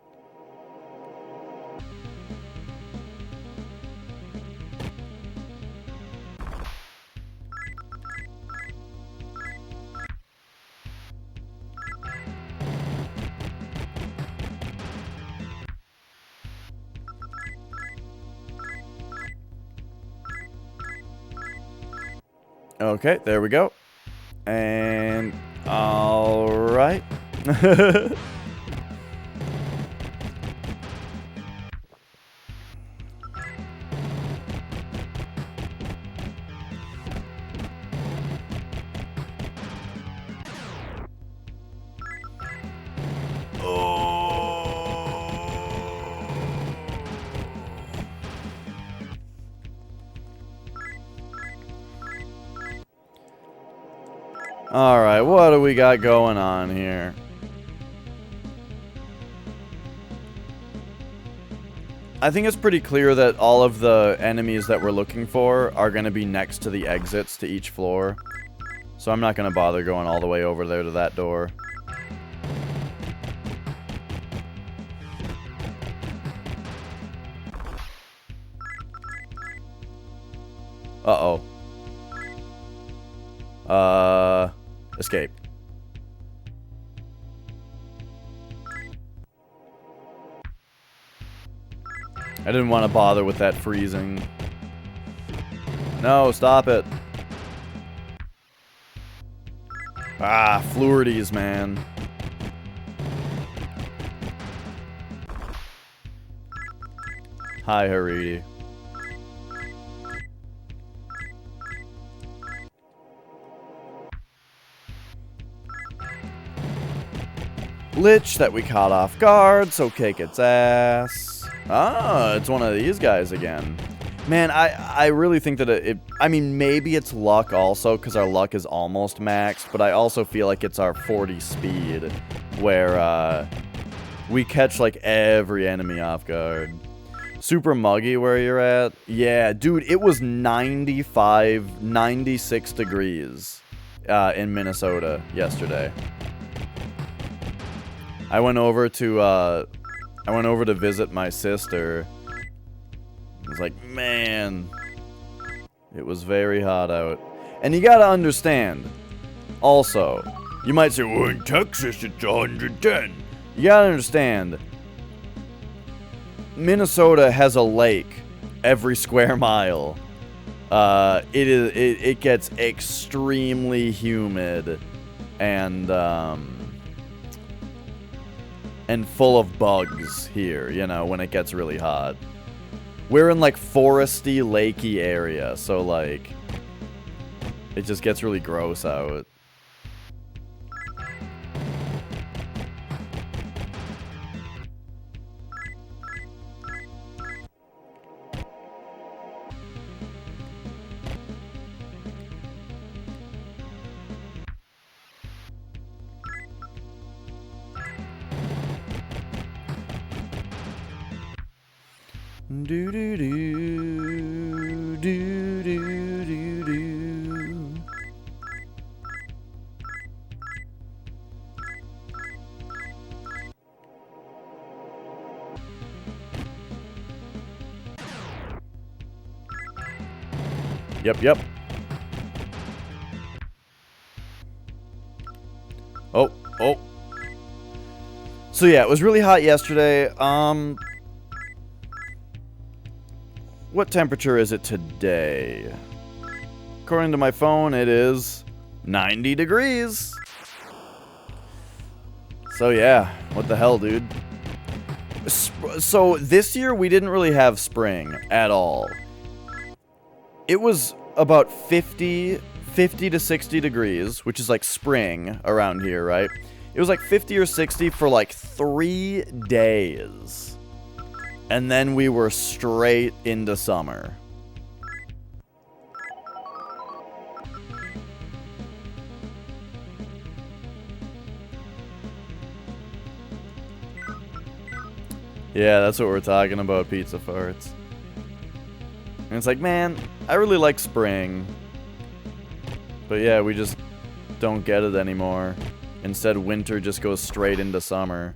Okay, there we go. And all right. Alright, what do we got going on here? I think it's pretty clear that all of the enemies that we're looking for are going to be next to the exits to each floor. So I'm not going to bother going all the way over there to that door. Uh-oh. Escape. I didn't want to bother with that freezing. No, stop it. Ah, Florides, man. Hi, Haridi. Lich that we caught off guard, so kick its ass. Ah, it's one of these guys again. Man, I really think that I mean, maybe it's luck also, because our luck is almost maxed, but I also feel like it's our 40 speed, where, we catch, like, every enemy off guard. Super muggy where you're at? Yeah, dude, it was 95, 96 degrees, in Minnesota yesterday. I went over to visit my sister. It was like, man, it was very hot out. And you gotta understand, also, you might say, well, in Texas it's 110. You gotta understand, Minnesota has a lake every square mile. It gets extremely humid and full of bugs here, you know, when it gets really hot. We're in, like, foresty, lakey area, so, like, it just gets really gross out. Do do do do do do do. Yep. Oh. So yeah, it was really hot yesterday. What temperature is it today? According to my phone, it is 90 degrees. So yeah, what the hell, dude? So this year, we didn't really have spring at all. It was about 50 to 60 degrees, which is like spring around here, right? It was like 50 or 60 for like 3 days. And then we were straight into summer. Yeah, that's what we're talking about, pizza farts. And it's like, man, I really like spring. But yeah, we just don't get it anymore. Instead, winter just goes straight into summer.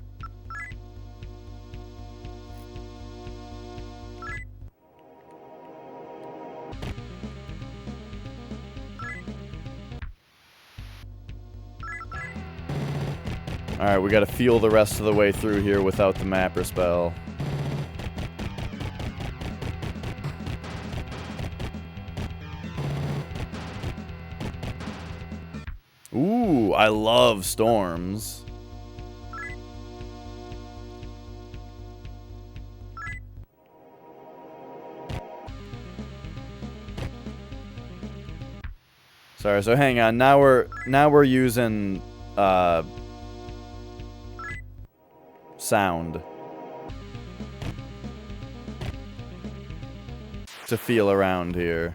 Alright, we gotta feel the rest of the way through here without the mapper spell. Ooh, I love storms. Sorry, so hang on. Now we're using sound to feel around here.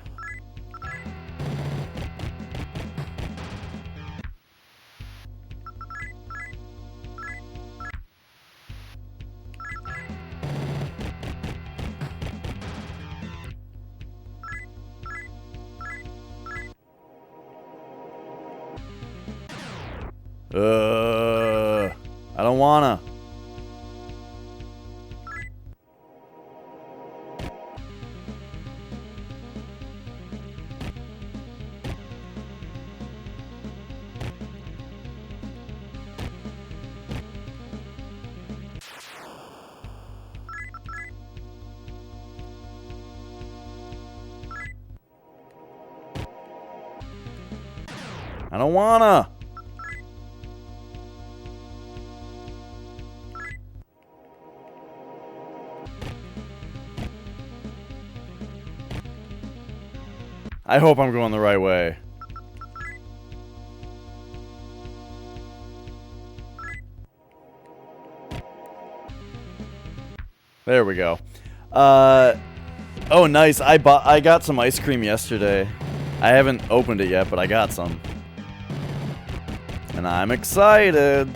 I don't wanna. I don't wanna. I hope I'm going the right way. There we go. Oh, nice. I got some ice cream yesterday. I haven't opened it yet, but I got some. And I'm excited.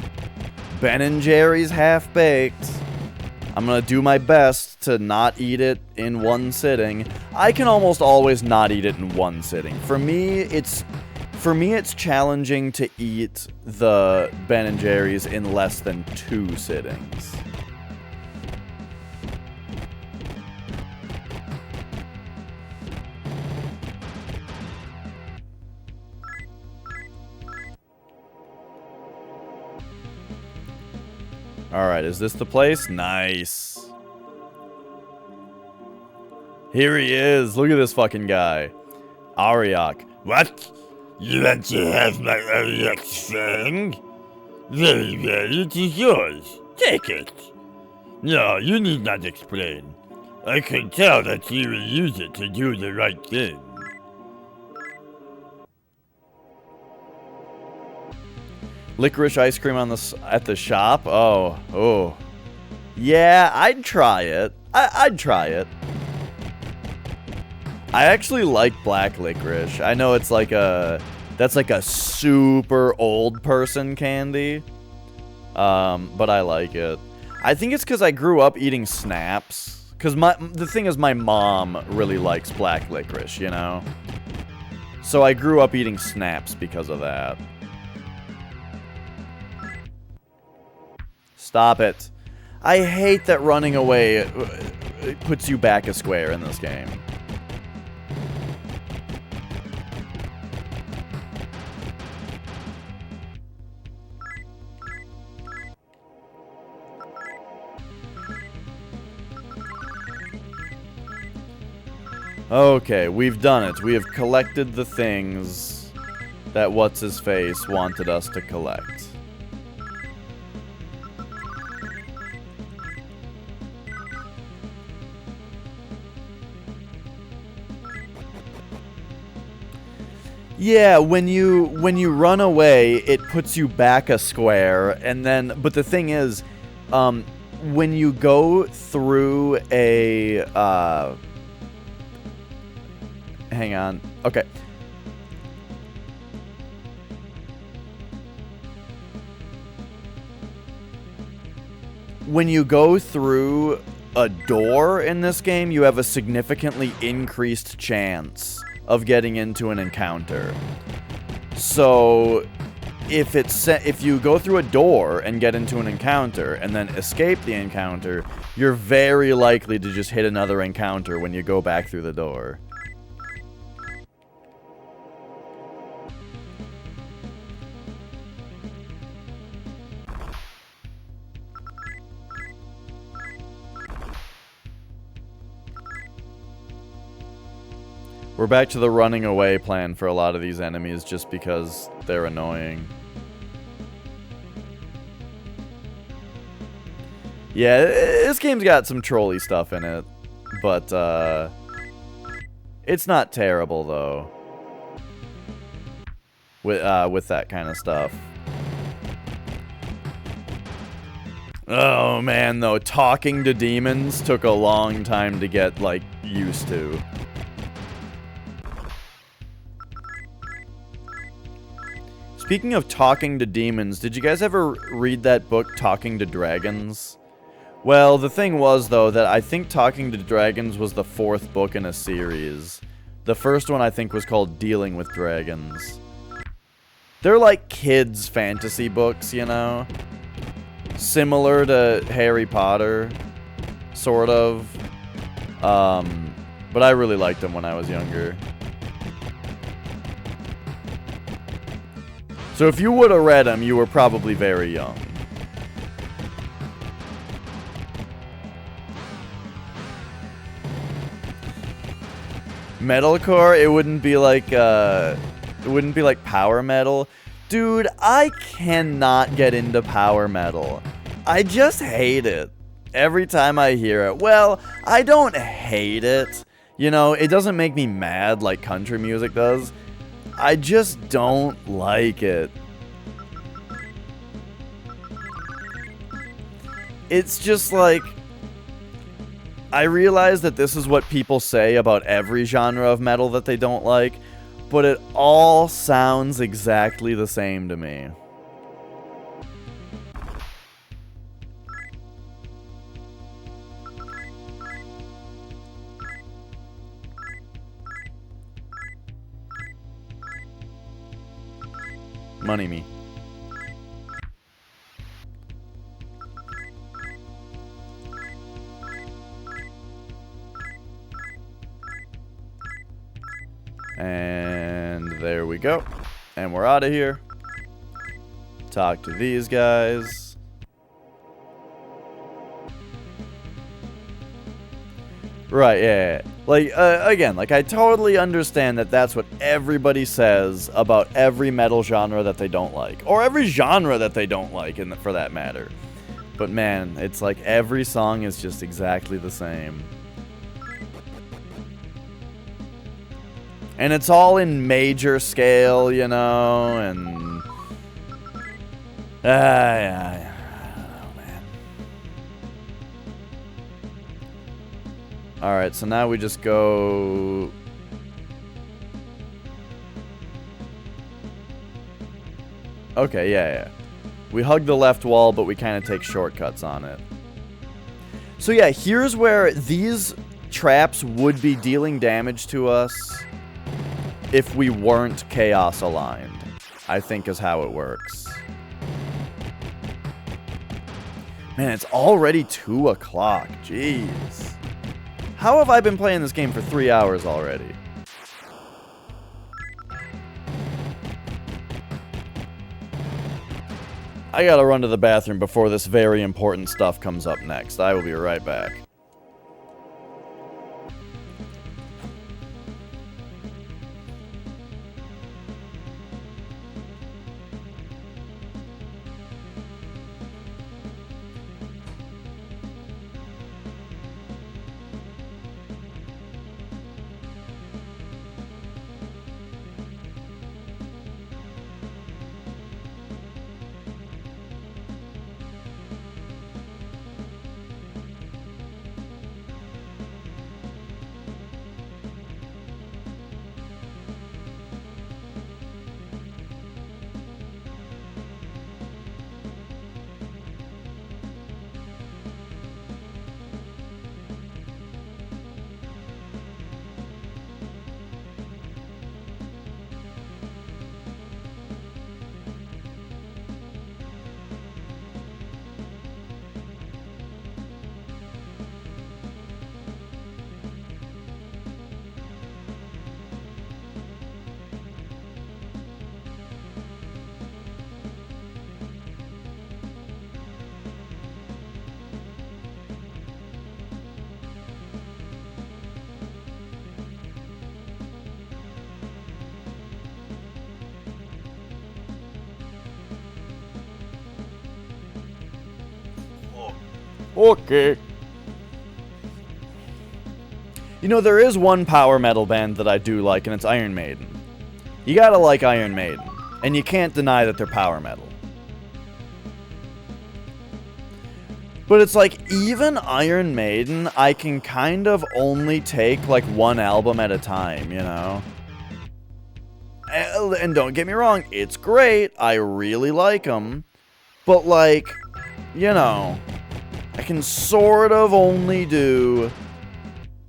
Ben & Jerry's Half-Baked. I'm gonna do my best to not eat it in one sitting. I can almost always not eat it in one sitting. For me, it's challenging to eat the Ben & Jerry's in less than 2 sittings. Alright, is this the place? Nice. Here he is. Look at this fucking guy. Ariok. What? You want to have my Ariok's fang? Very well, it is yours. Take it. No, you need not explain. I can tell that you will use it to do the right thing. Licorice ice cream on at the shop? Oh. Yeah, I'd try it. I'd try it. I actually like black licorice. I know it's like that's like a super old person candy. But I like it. I think it's because I grew up eating snaps. Because the thing is, my mom really likes black licorice, you know? So I grew up eating snaps because of that. Stop it. I hate that running away puts you back a square in this game. Okay, we've done it. We have collected the things that What's-His-Face wanted us to collect. Yeah, when you run away, it puts you back a square, and then, but the thing is, when you go through a, hang on, okay. When you go through a door in this game, you have a significantly increased chance of getting into an encounter. So if you go through a door and get into an encounter and then escape the encounter, you're very likely to just hit another encounter when you go back through the door. We're back to the running away plan for a lot of these enemies just because they're annoying. Yeah, this game's got some trolly stuff in it, but it's not terrible though. With that kind of stuff. Oh man, though, talking to demons took a long time to get like used to. Speaking of talking to demons, did you guys ever read that book, Talking to Dragons? Well, the thing was, though, that I think Talking to Dragons was the 4th book in a series. The first one, I think, was called Dealing with Dragons. They're like kids' fantasy books, you know? Similar to Harry Potter, sort of. But I really liked them when I was younger. So if you would have read them, you were probably very young. Metalcore, it wouldn't be like power metal. Dude, I cannot get into power metal. I just hate it. Every time I hear it. Well, I don't hate it. You know, it doesn't make me mad like country music does. I just don't like it. It's just like, I realize that this is what people say about every genre of metal that they don't like, but it all sounds exactly the same to me. Money me. And there we go. And we're out of here. Talk to these guys. Right, yeah. Like, again, like, I totally understand that that's what everybody says about every metal genre that they don't like. Or every genre that they don't like, for that matter. But man, it's like every song is just exactly the same. And it's all in major scale, you know, and... yeah, I don't know, man. Alright, so now we just go... Okay, yeah. We hug the left wall, but we kind of take shortcuts on it. So yeah, here's where these traps would be dealing damage to us if we weren't chaos aligned, I think is how it works. Man, it's already 2 o'clock. Jeez. How have I been playing this game for 3 hours already? I gotta run to the bathroom before this very important stuff comes up next. I will be right back. Okay. You know, there is one power metal band that I do like, and it's Iron Maiden. You gotta like Iron Maiden, and you can't deny that they're power metal. But it's like, even Iron Maiden, I can kind of only take, like, one album at a time, you know? And don't get me wrong, it's great, I really like them, but, like, you know, I can sort of only do,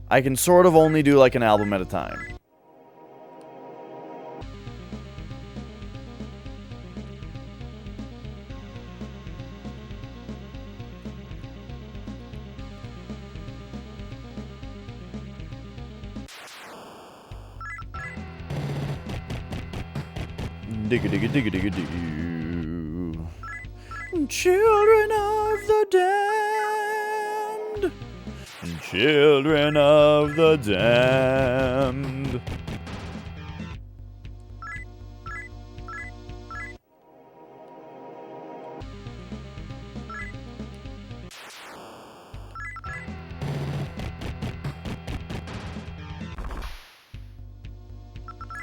like, an album at a time. Digga digga digga digga doo. Children of the damned. Children of the damned.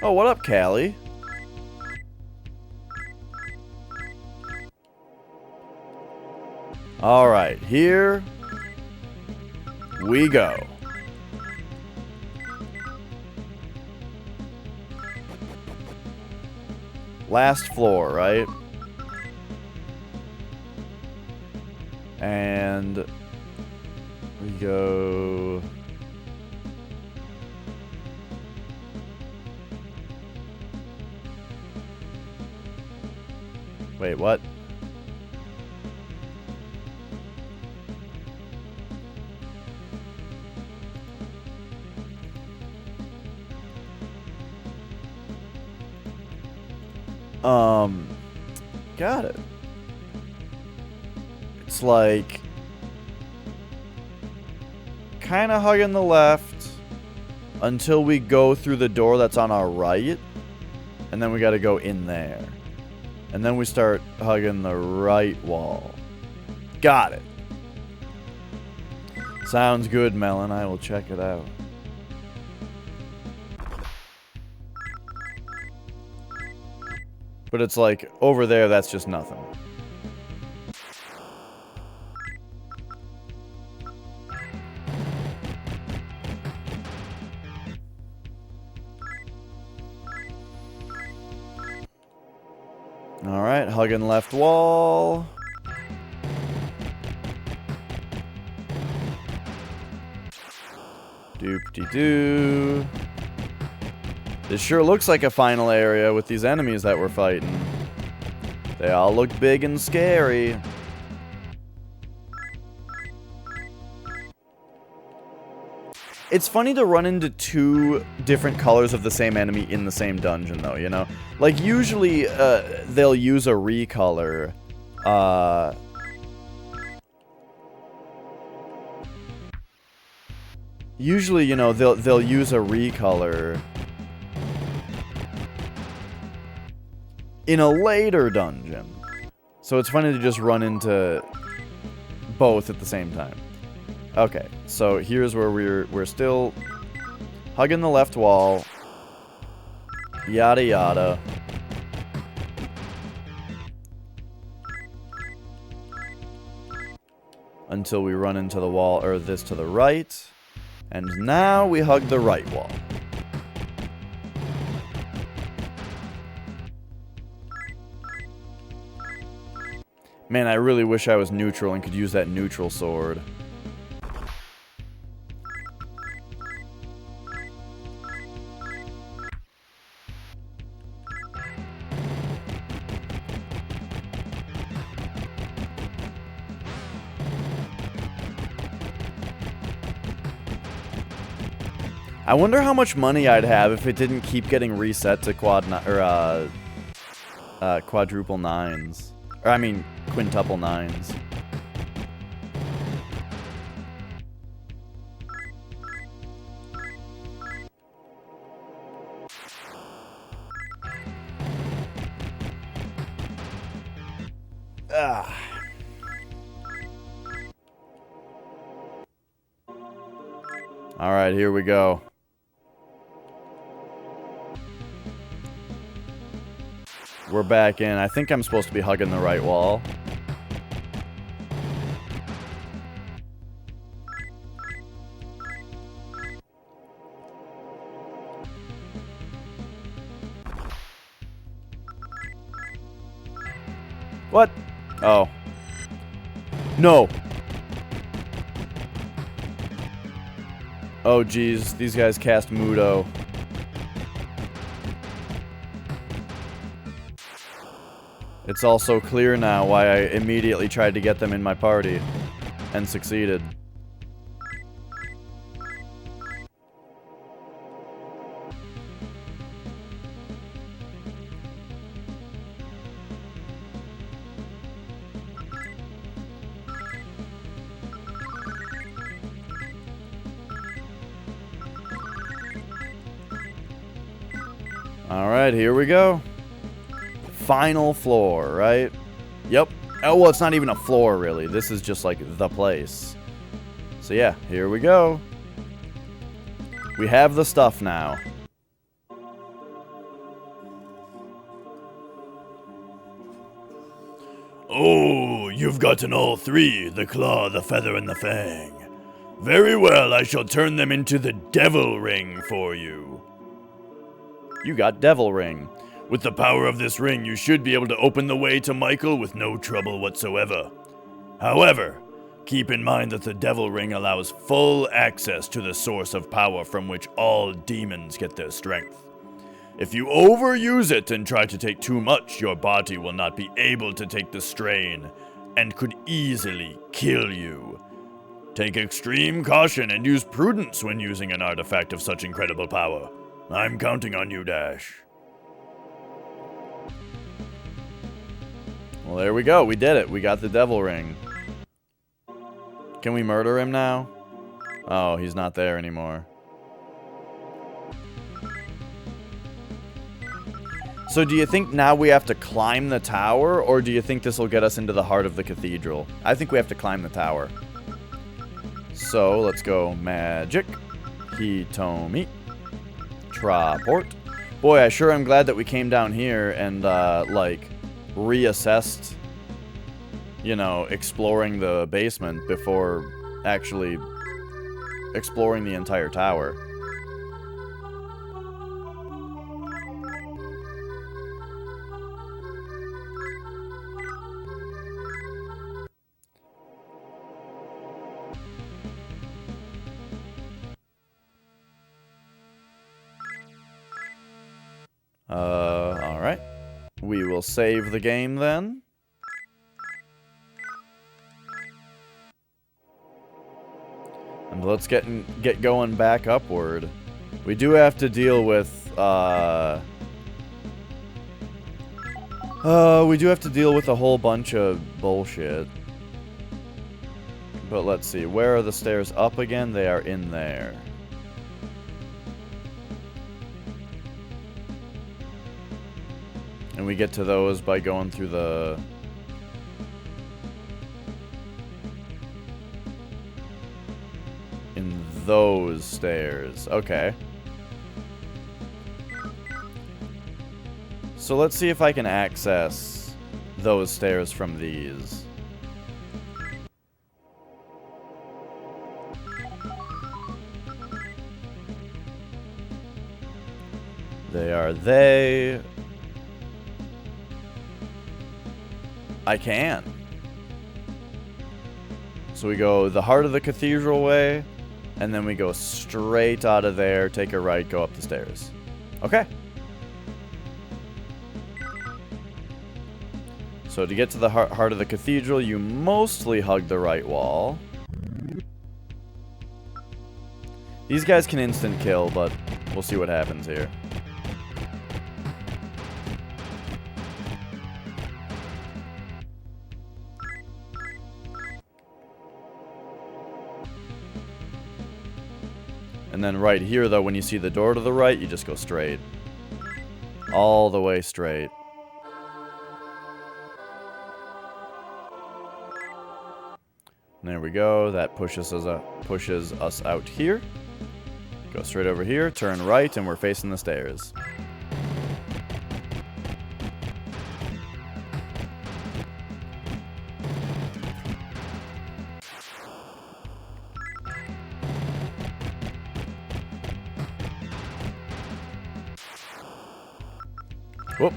Oh, what up, Callie? Alright, here we go. Last floor, right? And we go... Wait, what? Got it. It's like kind of hugging the left until we go through the door that's on our right, and then we got to go in there. And then we start hugging the right wall. Got it. Sounds good, Melon. I will check it out. But it's like, over there, that's just nothing. Alright, hugging left wall. Doop-de-doo. This sure looks like a final area with these enemies that we're fighting. They all look big and scary. It's funny to run into two different colors of the same enemy in the same dungeon, though, you know? Like, usually, they'll use a recolor. Usually, you know, they'll use a recolor in a later dungeon. So it's funny to just run into both at the same time. Okay, so here's where we're still hugging the left wall. Yada yada. Until we run into the wall, or this to the right. And now we hug the right wall. Man, I really wish I was neutral and could use that neutral sword. I wonder how much money I'd have if it didn't keep getting reset to quadruple nines. Or, I mean, quintuple nines. Ah. Alright, here we go. We're back in. I think I'm supposed to be hugging the right wall. What? Oh. No. Oh, geez. These guys cast Mudo. It's also clear now why I immediately tried to get them in my party. And succeeded. Alright, here we go. Final floor, right? Yep. Oh, well, it's not even a floor, really. This is just, like, the place. So, yeah, here we go. We have the stuff now. Oh, you've gotten all three, the claw, the feather, and the fang. Very well, I shall turn them into the Devil Ring for you. You got Devil Ring. With the power of this ring, you should be able to open the way to Michael with no trouble whatsoever. However, keep in mind that the Devil Ring allows full access to the source of power from which all demons get their strength. If you overuse it and try to take too much, your body will not be able to take the strain and could easily kill you. Take extreme caution and use prudence when using an artifact of such incredible power. I'm counting on you, Dash. Well, there we go. We did it. We got the Devil Ring. Can we murder him now? Oh, he's not there anymore. So do you think now we have to climb the tower, or do you think this will get us into the heart of the cathedral? I think we have to climb the tower. So let's go magic, Hitomi, Traport. Boy, I sure am glad that we came down here and, like, reassessed, you know, exploring the basement before actually exploring the entire tower. Alright. We will save the game then. And let's get going back upward. We do have to deal with, we do have to deal with a whole bunch of bullshit. But let's see, where are the stairs up again? They are in there. And we get to those by going through the... in those stairs. Okay. So let's see if I can access those stairs from these. They are they. I can. So we go the heart of the cathedral way, and then we go straight out of there, take a right, go up the stairs. Okay. So to get to the heart of the cathedral, you mostly hug the right wall. These guys can instant kill, but we'll see what happens here. And then right here, though, when you see the door to the right, you just go straight. All the way straight. And there we go. That pushes us out here. Go straight over here, turn right, and we're facing the stairs. Whoop.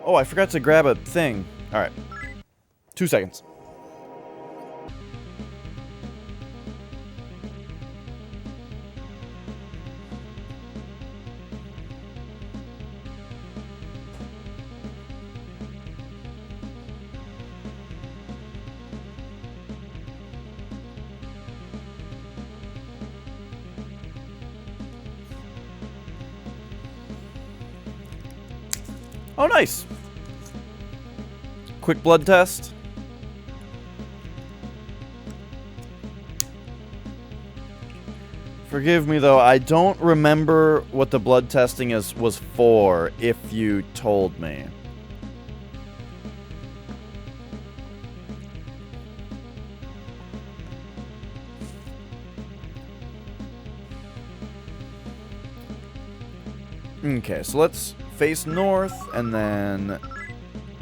Oh, I forgot to grab a thing. Alright. 2 seconds. Oh, nice. Quick blood test. Forgive me, though. I don't remember what the blood testing was for, if you told me. Okay, so let's face north, and then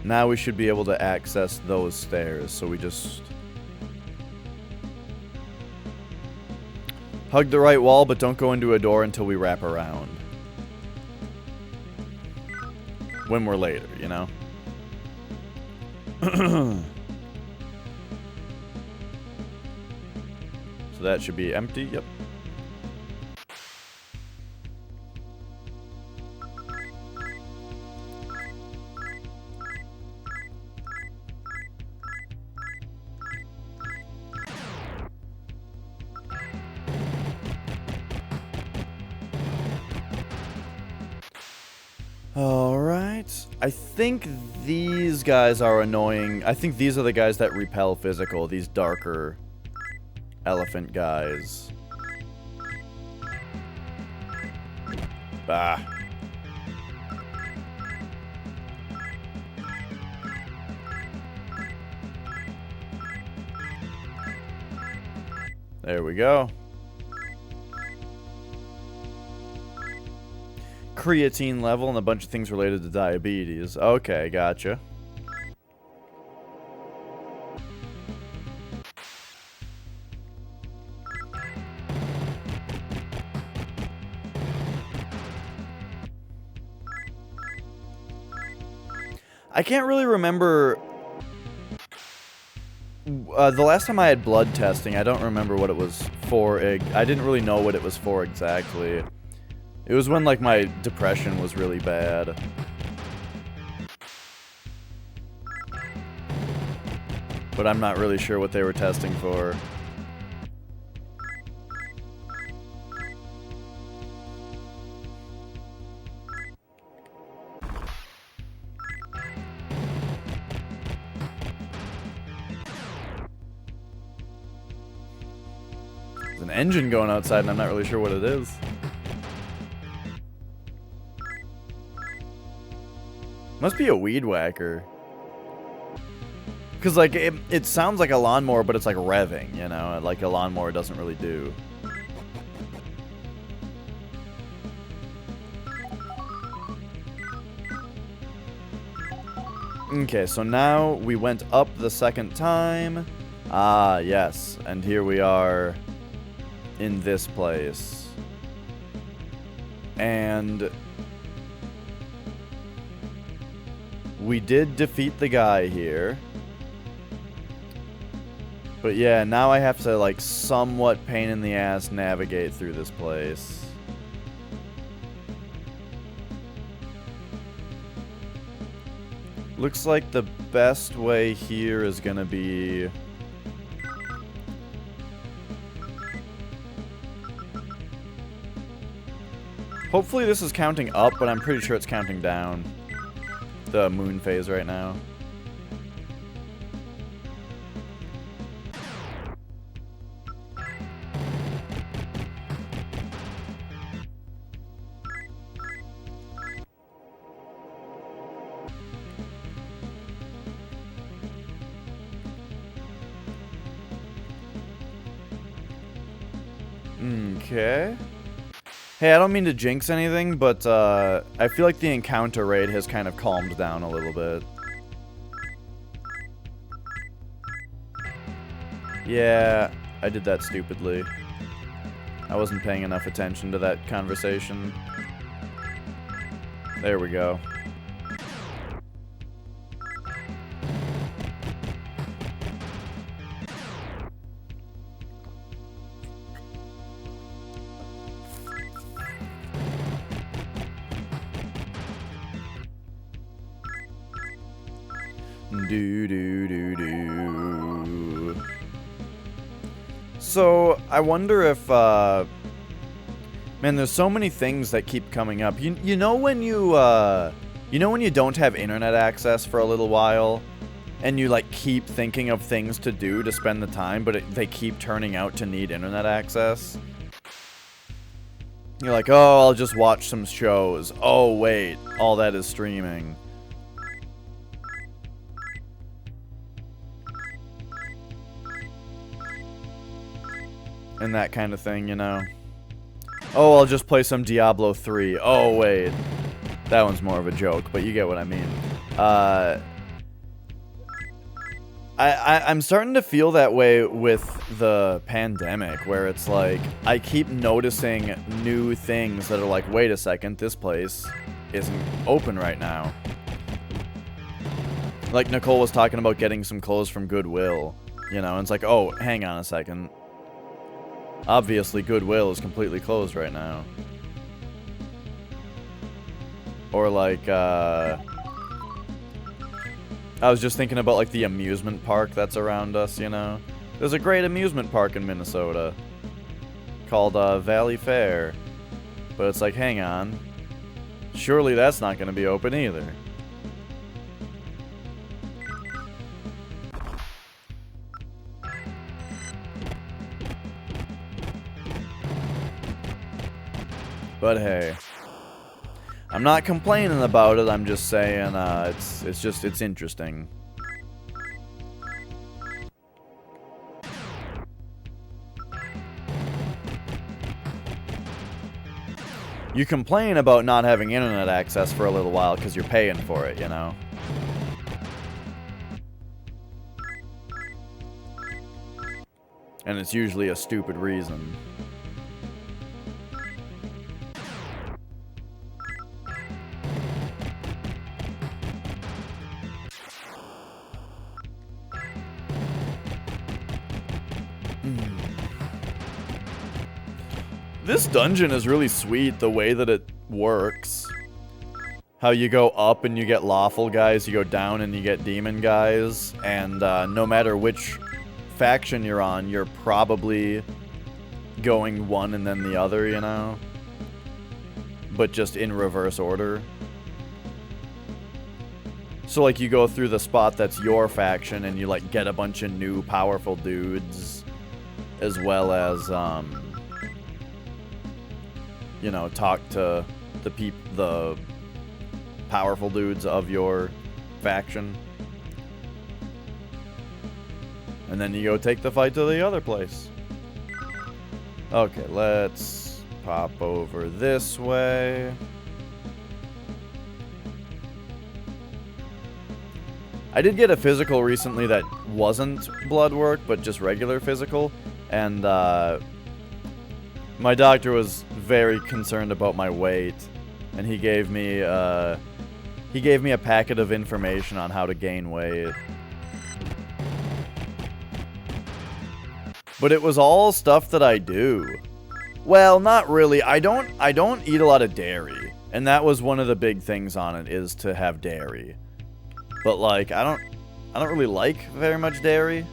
Now we should be able to access those stairs, so we just... hug the right wall, but don't go into a door until we wrap around. When we're later, you know? So that should be empty, yep. Alright. I think these guys are annoying. I think these are the guys that repel physical, these darker elephant guys. Bah. There we go. Creatine level and a bunch of things related to diabetes. Okay, gotcha. I can't really remember... the last time I had blood testing, I don't remember what it was for. I didn't really know what it was for exactly. It was when, like, my depression was really bad. But I'm not really sure what they were testing for. There's an engine going outside and I'm not really sure what it is. Must be a weed whacker. Because, like, it sounds like a lawnmower, but it's, like, revving, you know? Like a lawnmower doesn't really do. Okay, so now we went up the second time. Ah, yes. And here we are in this place. And... we did defeat the guy here. But yeah, now I have to, like, somewhat pain in the ass navigate through this place. Looks like the best way here is gonna be... hopefully this is counting up, but I'm pretty sure it's counting down. The moon phase right now. Okay. Hey, I don't mean to jinx anything, but I feel like the encounter rate has kind of calmed down a little bit. Yeah, I did that stupidly. I wasn't paying enough attention to that conversation. There we go. So, I wonder if, man, there's so many things that keep coming up. You know when you know when you don't have internet access for a little while, and you, like, keep thinking of things to do to spend the time, but they keep turning out to need internet access? You're like, oh, I'll just watch some shows. Oh, wait, all that is streaming. And that kind of thing, you know. Oh, I'll just play some Diablo 3. Oh, wait. That one's more of a joke, but you get what I mean. I'm starting to feel that way with the pandemic, where it's like, I keep noticing new things that are like, wait a second, this place isn't open right now. Like Nicole was talking about getting some clothes from Goodwill, you know, and it's like, oh, hang on a second. Obviously, Goodwill is completely closed right now. Or like, I was just thinking about like the amusement park that's around us, you know? There's a great amusement park in Minnesota called Valley Fair. But it's like, hang on. Surely that's not going to be open either. But hey, I'm not complaining about it. I'm just saying it's interesting. You complain about not having internet access for a little while because you're paying for it, you know? And it's usually a stupid reason. This dungeon is really sweet, the way that it works. How you go up and you get lawful guys, you go down and you get demon guys, and no matter which faction you're on, you're probably going one and then the other, you know? But just in reverse order. So like you go through the spot that's your faction and you like get a bunch of new powerful dudes, as well as you know, talk to the powerful dudes of your faction. And then you go take the fight to the other place. Okay, let's pop over this way. I did get a physical recently that wasn't blood work, but just regular physical. And my doctor was very concerned about my weight, and he gave me a packet of information on how to gain weight. But it was all stuff that I do. Well, not really. I don't eat a lot of dairy, and that was one of the big things on it, is to have dairy. But like I don't really like very much dairy.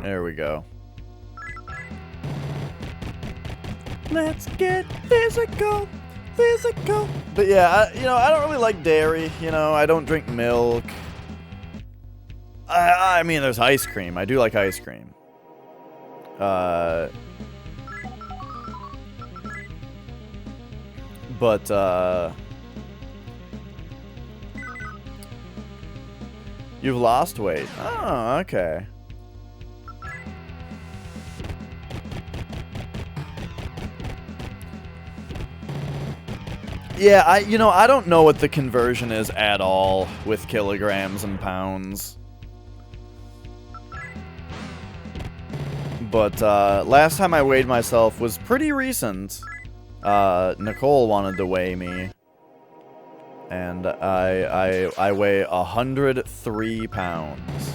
There we go. Let's get physical, physical. But yeah, you know, I don't really like dairy. You know, I don't drink milk. I mean, there's ice cream. I do like ice cream. But you've lost weight. Oh, okay. Yeah, I don't know what the conversion is at all with kilograms and pounds. But last time I weighed myself was pretty recent. Nicole wanted to weigh me. And I weigh 103 pounds.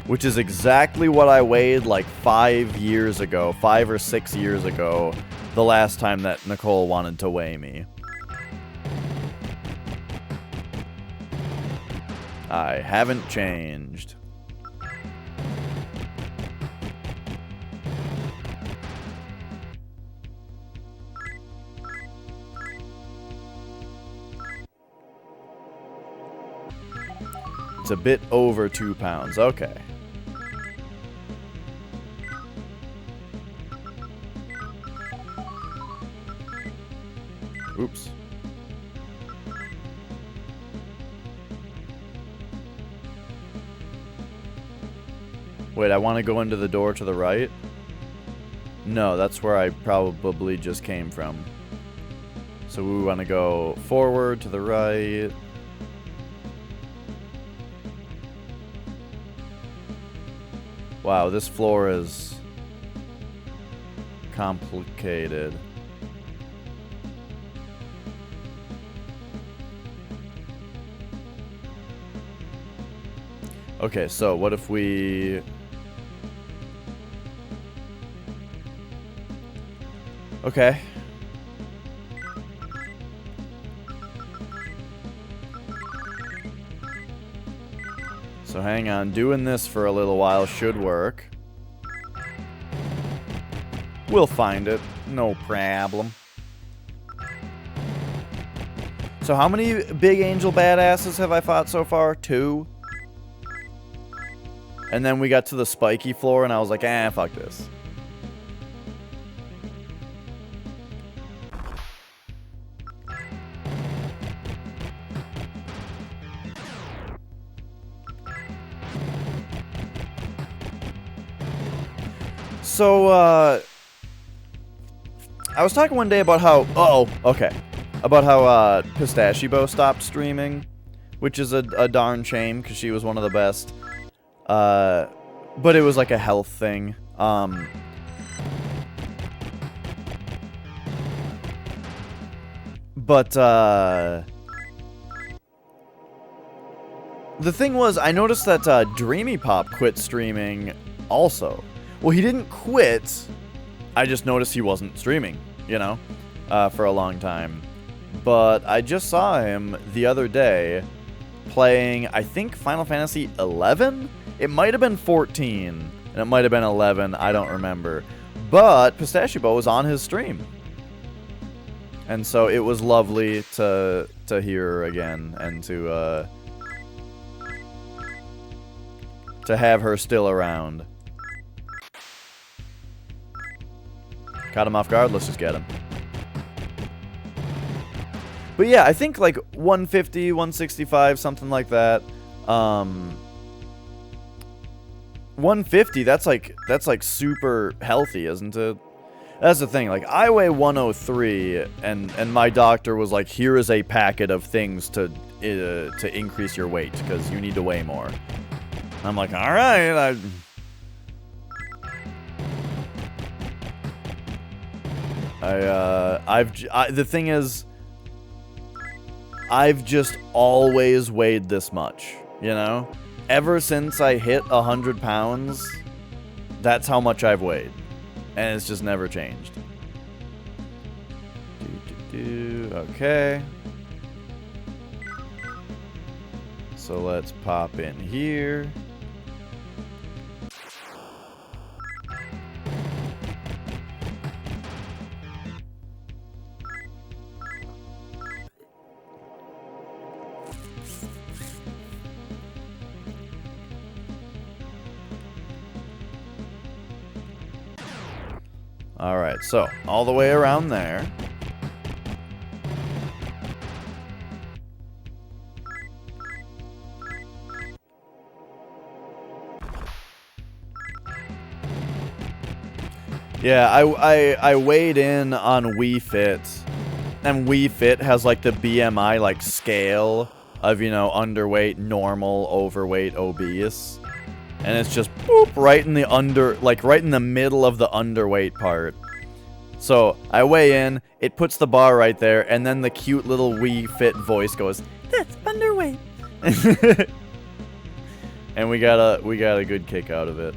Which is exactly what I weighed like 5 years ago, 5 or 6 years ago. The last time that Nicole wanted to weigh me. I haven't changed. It's a bit over 2 pounds. Okay. Oops. Wait, I want to go into the door to the right? No, that's where I probably just came from. So we want to go forward to the right. Wow, this floor is complicated. Okay, so what if we... Okay. So hang on, doing this for a little while should work. We'll find it, no problem. So how many big angel badasses have I fought so far? 2? And then we got to the spiky floor and I was like, fuck this. So, I was talking one day about how, about how, Pistachio stopped streaming, which is a darn shame, because she was one of the best, but it was like a health thing, but, the thing was, I noticed that, Dreamy Pop quit streaming also. Well, he didn't quit. I just noticed he wasn't streaming, you know, for a long time. But I just saw him the other day playing, I think, Final Fantasy 11? It might have been 14, and it might have been 11. I don't remember. But Pistachio was on his stream. And so it was lovely to hear her again and to have her still around. Caught him off guard, let's just get him. But yeah, I think like 150, 165, something like that. 150, that's like super healthy, isn't it? That's the thing, like I weigh 103 and my doctor was like, here is a packet of things to increase your weight because you need to weigh more. I'm like, all right, the thing is, I've just always weighed this much, you know? Ever since I hit 100 pounds, that's how much I've weighed. And it's just never changed. Okay. So let's pop in here. Alright, so, all the way around there. Yeah, I weighed in on Wii Fit, and Wii Fit has like the BMI like scale of, you know, underweight, normal, overweight, obese. And it's just boop, right in the right in the middle of the underweight part. So I weigh in, it puts the bar right there, and then the cute little Wii Fit voice goes, "That's underweight." And we got a good kick out of it.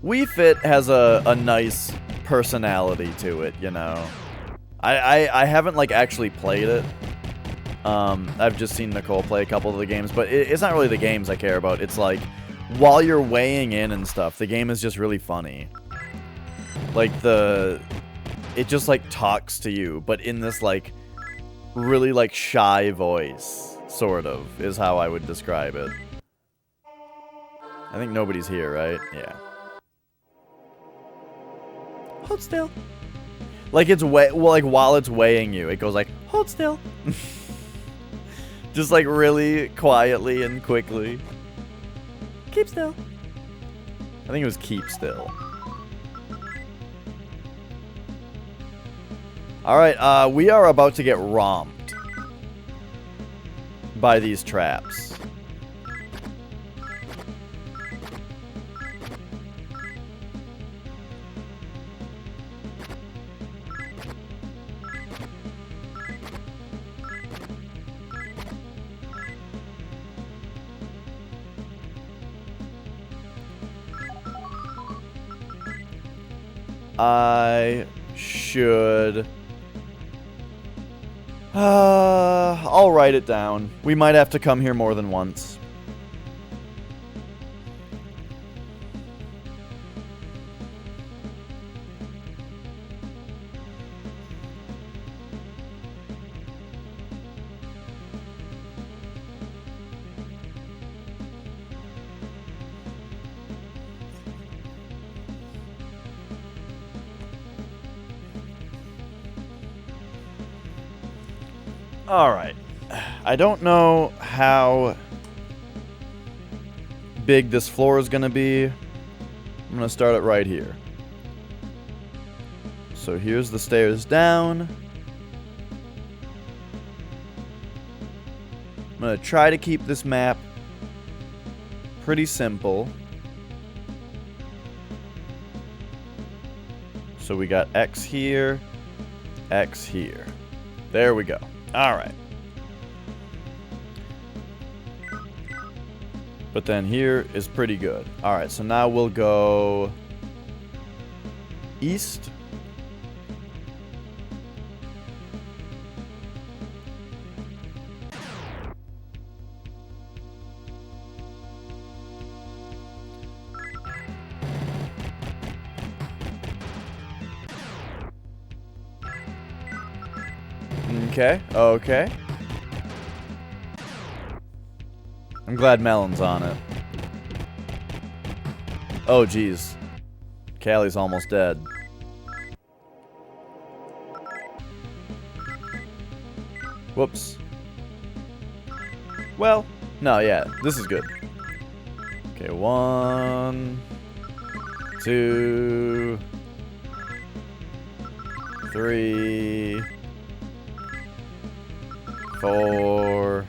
Wii Fit has a nice personality to it, you know. I haven't, like, actually played it. I've just seen Nicole play a couple of the games, but it's not really the games I care about. It's, like, while you're weighing in and stuff, the game is just really funny. Like, it just, like, talks to you, but in this, like, really, like, shy voice, sort of, is how I would describe it. I think nobody's here, right? Yeah. Hold still. Like, it's like, while it's weighing you, it goes like, hold still. Just like really quietly and quickly. Keep still. I think it was keep still. Alright, we are about to get romped by these traps. I should... I'll write it down. We might have to come here more than once. Alright. I don't know how big this floor is going to be. I'm going to start it right here. So here's the stairs down. I'm going to try to keep this map pretty simple. So we got X here, X here. There we go. Alright. But then here is pretty good. Alright, so now we'll go east. Okay, okay. I'm glad Melon's on it. Oh, geez. Callie's almost dead. Whoops. Well, no, yeah, this is good. Okay, 1, 2, 3, 4,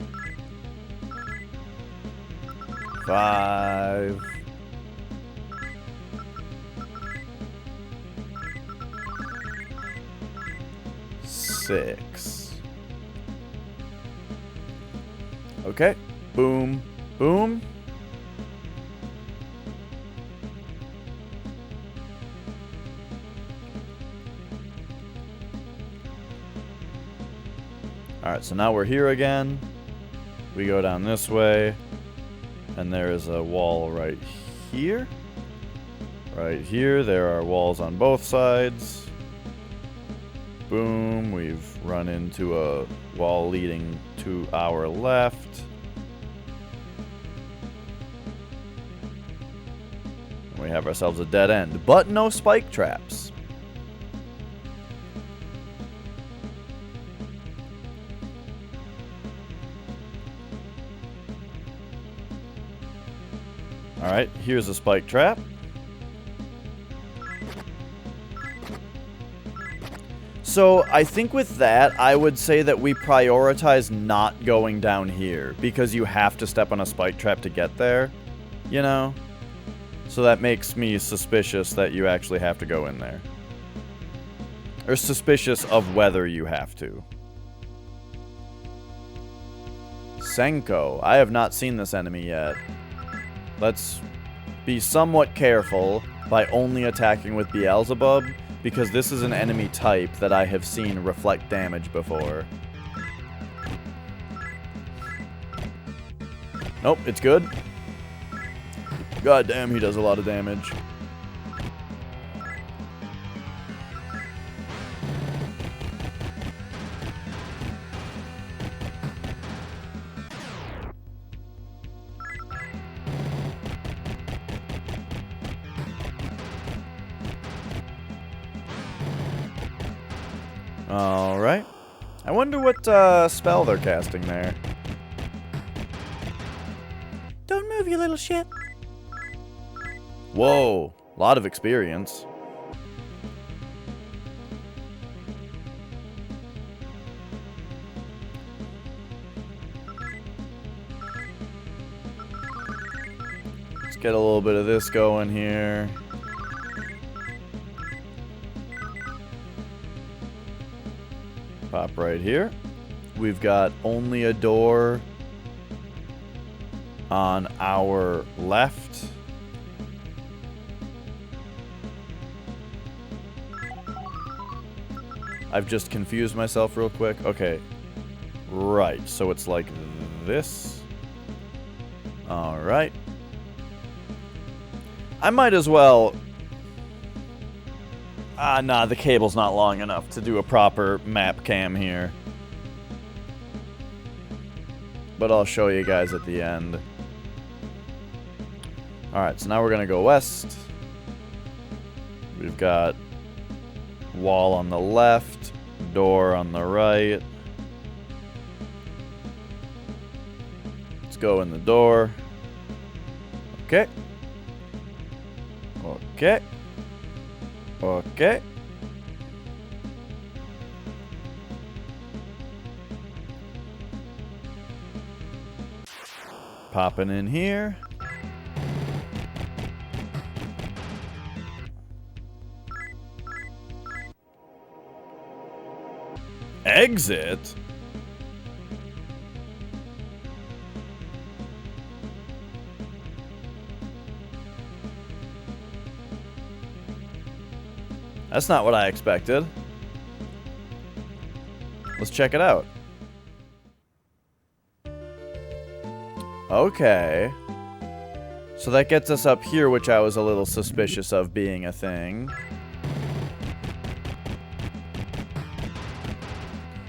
5, 6. Okay. Boom. Boom. Alright, so now we're here again. We go down this way. And there is a wall right here. Right here. There are walls on both sides. Boom. We've run into a wall leading to our left. And we have ourselves a dead end. But no spike traps. Alright, here's a spike trap. So, I think with that, I would say that we prioritize not going down here, because you have to step on a spike trap to get there, you know? So that makes me suspicious that you actually have to go in there. Or suspicious of whether you have to. Senko. I have not seen this enemy yet. Let's be somewhat careful by only attacking with Beelzebub, because this is an enemy type that I have seen reflect damage before. Nope, it's good. God damn, he does a lot of damage. Alright. I wonder what spell they're casting there. Move, you little shit. Whoa, a lot of experience. Let's get a little bit of this going here. Pop right here. We've got only a door on our left. I've just confused myself real quick. Okay. Right. So it's like this. Alright. I might as well... nah, the cable's not long enough to do a proper map cam here. But I'll show you guys at the end. Alright, so now we're gonna go west. We've got wall on the left, door on the right. Let's go in the door. Okay. Okay. Okay. Popping in here. Exit? That's not what I expected. Let's check it out. Okay. So that gets us up here, which I was a little suspicious of being a thing.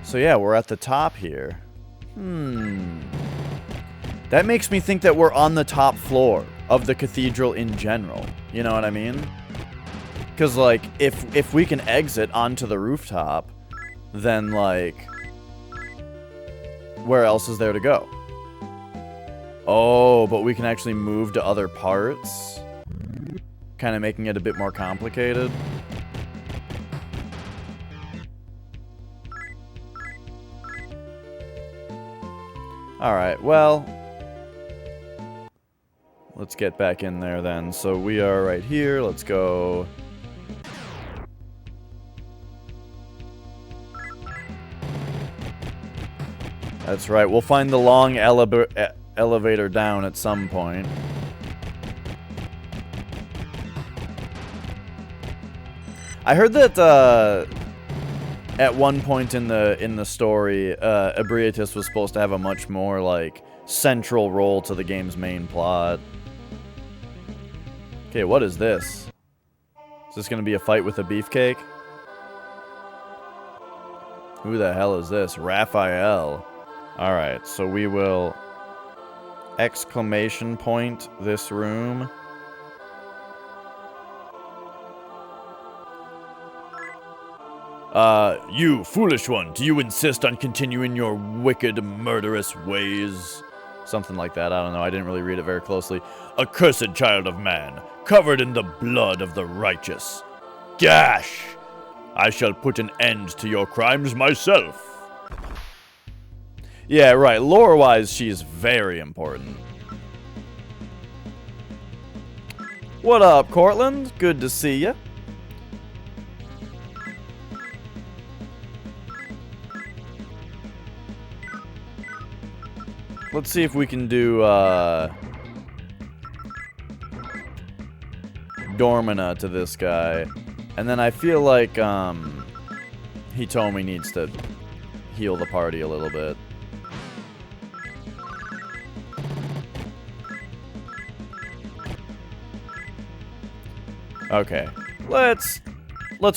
So yeah, we're at the top here. That makes me think that we're on the top floor of the cathedral in general. You know what I mean? Because, like, if we can exit onto the rooftop, then, like, where else is there to go? Oh, but we can actually move to other parts? Kind of making it a bit more complicated. Alright, well, let's get back in there then. So we are right here. Let's go. That's right. We'll find the long elevator down at some point. I heard that at one point in the story, Ebrietas was supposed to have a much more like central role to the game's main plot. Okay, what is this? Is this gonna be a fight with a beefcake? Who the hell is this? Raphael. Alright, so we will exclamation point this room. You foolish one, do you insist on continuing your wicked, murderous ways? Something like that, I don't know, I didn't really read it very closely. Accursed child of man, covered in the blood of the righteous. Gash! I shall put an end to your crimes myself. Yeah, right, lore-wise, she's very important. What up, Cortland? Good to see ya. Let's see if we can do, Dormina to this guy. And then I feel like, Hitomi needs to heal the party a little bit. Okay. Let's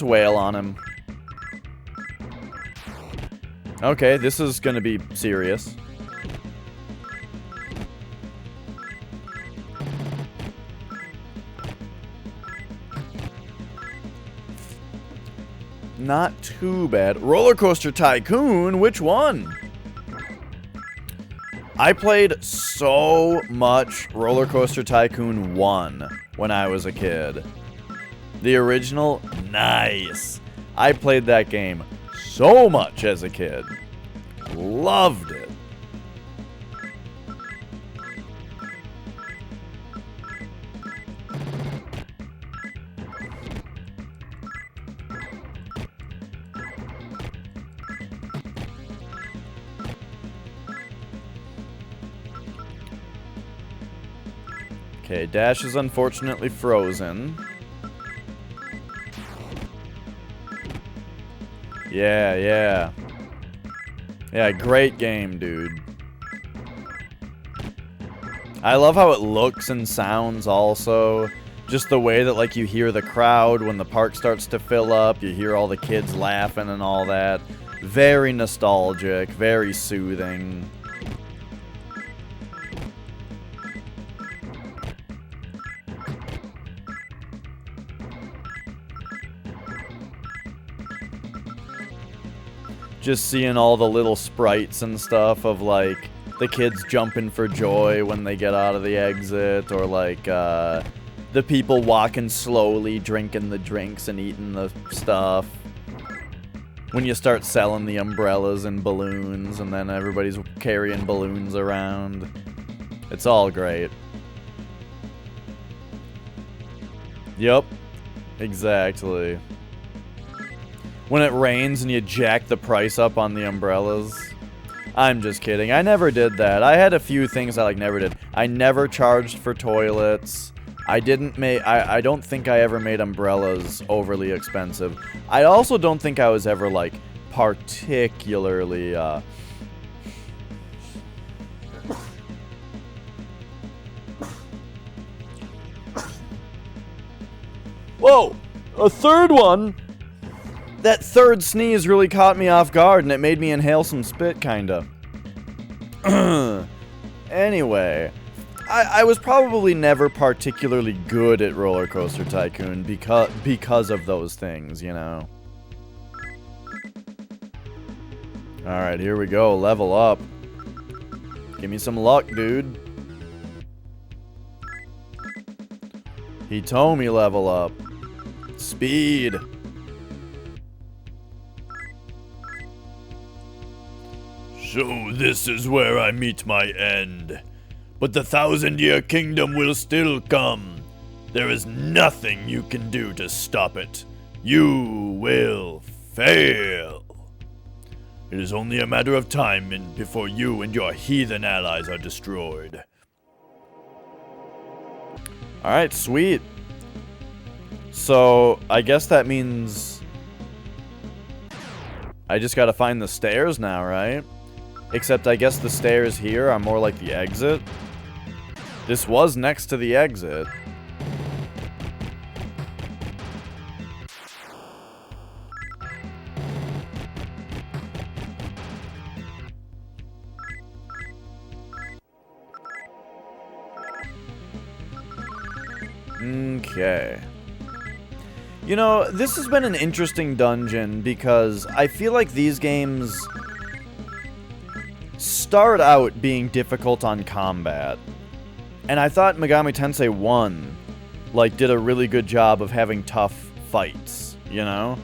wail on him. Okay, this is gonna be serious. Not too bad. Roller Coaster Tycoon, which one? I played so much Roller Coaster Tycoon 1 when I was a kid. The original, nice. I played that game so much as a kid. Loved it. Okay, Dash is unfortunately frozen. Yeah. Yeah, great game, dude. I love how it looks and sounds also. Just the way that, like, you hear the crowd when the park starts to fill up. You hear all the kids laughing and all that. Very nostalgic, very soothing. Just seeing all the little sprites and stuff of, like, the kids jumping for joy when they get out of the exit, or, like, the people walking slowly, drinking the drinks and eating the stuff. When you start selling the umbrellas and balloons, and then everybody's carrying balloons around. It's all great. Yep. Exactly. When it rains and you jack the price up on the umbrellas. I'm just kidding. I never did that. I had a few things I, like, never did. I never charged for toilets. I don't think I ever made umbrellas overly expensive. I also don't think I was ever, like, particularly, Whoa! A third one? That third sneeze really caught me off guard, and it made me inhale some spit, kinda. Anyway, I was probably never particularly good at Roller Coaster Tycoon because of those things, you know. Alright, here we go. Level up. Give me some luck, dude. Hitomi level up. Speed. So this is where I meet my end. But the 1,000-year kingdom will still come. There is nothing you can do to stop it. You will fail. It is only a matter of time before you and your heathen allies are destroyed. Alright, sweet. So, I guess that means I just gotta find the stairs now, right? Except I guess the stairs here are more like the exit. This was next to the exit. Okay. You know, this has been an interesting dungeon because I feel like these games start out being difficult on combat. And I thought Megami Tensei 1, like, did a really good job of having tough fights, you know?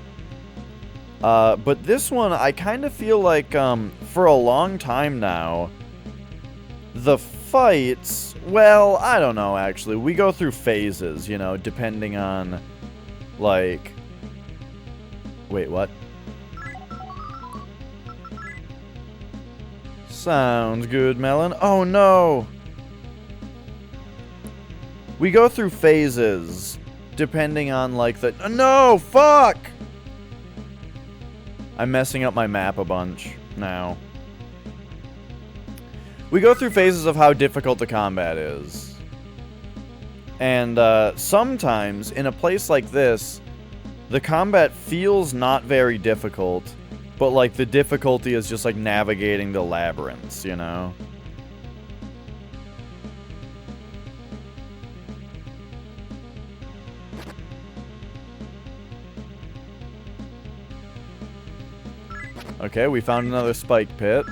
But this one, I kind of feel like, for a long time now, the fights, well, I don't know, actually. We go through phases, you know, depending on, like... Wait, what? Sounds good, Melon. Oh, no! We go through phases, depending on, like, the... No! Fuck! I'm messing up my map a bunch now. We go through phases of how difficult the combat is. And, sometimes, in a place like this, the combat feels not very difficult, but, like, the difficulty is just, like, navigating the labyrinths, you know? Okay, we found another spike pit.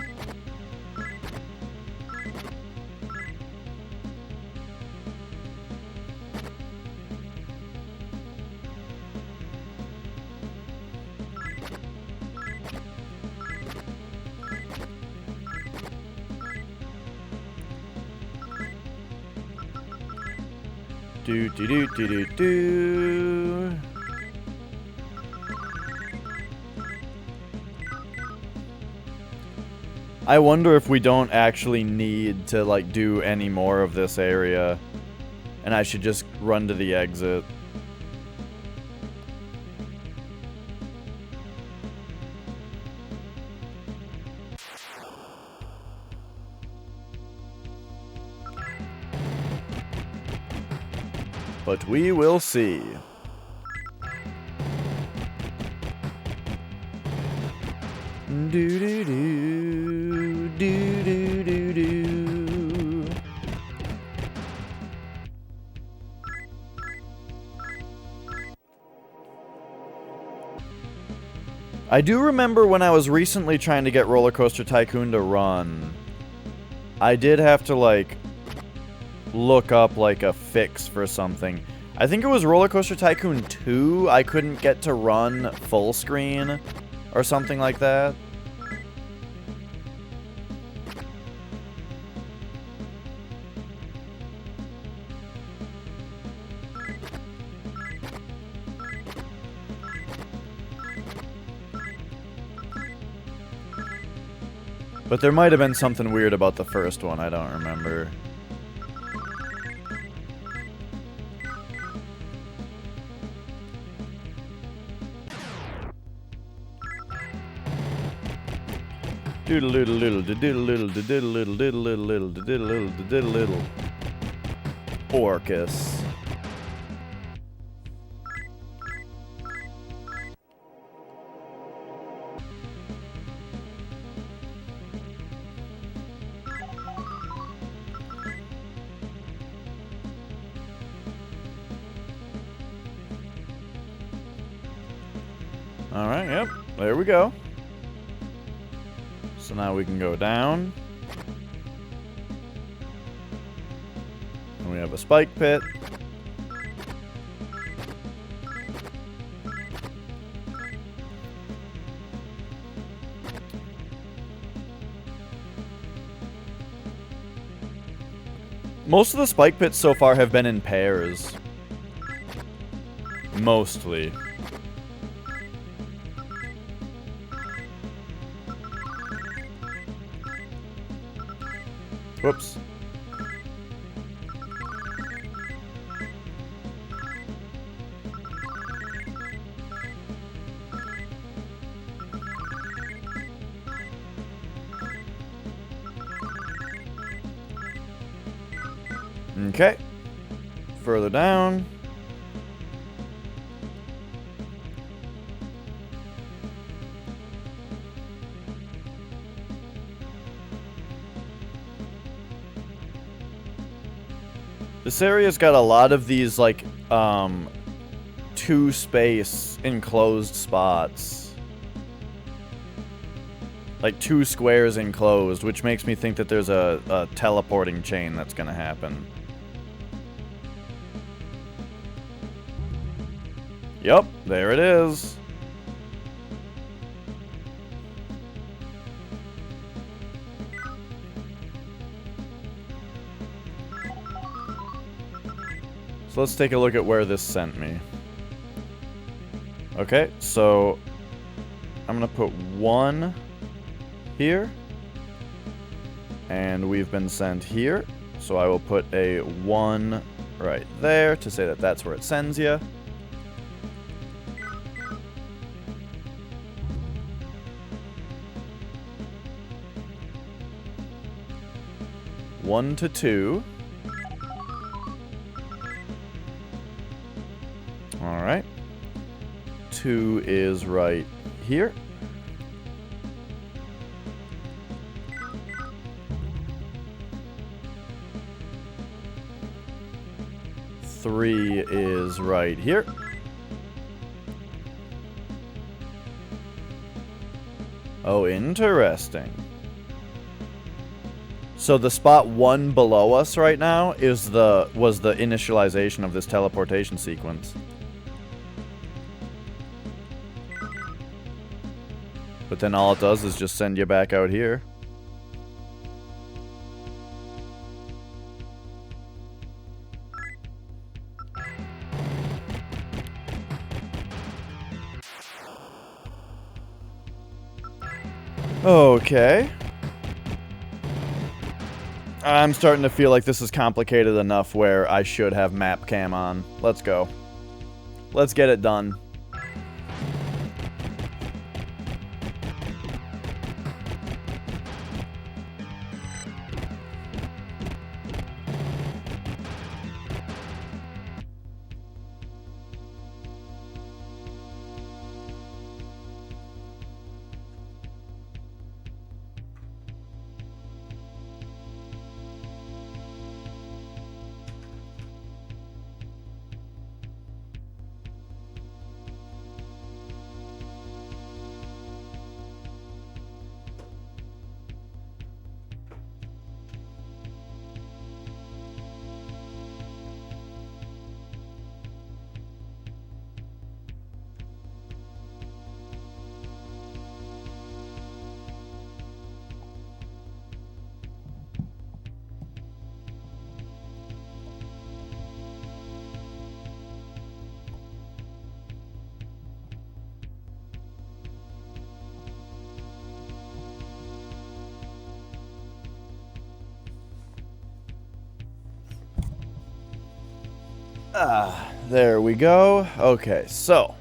Do do do do do do. I wonder if we don't actually need to like do any more of this area, and I should just run to the exit. But we will see. Do do do do do do do. I do remember when I was recently trying to get Roller Coaster Tycoon to run, I did have to like look up like a fix for something. I think it was Roller Coaster Tycoon 2. I couldn't get to run full screen or something like that. But there might have been something weird about the first one, I don't remember. Doodle little little diddle little diddle little diddle little little diddle little diddle little Orcus. Alright, yep, there we go. So now we can go down. And we have a spike pit. Most of the spike pits so far have been in pairs. Mostly. Whoops. Okay. Further down. This area's got a lot of these, like, two-space enclosed spots. Like, 2 squares enclosed, which makes me think that there's a teleporting chain that's gonna happen. Yup, there it is. So let's take a look at where this sent me. Okay, so I'm gonna put 1 here. And we've been sent here. So I will put a 1 right there to say that that's where it sends you. One to 2. Alright. 2 is right here. Three is right here. Oh, interesting. So the spot 1 below us right now was the initialization of this teleportation sequence. But then all it does is just send you back out here. Okay. I'm starting to feel like this is complicated enough where I should have map cam on. Let's go. Let's get it done. There we go. Okay, so.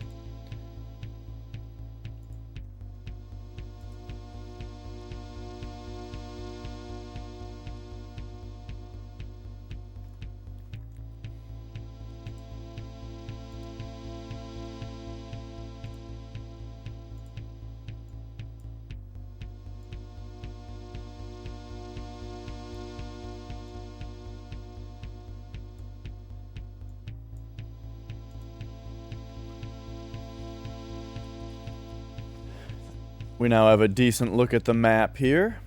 We now have a decent look at the map here.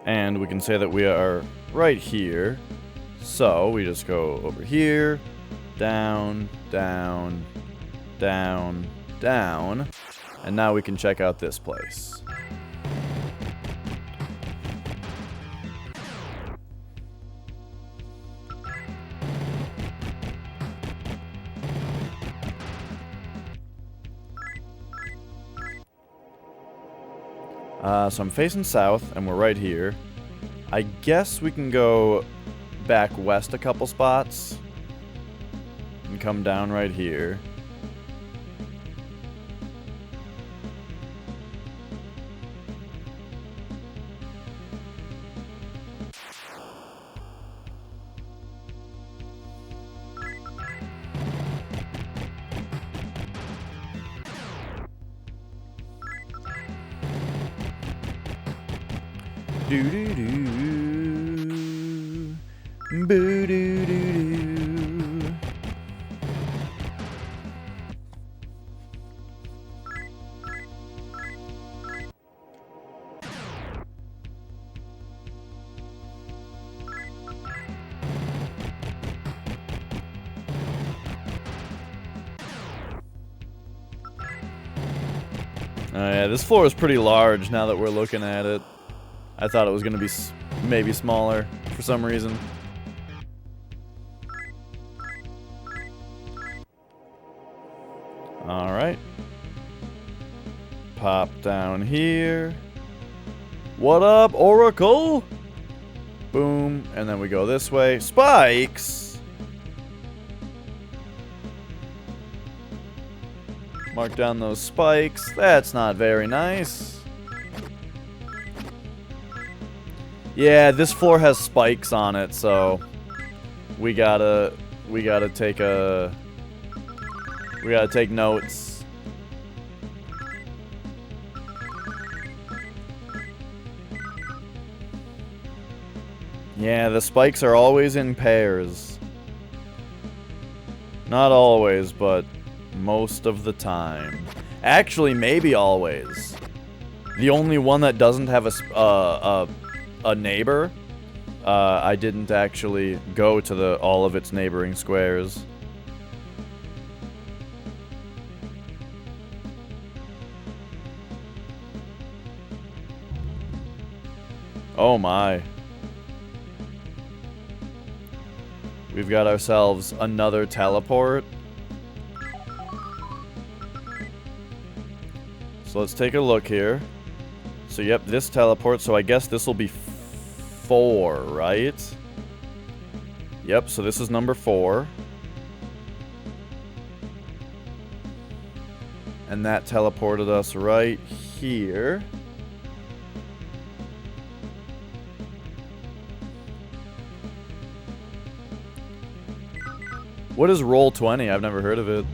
And we can say that we are right here. So we just go over here, down, down, down, down. And now we can check out this place. So I'm facing south, and we're right here. I guess we can go back west a couple spots and come down right here. Do do do, boo do do do. Yeah, this floor is pretty large now that we're looking at it. I thought it was going to be maybe smaller for some reason. Alright. Pop down here. What up, Oracle? Boom. And then we go this way. Spikes! Mark down those spikes. That's not very nice. Yeah, this floor has spikes on it, so we gotta take notes. Yeah, the spikes are always in pairs. Not always, but most of the time. Actually, maybe always. The only one that doesn't have a neighbor, I didn't actually go to all of its neighboring squares. Oh my. We've got ourselves another teleport. So let's take a look here. So yep, this teleport, so I guess this will be 4, right? Yep, so this is number 4. And that teleported us right here. What is Roll20? I've never heard of it.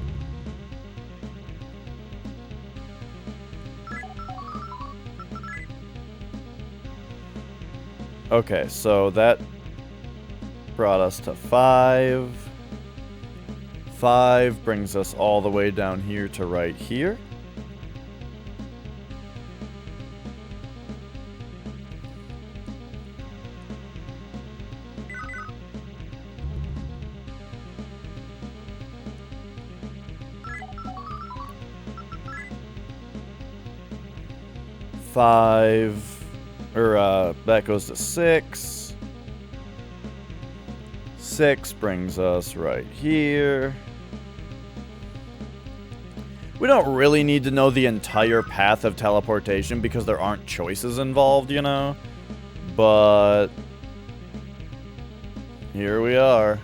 Okay, so that brought us to 5. 5 brings us all the way down here to right here. That goes to 6. 6 brings us right here. We don't really need to know the entire path of teleportation because there aren't choices involved, you know? But here we are.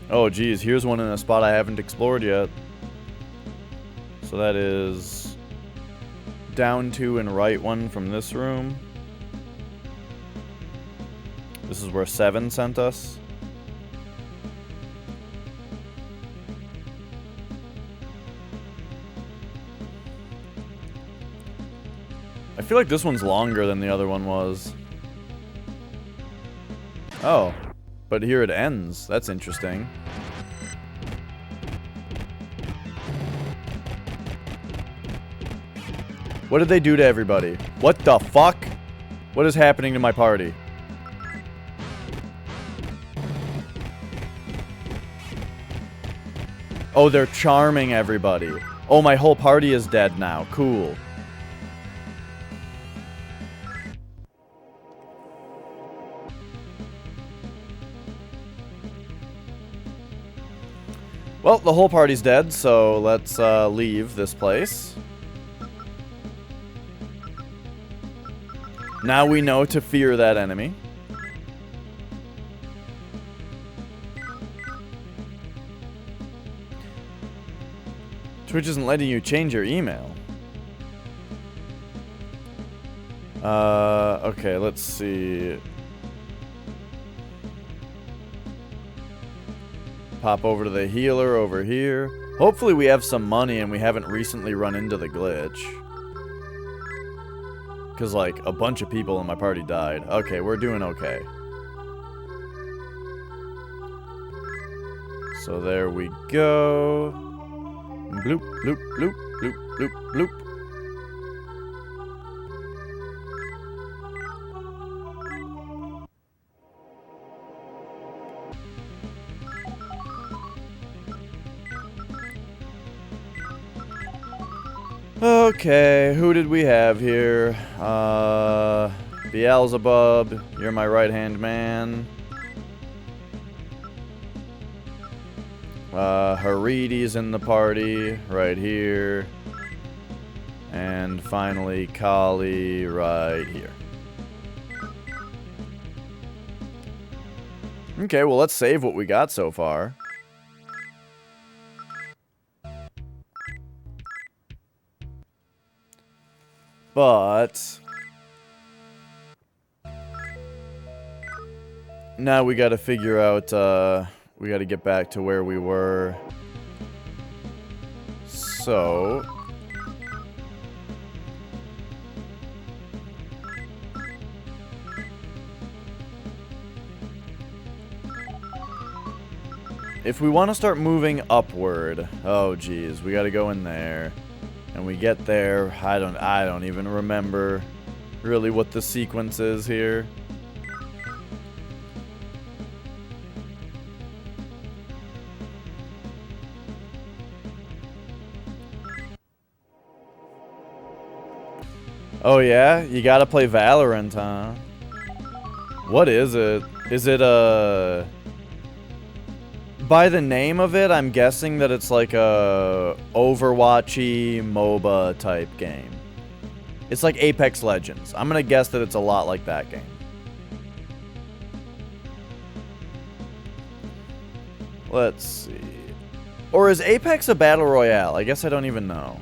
Oh, geez, here's one in a spot I haven't explored yet. So that is down 2 and right 1 from this room. This is where 7 sent us. I feel like this one's longer than the other one was. Oh, but here it ends. That's interesting. What did they do to everybody? What the fuck? What is happening to my party? Oh, they're charming everybody. Oh, my whole party is dead now. Cool. Well, the whole party's dead, so let's leave this place. Now we know to fear that enemy. Twitch isn't letting you change your email. Okay, let's see. Pop over to the healer over here. Hopefully we have some money and we haven't recently run into the glitch. Because, like, a bunch of people in my party died. Okay, we're doing okay. So there we go. Bloop, bloop, bloop, bloop, bloop, bloop. Okay, who did we have here? Beelzebub, you're my right-hand man. Haridi's in the party, right here. And finally, Kali, right here. Okay, well, let's save what we got so far. But now we gotta figure out, we gotta get back to where we were. So if we want to start moving upward, oh geez, we gotta go in there. And we get there, I don't even remember really what the sequence is here. Oh yeah? You gotta play Valorant, huh? What is it? Is it a... By the name of it, I'm guessing that it's like a Overwatchy MOBA type game. It's like Apex Legends. I'm gonna guess that it's a lot like that game. Let's see. Or is Apex a battle royale? I guess I don't even know.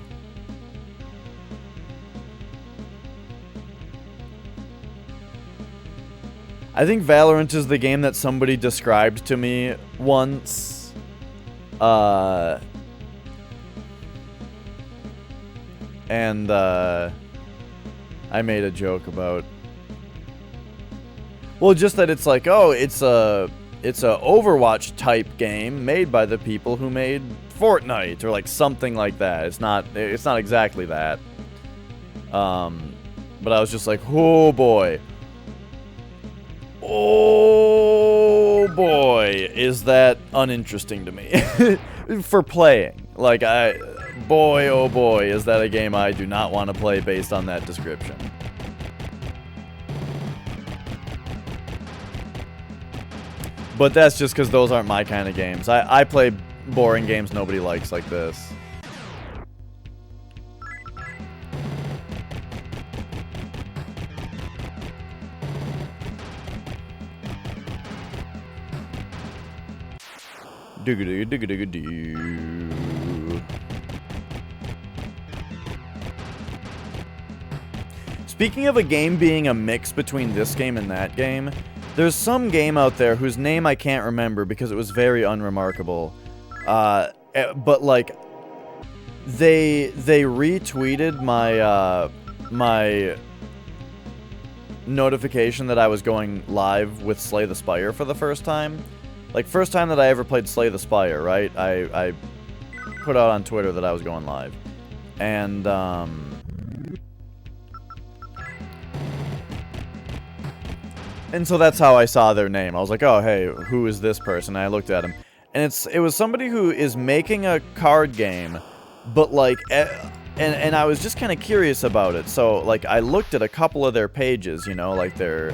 I think Valorant is the game that somebody described to me once. And I made a joke about... Well, just that it's like, oh, it's a Overwatch type game made by the people who made Fortnite or like something like that. It's not exactly that. But I was just like, oh boy. Oh boy, is that uninteresting to me. For playing. Like, boy, oh boy, is that a game I do not want to play based on that description. But that's just because those aren't my kind of games. I play boring games nobody likes like this. Speaking of a game being a mix between this game and that game, there's some game out there whose name I can't remember because it was very unremarkable. But like, they retweeted my my notification that I was going live with Slay the Spire for the first time. Like, first time that I ever played Slay the Spire, right? I put out on Twitter that I was going live. And, so that's how I saw their name. I was like, oh, hey, who is this person? And I looked at him. And it was somebody who is making a card game, but, like, and I was just kind of curious about it. So, like, I looked at a couple of their pages, you know, like their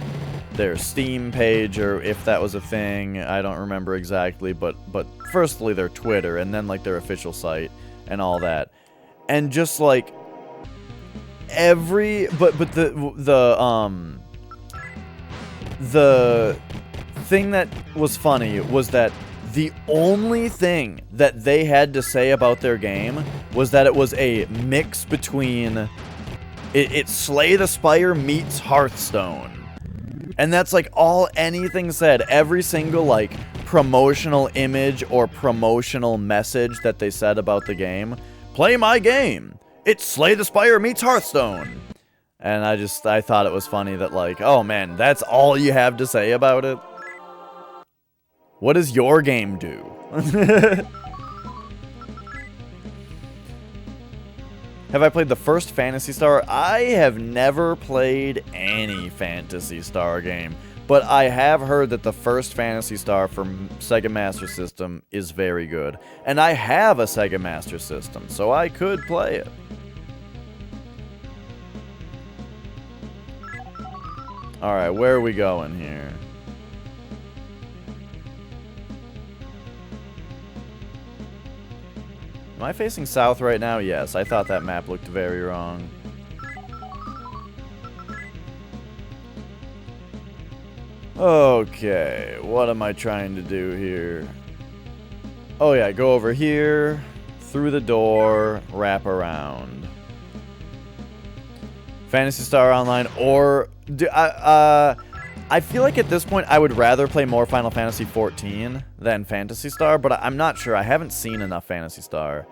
Steam page, or if that was a thing, I don't remember exactly, but firstly their Twitter, and then like their official site and all that, and just like the thing that was funny was that the only thing that they had to say about their game was that it was a mix between it's Slay the Spire meets Hearthstone. And that's like all anything said. Every single like promotional image or promotional message that they said about the game. Play my game. It's Slay the Spire meets Hearthstone. And I thought it was funny that like, oh man, that's all you have to say about it? What does your game do? Have I played the first Phantasy Star? I have never played any Phantasy Star game, but I have heard that the first Phantasy Star from Sega Master System is very good. And I have a Sega Master System, so I could play it. Alright, where are we going here? Am I facing south right now? Yes, I thought that map looked very wrong. Okay, what am I trying to do here? Oh yeah, go over here, through the door, wrap around. Phantasy Star Online, or... I feel like at this point I would rather play more Final Fantasy XIV than Phantasy Star, but I'm not sure. I haven't seen enough Phantasy Star.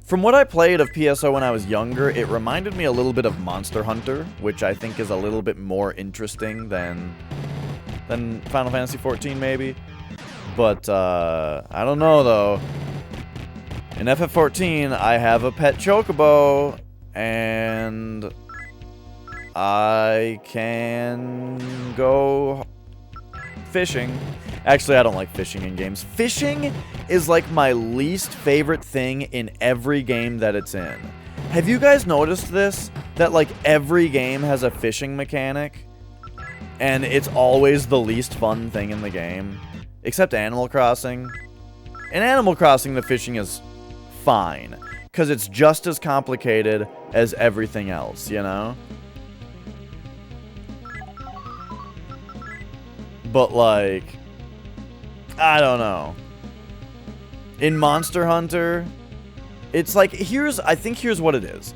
From what I played of PSO when I was younger, it reminded me a little bit of Monster Hunter, which I think is a little bit more interesting than Final Fantasy XIV, maybe. But, I don't know, though. In FF14, I have a pet chocobo, and I can go fishing. Actually, I don't like fishing in games. Fishing is like my least favorite thing in every game that it's in. Have you guys noticed this? That, like, every game has a fishing mechanic, and it's always the least fun thing in the game, except Animal Crossing. In Animal Crossing, the fishing is fine, because it's just as complicated as everything else, you know? But, like, I don't know. In Monster Hunter, it's like, I think here's what it is.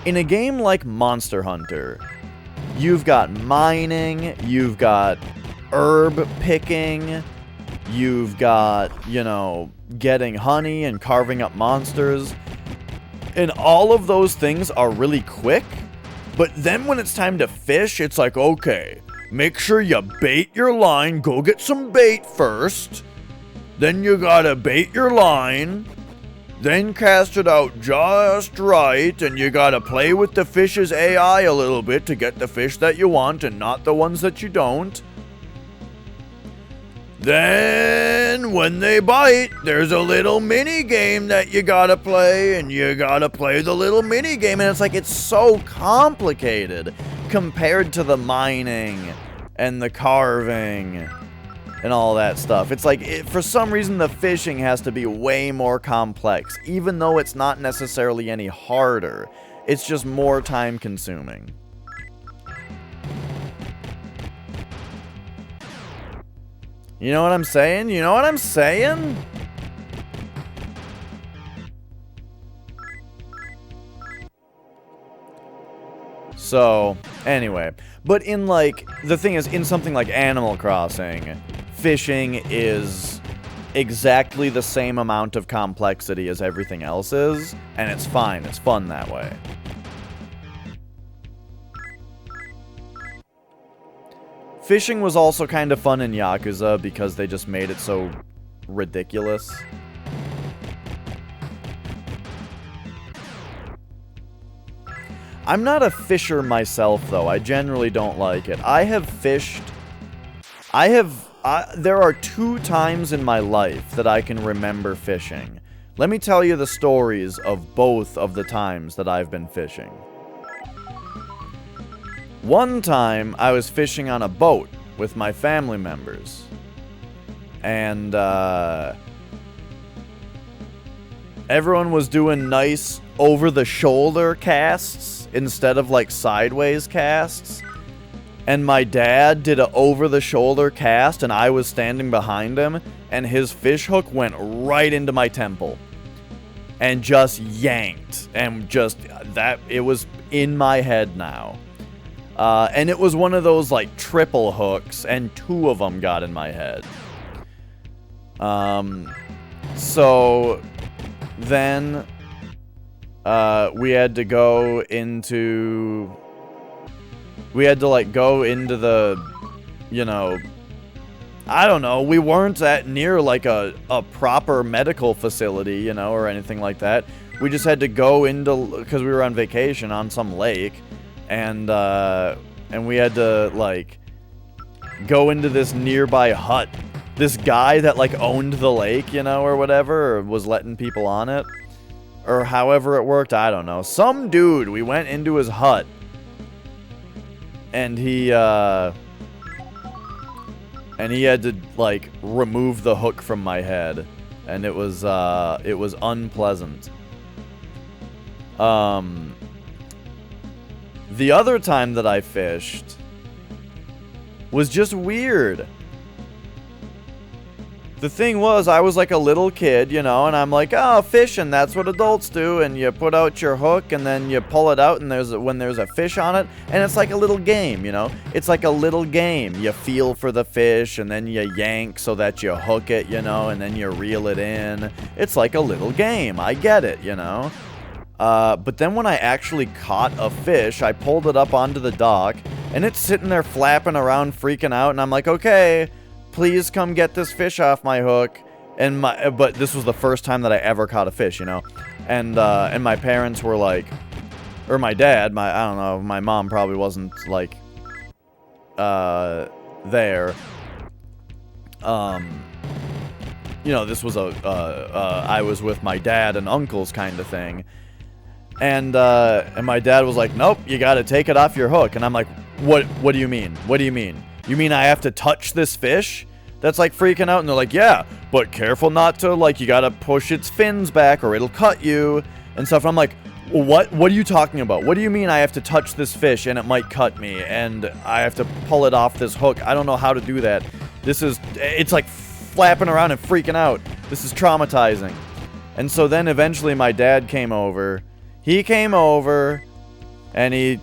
In a game like Monster Hunter, you've got mining, you've got herb picking, you've got, you know, getting honey and carving up monsters. And all of those things are really quick. But then when it's time to fish, it's like, okay, make sure you bait your line, go get some bait first. Then you gotta bait your line, then cast it out just right, and you gotta play with the fish's AI a little bit to get the fish that you want and not the ones that you don't. Then, when they bite, there's a little mini game that you gotta play, and you gotta play the little mini game, and it's like, it's so complicated compared to the mining and the carving and all that stuff. It's like, for some reason, the fishing has to be way more complex, even though it's not necessarily any harder. It's just more time-consuming. You know what I'm saying? You know what I'm saying? So, anyway. But in, like, the thing is, in something like Animal Crossing, fishing is exactly the same amount of complexity as everything else is, and it's fine. It's fun that way. Fishing was also kind of fun in Yakuza because they just made it so ridiculous. I'm not a fisher myself, though. I generally don't like it. I have fished... there are 2 times in my life that I can remember fishing. Let me tell you the stories of both of the times that I've been fishing. One time, I was fishing on a boat with my family members. And, everyone was doing nice over-the-shoulder casts instead of, like, sideways casts. And my dad did an over-the-shoulder cast, and I was standing behind him, and his fish hook went right into my temple. And just yanked. And just, it was in my head now. And it was one of those, like, triple hooks, and 2 of them got in my head. So, then, we had to go into... We had to, like, go into the, you know... I don't know, we weren't near, like, a proper medical facility, you know, or anything like that. We just had to go into... Because we were on vacation on some lake. And we had to, like, go into this nearby hut. This guy that, like, owned the lake, you know, or whatever, or was letting people on it. Or however it worked, I don't know. Some dude, we went into his hut. And he had to, like, remove the hook from my head. And it was unpleasant. The other time that I fished was just weird. The thing was, I was like a little kid, you know, and I'm like, oh, fishing, that's what adults do, and you put out your hook, and then you pull it out, and when there's a fish on it, and it's like a little game, you know? It's like a little game. You feel for the fish, and then you yank so that you hook it, you know, and then you reel it in. It's like a little game. I get it, you know? But then when I actually caught a fish, I pulled it up onto the dock, and it's sitting there flapping around, freaking out, and I'm like, okay, please come get this fish off my hook. But this was the first time that I ever caught a fish, you know? And my parents were like, or my dad, I don't know, my mom probably wasn't, like, there. You know, this was I was with my dad and uncles kind of thing. And my dad was like, nope, you got to take it off your hook. And I'm like, what do you mean? What do you mean? You mean I have to touch this fish that's like freaking out? And they're like, yeah, but careful not to, like, you got to push its fins back or it'll cut you and stuff. And I'm like, what are you talking about? What do you mean I have to touch this fish and it might cut me and I have to pull it off this hook? I don't know how to do that. It's like flapping around and freaking out. This is traumatizing. And so then eventually my dad came over. He came over and he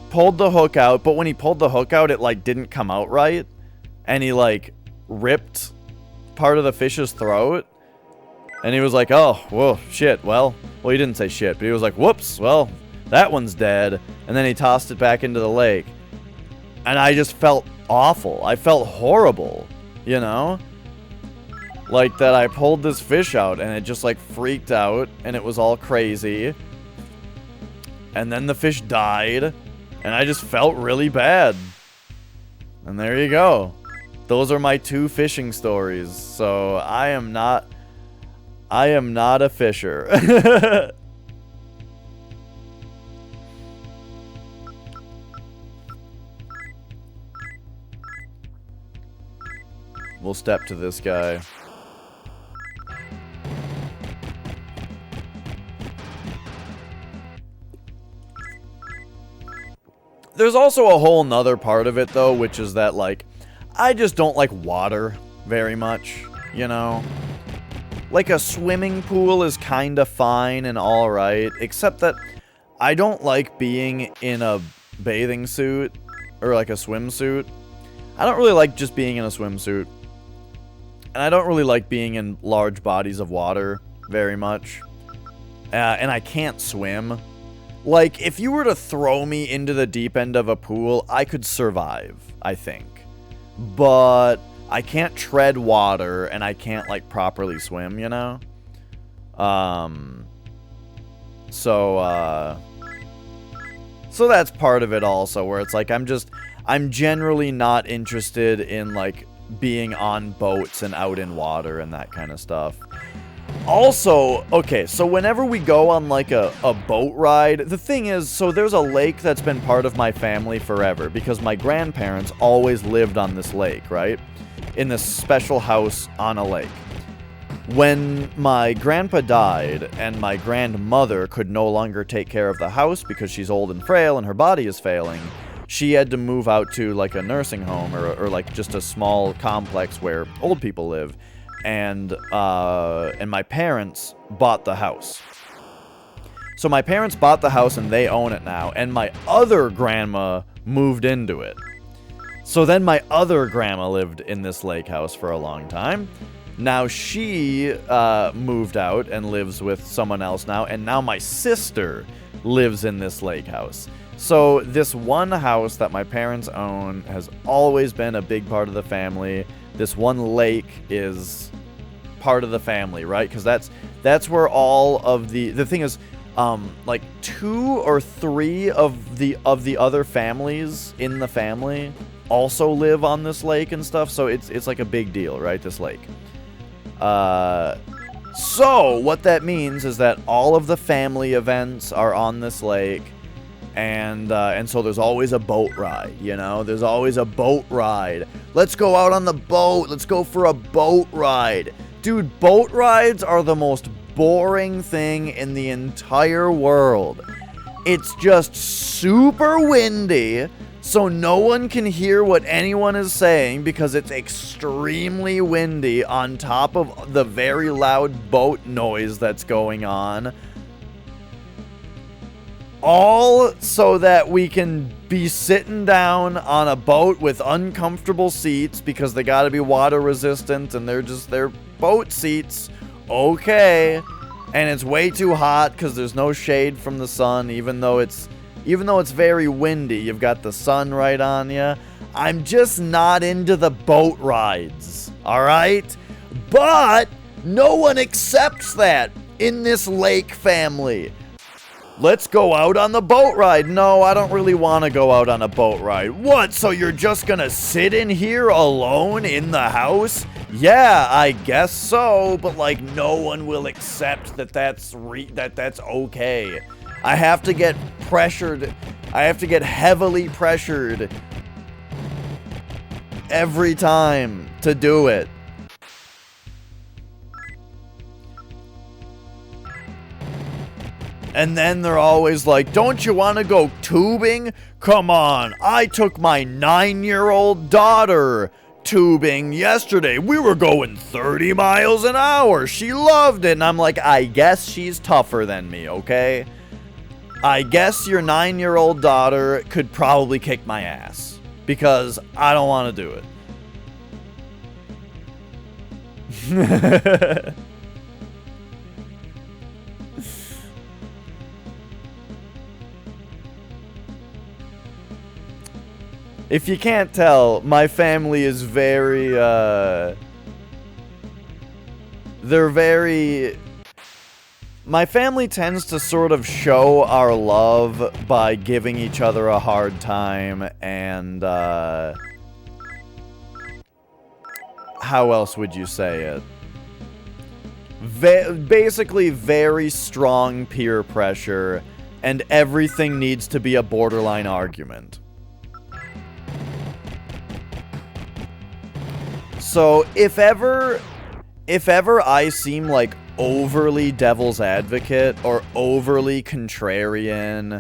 pulled the hook out, but when he pulled the hook out, it like didn't come out right. And he like ripped part of the fish's throat. And he was like, oh, whoa, shit, well, he didn't say shit, but he was like, whoops, well, that one's dead. And then he tossed it back into the lake. And I just felt awful. I felt horrible, you know? Like that I pulled this fish out and it just like freaked out and it was all crazy. And then the fish died and I just felt really bad. And there you go. Those are my 2 fishing stories. So I am not a fisher. We'll step to this guy. There's also a whole nother part of it, though, which is that, like, I just don't like water very much, you know? Like, a swimming pool is kind of fine and alright, except that I don't like being in a bathing suit, or like a swimsuit. I don't really like just being in a swimsuit. And I don't really like being in large bodies of water very much. And I can't swim. Like, if you were to throw me into the deep end of a pool, I could survive, I think. But I can't tread water, and I can't, like, properly swim, you know? So that's part of it also, where it's like, I'm generally not interested in, like, being on boats and out in water and that kind of stuff. Also, okay, so whenever we go on, like, a boat ride, the thing is, so there's a lake that's been part of my family forever, because my grandparents always lived on this lake, right? In this special house on a lake. When my grandpa died, and my grandmother could no longer take care of the house because she's old and frail and her body is failing, she had to move out to, like, a nursing home, or like, just a small complex where old people live. And my parents bought the house. So my parents bought the house and they own it now. And my other grandma moved into it. So then my other grandma lived in this lake house for a long time. Now she moved out and lives with someone else now. And now my sister lives in this lake house. So this one house that my parents own has always been a big part of the family. This one lake is part of the family, right? Because that's where all of the thing is, like 2 or 3 of the other families in the family also live on this lake and stuff. So it's like a big deal, right? This lake. So what that means is that all of the family events are on this lake. And so there's always a boat ride, you know? There's always a boat ride. Let's go out on the boat. Let's go for a boat ride. Dude, boat rides are the most boring thing in the entire world. It's just super windy, so no one can hear what anyone is saying because it's extremely windy on top of the very loud boat noise that's going on. All so that we can be sitting down on a boat with uncomfortable seats because they gotta be water resistant and they're boat seats. Okay. And it's way too hot because there's no shade from the sun, even though it's very windy. You've got the sun right on you. I'm just not into the boat rides. Alright? But no one accepts that in this lake family. Let's go out on the boat ride. No, I don't really want to go out on a boat ride. What? So you're just gonna sit in here alone in the house? Yeah, I guess so, but like no one will accept that that's okay. I have to get pressured. I have to get heavily pressured every time to do it. And then they're always like, don't you want to go tubing? Come on, I took my 9-year-old daughter tubing yesterday. We were going 30 miles an hour. She loved it. And I'm like, I guess she's tougher than me, okay? I guess your 9-year-old daughter could probably kick my ass. Because I don't want to do it. If you can't tell, my family is very, my family tends to sort of show our love by giving each other a hard time, and, how else would you say it? Basically very strong peer pressure, and everything needs to be a borderline argument. So, if ever I seem like overly devil's advocate, or overly contrarian,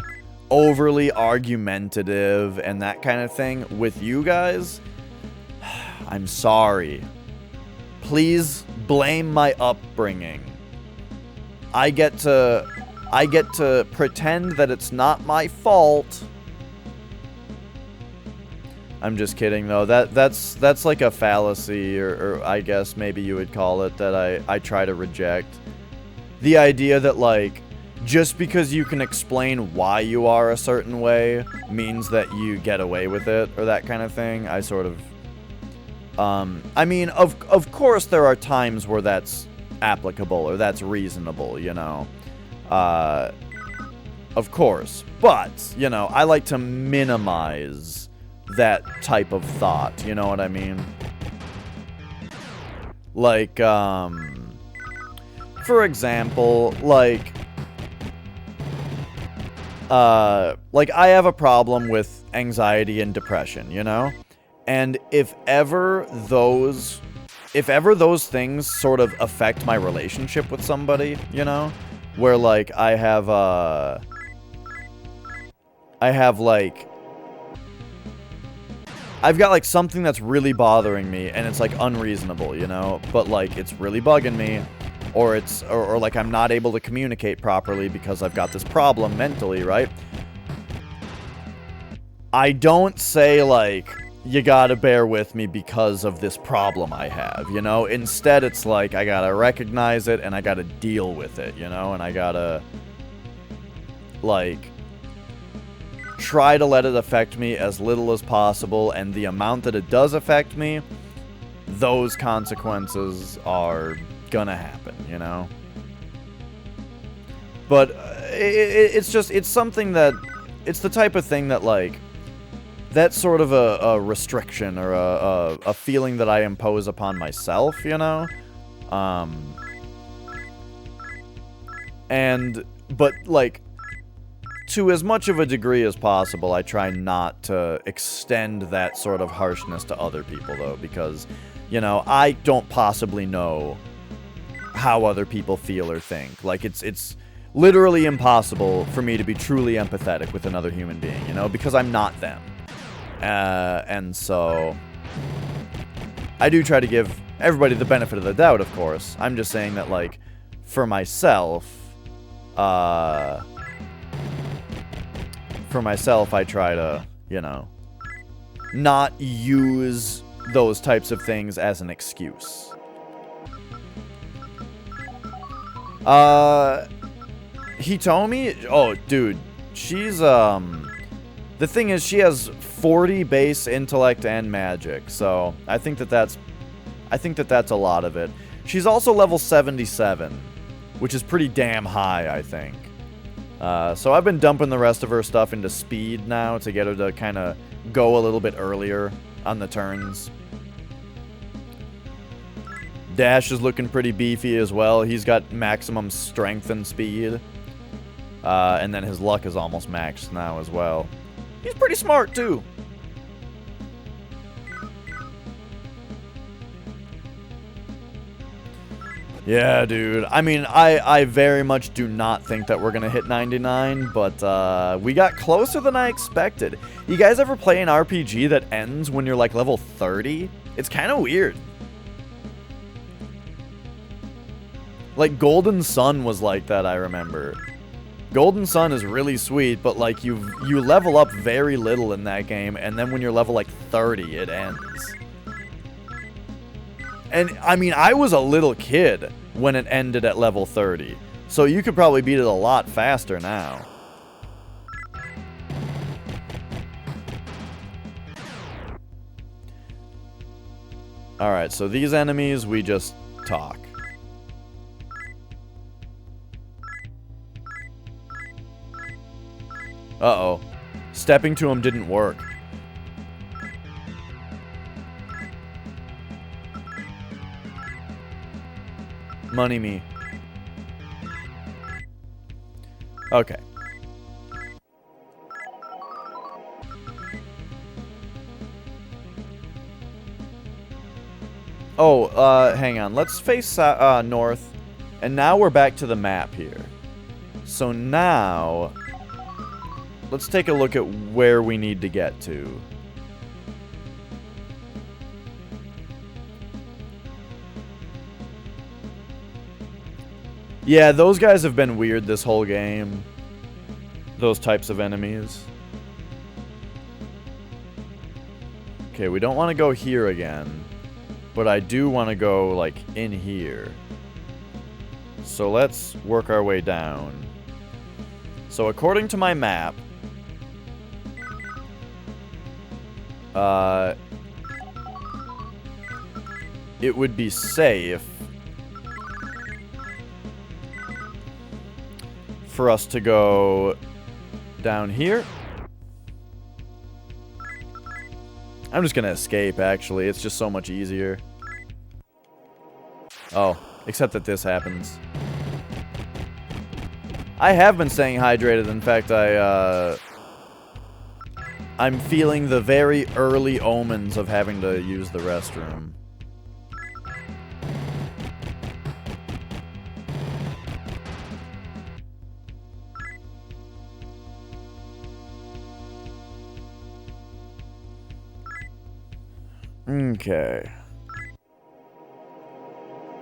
overly argumentative, and that kind of thing with you guys, I'm sorry. Please blame my upbringing. I get to pretend that it's not my fault. I'm just kidding, though. That's like a fallacy, or I guess maybe you would call it, that I try to reject. The idea that, like, just because you can explain why you are a certain way means that you get away with it, or that kind of thing. I sort of... I mean, of course there are times where that's applicable, or that's reasonable, you know? Of course. But, you know, I like to minimize that type of thought, you know what I mean? Like, for example, like I have a problem with anxiety and depression, you know? And if ever those things sort of affect my relationship with somebody, you know? Where, like, I've got, like, something that's really bothering me, and it's, like, unreasonable, you know? But, like, it's really bugging me, or like, I'm not able to communicate properly because I've got this problem mentally, right? I don't say, like, you gotta bear with me because of this problem I have, you know? Instead, it's like, I gotta recognize it, and I gotta deal with it, you know? And I gotta, like, try to let it affect me as little as possible, and the amount that it does affect me, those consequences are gonna happen, you know? But it's something that, it's the type of thing that, like, that's sort of a restriction, or a feeling that I impose upon myself, you know? But, like, to as much of a degree as possible, I try not to extend that sort of harshness to other people, though, because, you know, I don't possibly know how other people feel or think. Like, it's literally impossible for me to be truly empathetic with another human being, you know, because I'm not them. And so, I do try to give everybody the benefit of the doubt, of course. I'm just saying that, like, for myself, I try to, you know, not use those types of things as an excuse. Hitomi? Oh, dude. She's, the thing is, she has 40 base intellect and magic, so I think that that's a lot of it. She's also level 77, which is pretty damn high, I think. So I've been dumping the rest of her stuff into speed now to get her to kind of go a little bit earlier on the turns. Dash is looking pretty beefy as well. He's got maximum strength and speed. And then his luck is almost maxed now as well. He's pretty smart, too. Yeah, dude. I mean, I very much do not think that we're going to hit 99, but we got closer than I expected. You guys ever play an RPG that ends when you're like level 30? It's kind of weird. Like Golden Sun was like that, I remember. Golden Sun is really sweet, but like you level up very little in that game, and then when you're level like 30, it ends. And I mean, I was a little kid when it ended at level 30, so you could probably beat it a lot faster now. Alright, so these enemies, we just talk. Uh-oh. Stepping to him didn't work. Money me. Okay. Oh, hang on. Let's face north. And now we're back to the map here. So now, let's take a look at where we need to get to. Yeah, those guys have been weird this whole game. Those types of enemies. Okay, we don't want to go here again. But I do want to go, like, in here. So let's work our way down. So according to my map, it would be safe for us to go down here. I'm just gonna escape, actually. It's just so much easier. Oh, except that this happens. I have been staying hydrated. In fact, I'm feeling the very early omens of having to use the restroom. Okay.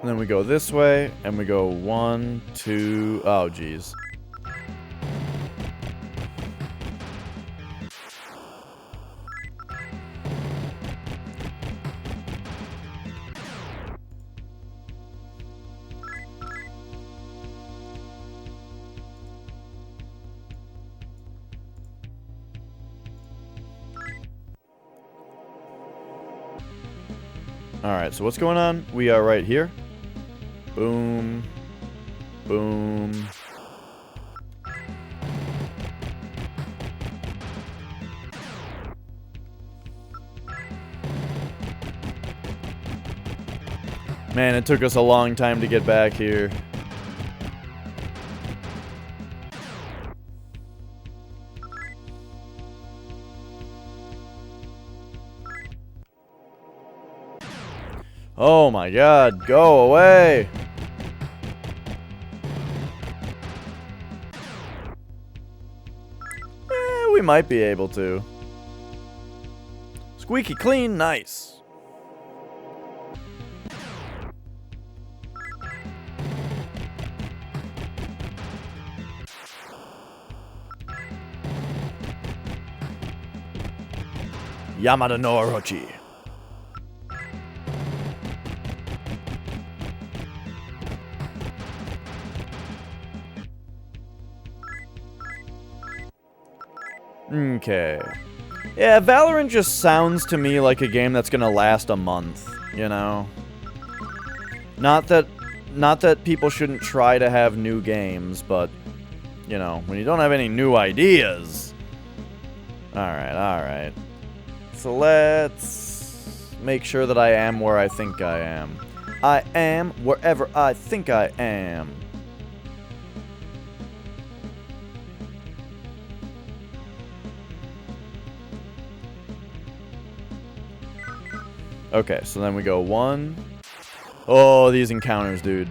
And then we go this way, and we go 1, 2... Oh, geez. Alright, so what's going on? We are right here. Boom. Boom. Man, it took us a long time to get back here. Oh my god, go away! We might be able to. Squeaky clean, nice. Yamada no Orochi. Okay. Yeah, Valorant just sounds to me like a game that's gonna last a month, you know? Not that people shouldn't try to have new games, but, you know, when you don't have any new ideas. Alright. So let's make sure that I am where I think I am. I am wherever I think I am. Okay, so then we go 1. Oh, these encounters, dude.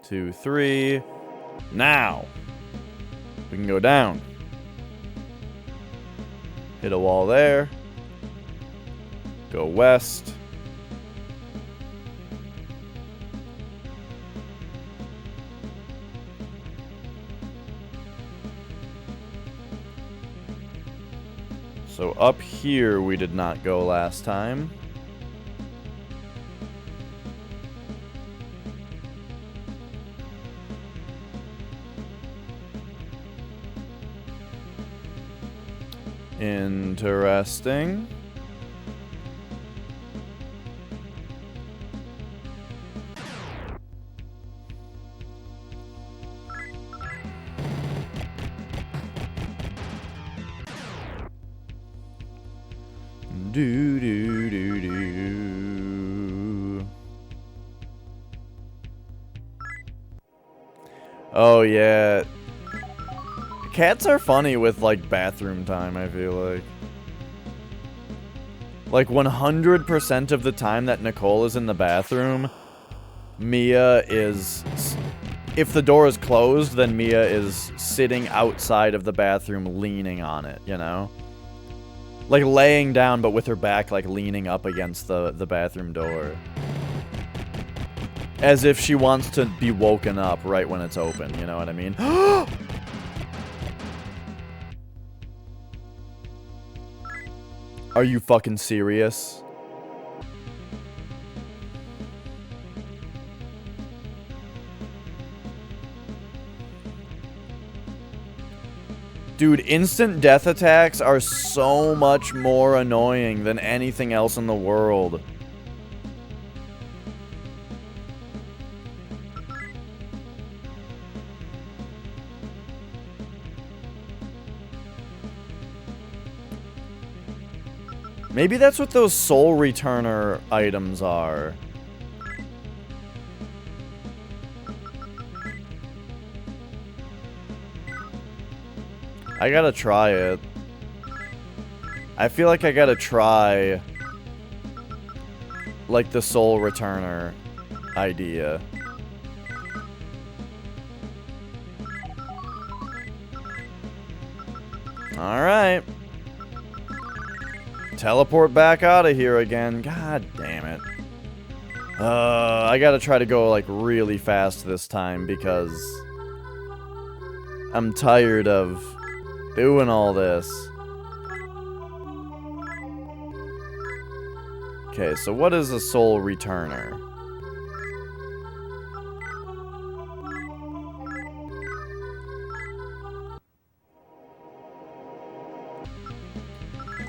Two, 3. Now we can go down. Hit a wall there. Go west. So up here we did not go last time. Interesting. Do do do do. Oh yeah. Cats are funny with like bathroom time, I feel like. Like 100% of the time that Nicole is in the bathroom, Mia is, if the door is closed, then Mia is sitting outside of the bathroom leaning on it, you know? Like laying down, but with her back like leaning up against the bathroom door. As if she wants to be woken up right when it's open, you know what I mean? Are you fucking serious? Dude, instant death attacks are so much more annoying than anything else in the world. Maybe that's what those soul returner items are. I gotta try it. I feel like I gotta try, like, the soul returner idea. Alright. Teleport back out of here again. God damn it. I gotta try to go, like, really fast this time because I'm tired of doing all this. Okay, so what is a soul returner?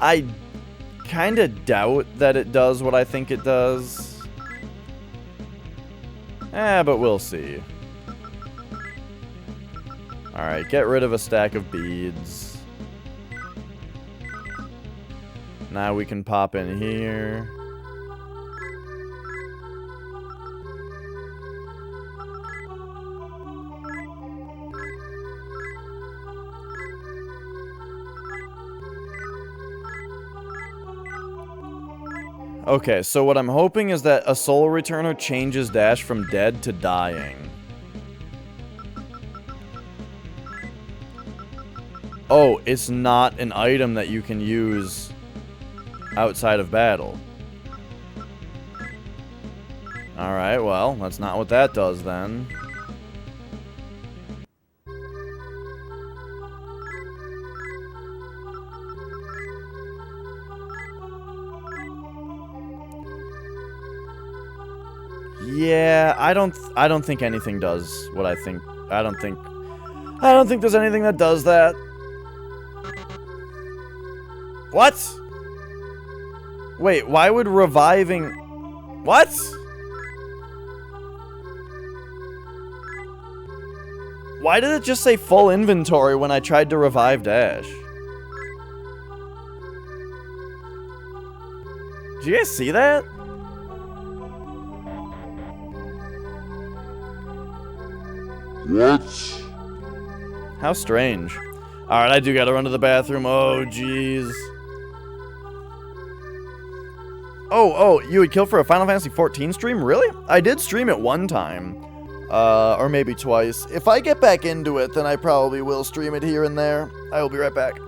I kinda doubt that it does what I think it does. But we'll see. Alright, get rid of a stack of beads. Now we can pop in here. Okay, so what I'm hoping is that a soul returner changes dash from dead to dying. Oh, it's not an item that you can use outside of battle. Alright, well, that's not what that does then. Yeah, I don't think anything does what I think. I don't think there's anything that does that. What? Wait, why would reviving... What? Why did it just say full inventory when I tried to revive Dash? Did you guys see that? What? How strange. Alright, I do gotta run to the bathroom. Oh, jeez. Oh, you would kill for a Final Fantasy XIV stream? Really? I did stream it one time. Or maybe twice. If I get back into it, then I probably will stream it here and there. I will be right back.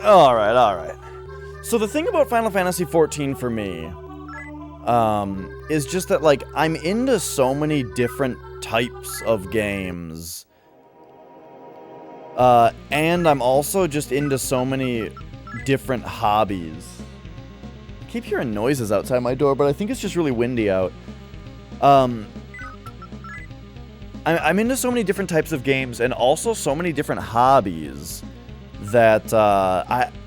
Alright. So the thing about Final Fantasy XIV for me, is just that, like, I'm into so many different types of games. And I'm also just into so many different hobbies. I keep hearing noises outside my door, but I think it's just really windy out. I'm into so many different types of games and also so many different hobbies that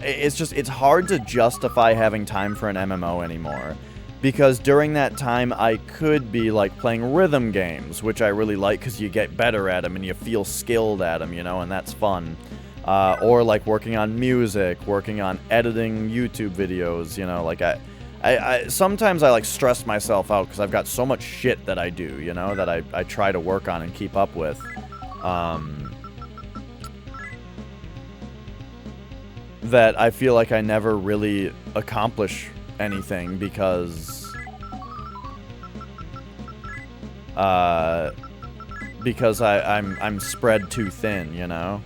it's hard to justify having time for an MMO anymore. Because during that time, I could be, like, playing rhythm games, which I really like because you get better at them and you feel skilled at them, you know, and that's fun. Or, like, working on music, working on editing YouTube videos, you know, like, I sometimes I, like, stress myself out because I've got so much shit that I do, you know, that I try to work on and keep up with. That I feel like I never really accomplish anything because I'm spread too thin, you know?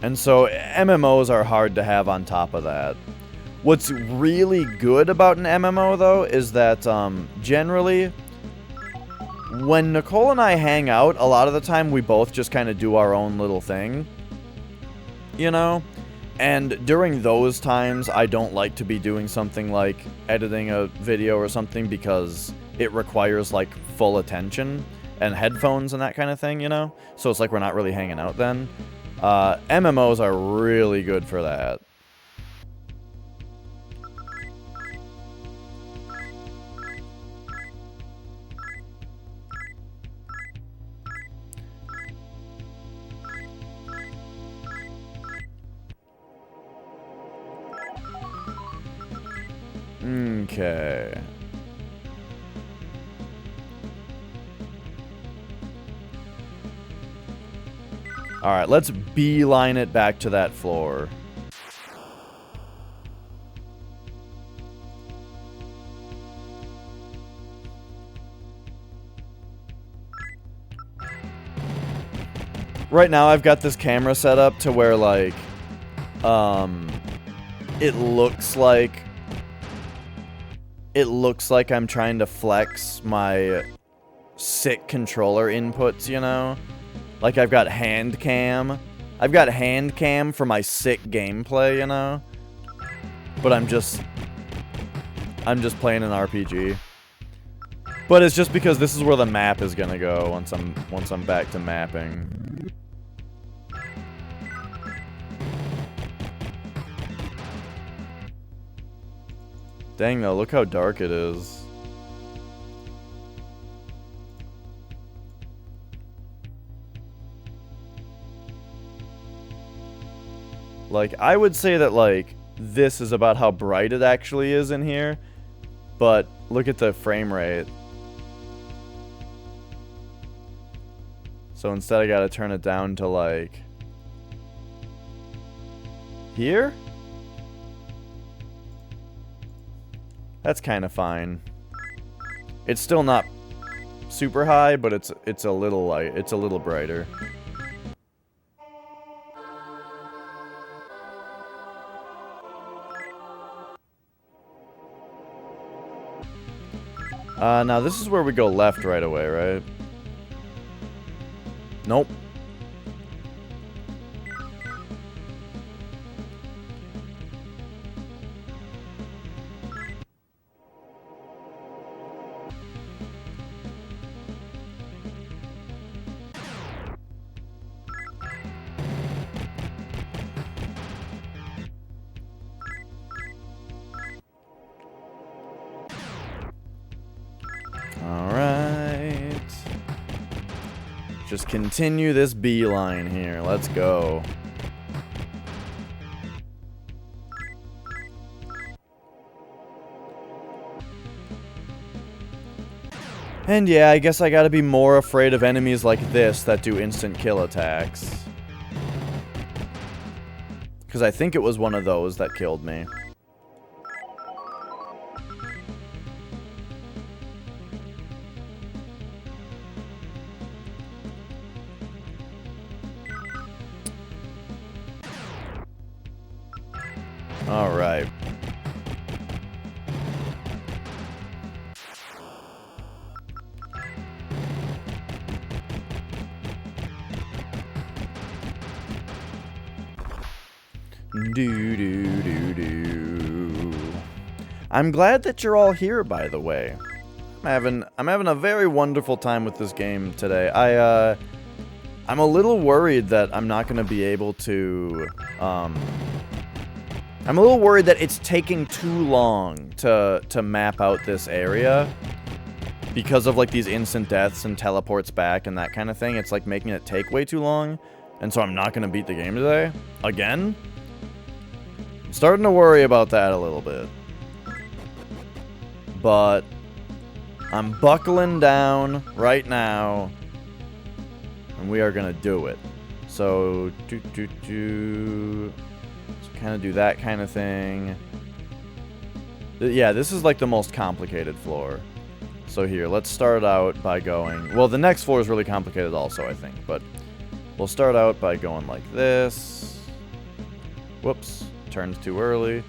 And so MMOs are hard to have on top of that. What's really good about an MMO, though, is that generally when Nicole and I hang out, a lot of the time we both just kind of do our own little thing, you know? And during those times, I don't like to be doing something like editing a video or something because it requires, like, full attention and headphones and that kind of thing, you know? So it's like we're not really hanging out then. MMOs are really good for that. Okay. Alright, let's beeline it back to that floor. Right now I've got this camera set up to where, like, it looks like I'm trying to flex my sick controller inputs, you know? Like, I've got hand cam. I've got hand cam for my sick gameplay, you know? But I'm just playing an RPG. But it's just because this is where the map is gonna go once I'm back to mapping. Dang though, look how dark it is. Like, I would say that, like, this is about how bright it actually is in here. But look at the frame rate. So instead I gotta turn it down to like here? That's kind of fine. It's still not super high, but it's a little light. It's a little brighter. Now this is where we go left right away, right? Nope. Alright. Just continue this beeline here. Let's go. And yeah, I guess I gotta be more afraid of enemies like this that do instant kill attacks. Because I think it was one of those that killed me. Alright. I'm glad that you're all here, by the way. I'm having a very wonderful time with this game today. I'm a little worried that I'm not gonna be able to I'm a little worried that it's taking too long to map out this area because of like these instant deaths and teleports back and that kind of thing. It's like making it take way too long, and so I'm not gonna beat the game today again. I'm starting to worry about that a little bit, but I'm buckling down right now, and we are gonna do it. So kind of do that kind of thing. Yeah, this is like the most complicated floor. So here, let's start out by going... Well, the next floor is really complicated also, I think. But we'll start out by going like this. Whoops. Turned too early.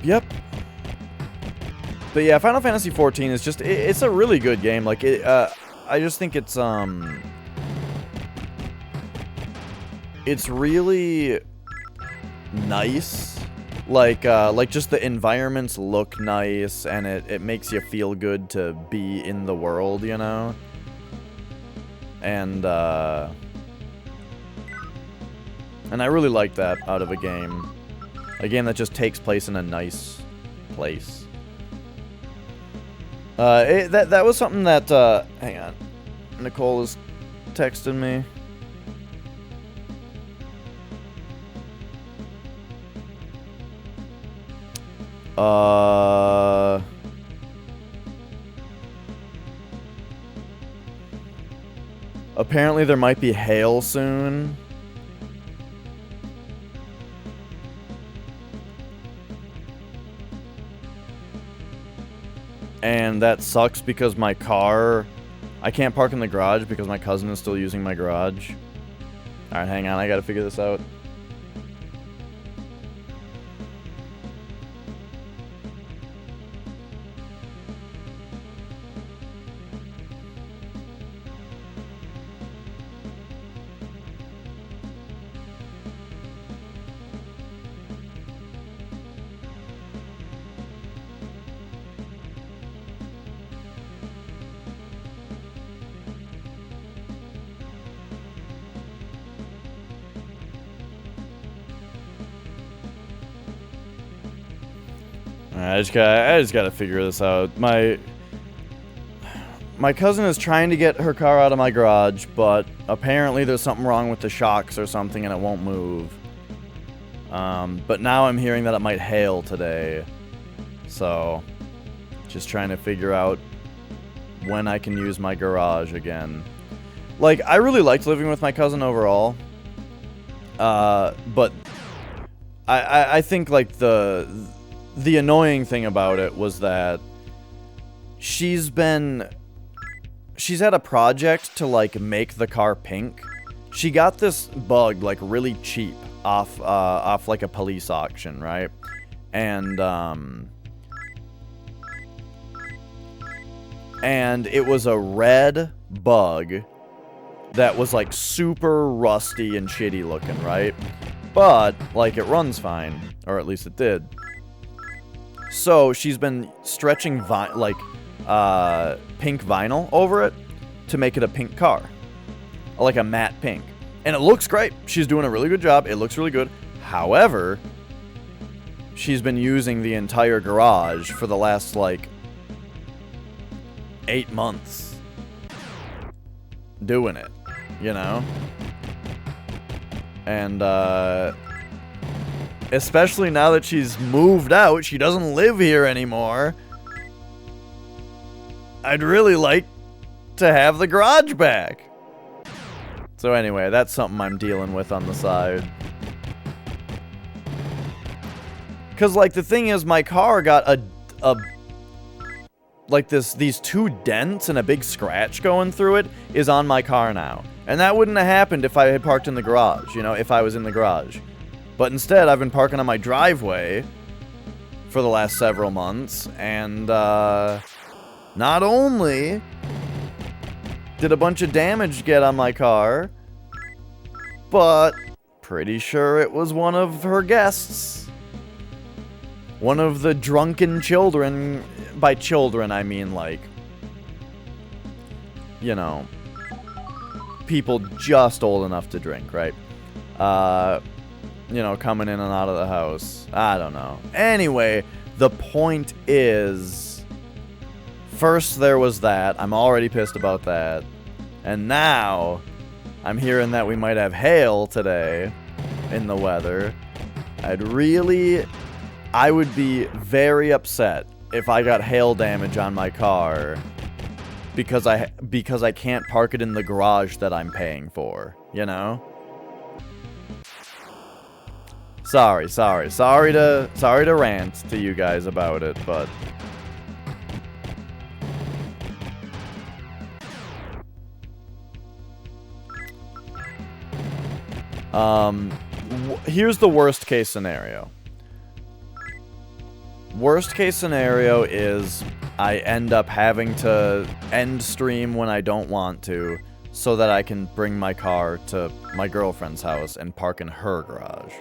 Yep. But yeah, Final Fantasy XIV is just, it's a really good game. Like, I just think it's really nice. Like just the environments look nice, and it makes you feel good to be in the world, you know? And I really like that out of a game. A game that just takes place in a nice place. That was something that, hang on. Nicole is texting me. Apparently there might be hail soon. And that sucks because my car... I can't park in the garage because my cousin is still using my garage. Alright, hang on, I gotta figure this out. I just gotta figure this out. My cousin is trying to get her car out of my garage, but apparently there's something wrong with the shocks or something and it won't move. But now I'm hearing that it might hail today. So, just trying to figure out when I can use my garage again. Like, I really liked living with my cousin overall. But I think, like, the annoying thing about it was that she's had a project to, like, make the car pink. She got this bug, like, really cheap off like, a police auction, right? And it was a red bug that was, like, super rusty and shitty looking, right? But, like, it runs fine. Or at least it did. So, she's been stretching, pink vinyl over it to make it a pink car. Like a matte pink. And it looks great. She's doing a really good job. It looks really good. However, she's been using the entire garage for the last, like, 8 months. Doing it. You know? And, especially now that she's moved out, she doesn't live here anymore. I'd really like to have the garage back. So anyway, that's something I'm dealing with on the side. Cause like the thing is, my car got these 2 dents and a big scratch going through it is on my car now. And that wouldn't have happened if I had parked in the garage, you know, if I was in the garage. But instead, I've been parking on my driveway for the last several months, and not only did a bunch of damage get on my car, but pretty sure it was one of her guests. One of the drunken children. By children, I mean, like, you know, people just old enough to drink, right? You know, coming in and out of the house. I don't know. Anyway, the point is, first there was that. I'm already pissed about that. And now, I'm hearing that we might have hail today in the weather. I would be very upset if I got hail damage on my car because I can't park it in the garage that I'm paying for, you know? Sorry to rant to you guys about it, but here's the worst case scenario. Worst case scenario is I end up having to end stream when I don't want to, so that I can bring my car to my girlfriend's house and park in her garage.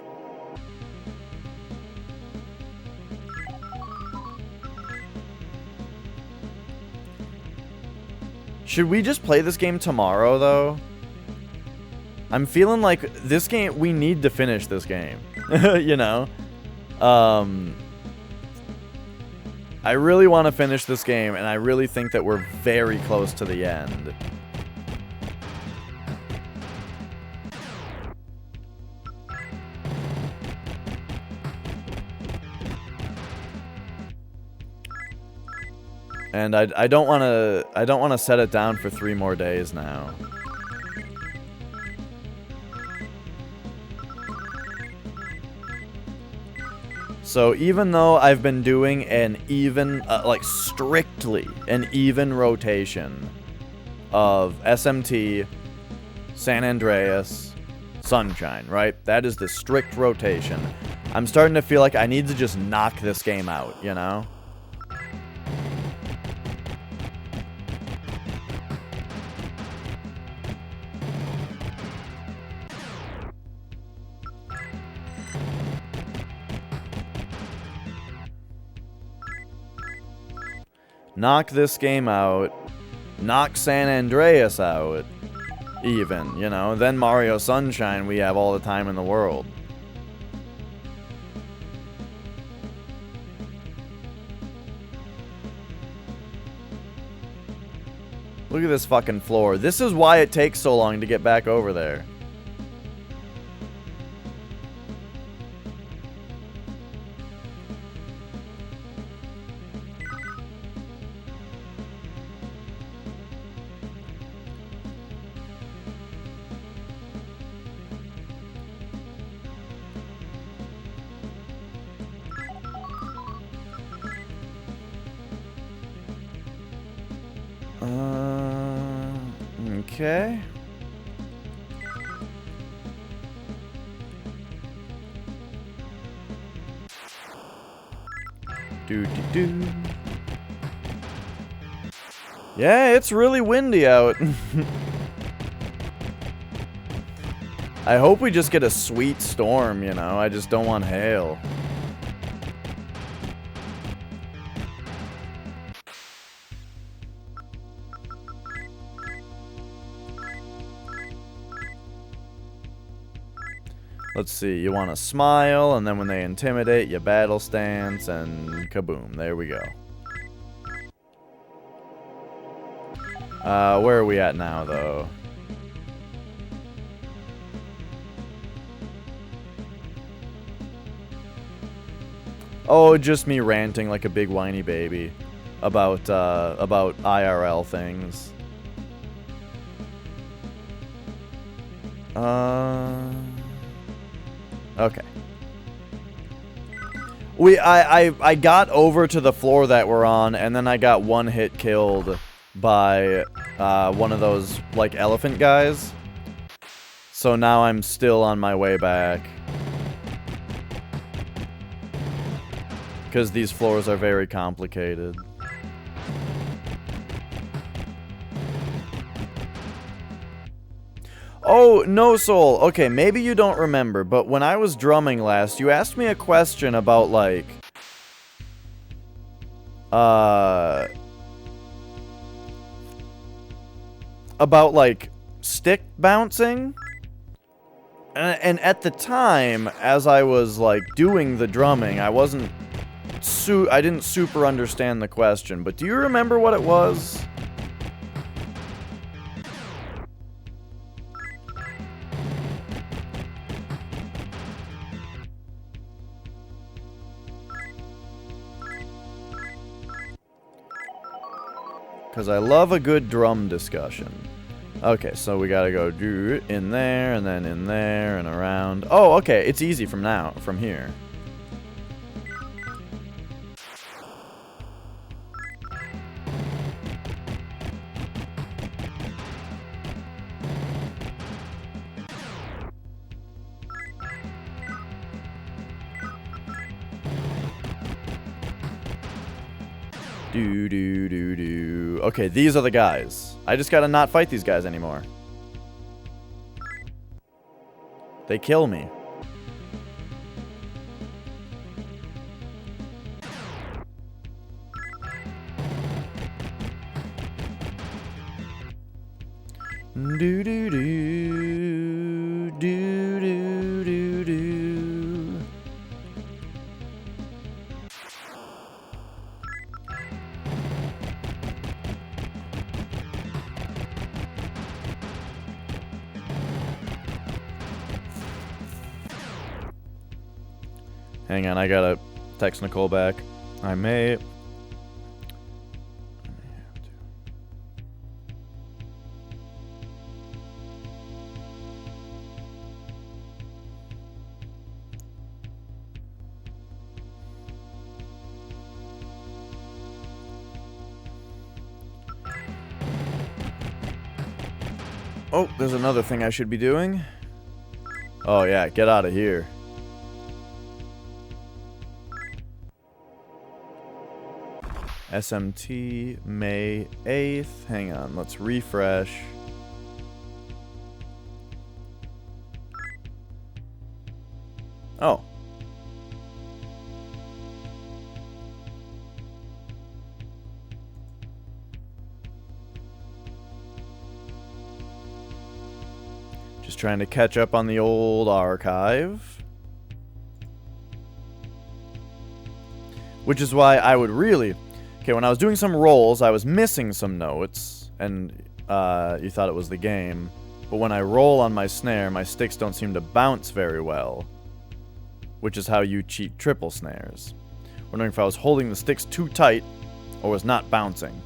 Should we just play this game tomorrow, though? I'm feeling like this game, we need to finish this game. You know? I really want to finish this game, and I really think that we're very close to the end. And I don't want to set it down for 3 more days now. So even though I've been doing an even, like strictly an even rotation of SMT, San Andreas, Sunshine, right? That is the strict rotation. I'm starting to feel like I need to just knock this game out, you know? Knock this game out, knock San Andreas out, even, you know, then Mario Sunshine, we have all the time in the world. Look at this fucking floor. This is why it takes so long to get back over there. Okay. Do. Yeah, it's really windy out. I hope we just get a sweet storm, you know? I just don't want hail. Let's see, you want to smile, and then when they intimidate, you battle stance, and kaboom, there we go. Where are we at now, though? Oh, just me ranting like a big whiny baby about IRL things. Okay. I got over to the floor that we're on, and then I got one hit killed by one of those, like, elephant guys. So now I'm still on my way back. Because these floors are very complicated. Oh, no, Soul. Okay, maybe you don't remember, but when I was drumming last, you asked me a question about, like... about, like, stick bouncing? And at the time, as I was, like, doing the drumming, I wasn't... I didn't super understand the question, but do you remember what it was? Because I love a good drum discussion. Okay, so we gotta go do in there, and then in there, and around. Oh, okay, it's easy from here. Do. Okay, these are the guys. I just gotta not fight these guys anymore. They kill me. Do. Hang on, I gotta text Nicole back. I may have to. Oh, there's another thing I should be doing. Oh yeah, get out of here. SMT, May 8th. Hang on, let's refresh. Oh. Just trying to catch up on the old archive. Which is why I would really... Okay, when I was doing some rolls, I was missing some notes. and you thought it was the game. But when I roll on my snare, my sticks don't seem to bounce very well, which is how you cheat triple snares. Wondering if I was holding the sticks too tight or was not bouncing.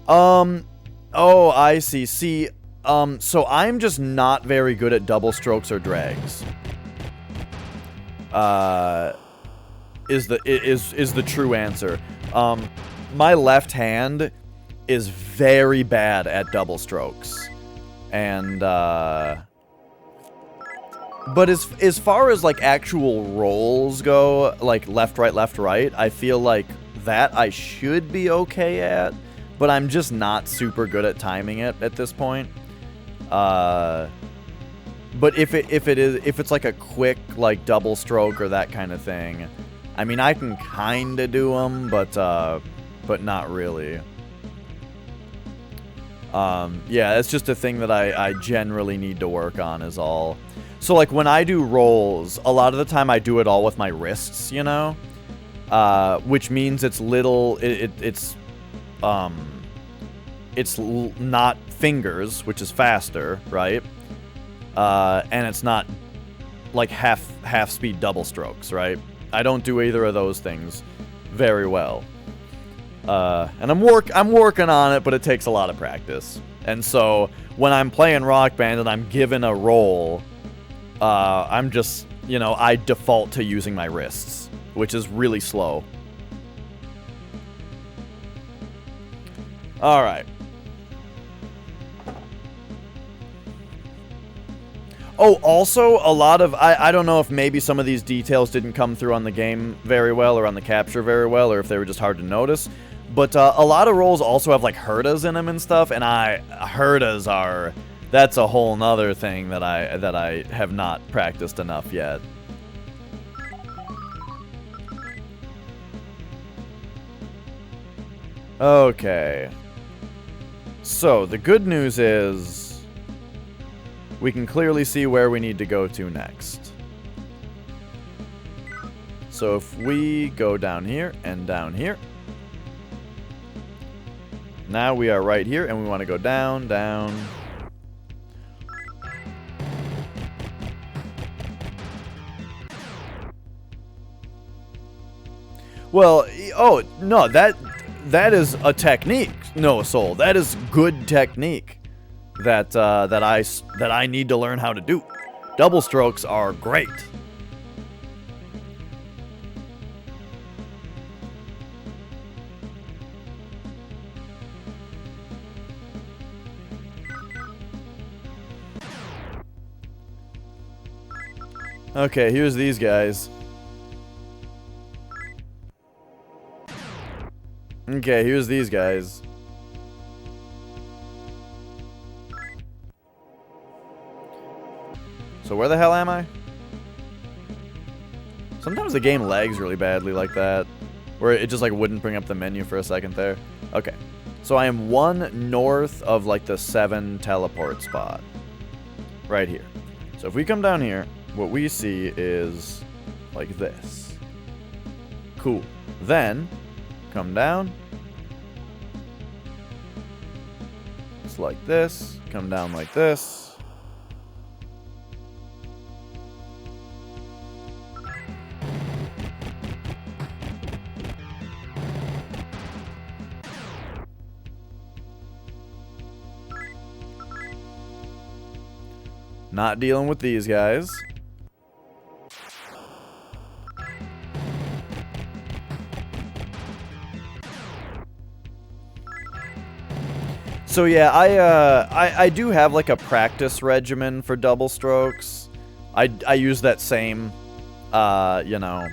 Oh, I see. See, so I'm just not very good at double strokes or drags. Is the true answer. My left hand is very bad at double strokes. And, but as far as, like, actual rolls go, like, left, right, I feel like that I should be okay at, but I'm just not super good at timing it at this point. But if it's like a quick, like, double stroke or that kind of thing, I mean, I can kind of do them, but not really. Yeah, it's just a thing that I generally need to work on is all. So, like, when I do rolls, a lot of the time I do it all with my wrists, you know? Which means it's not fingers, which is faster, right? And it's not, like, half speed double strokes, right? I don't do either of those things very well. And I'm working on it, but it takes a lot of practice. And so when I'm playing Rock Band and I'm given a roll, I'm just, you know, I default to using my wrists, which is really slow. All right. Oh, also, a lot of... I don't know if maybe some of these details didn't come through on the game very well or on the capture very well, or if they were just hard to notice. But a lot of rolls also have, like, hurtas in them and stuff, and hurtas are... That's a whole nother thing that I have not practiced enough yet. Okay. So, the good news is... we can clearly see where we need to go to next. So if we go down here and down here. Now we are right here and we want to go down, down. Well, oh, no, that is a technique, Noah Soul. That is good technique. That I need to learn how to do. Double strokes are great. Okay, here's these guys. Okay, here's these guys. So where the hell am I? Sometimes the game lags really badly like that. Where it just like wouldn't bring up the menu for a second there. Okay. So I am 1 north of like the 7 teleport spot. Right here. So if we come down here, what we see is like this. Cool. Then, come down. It's like this. Come down like this. Not dealing with these guys. So yeah, I do have like a practice regimen for double strokes. I use that same, you know,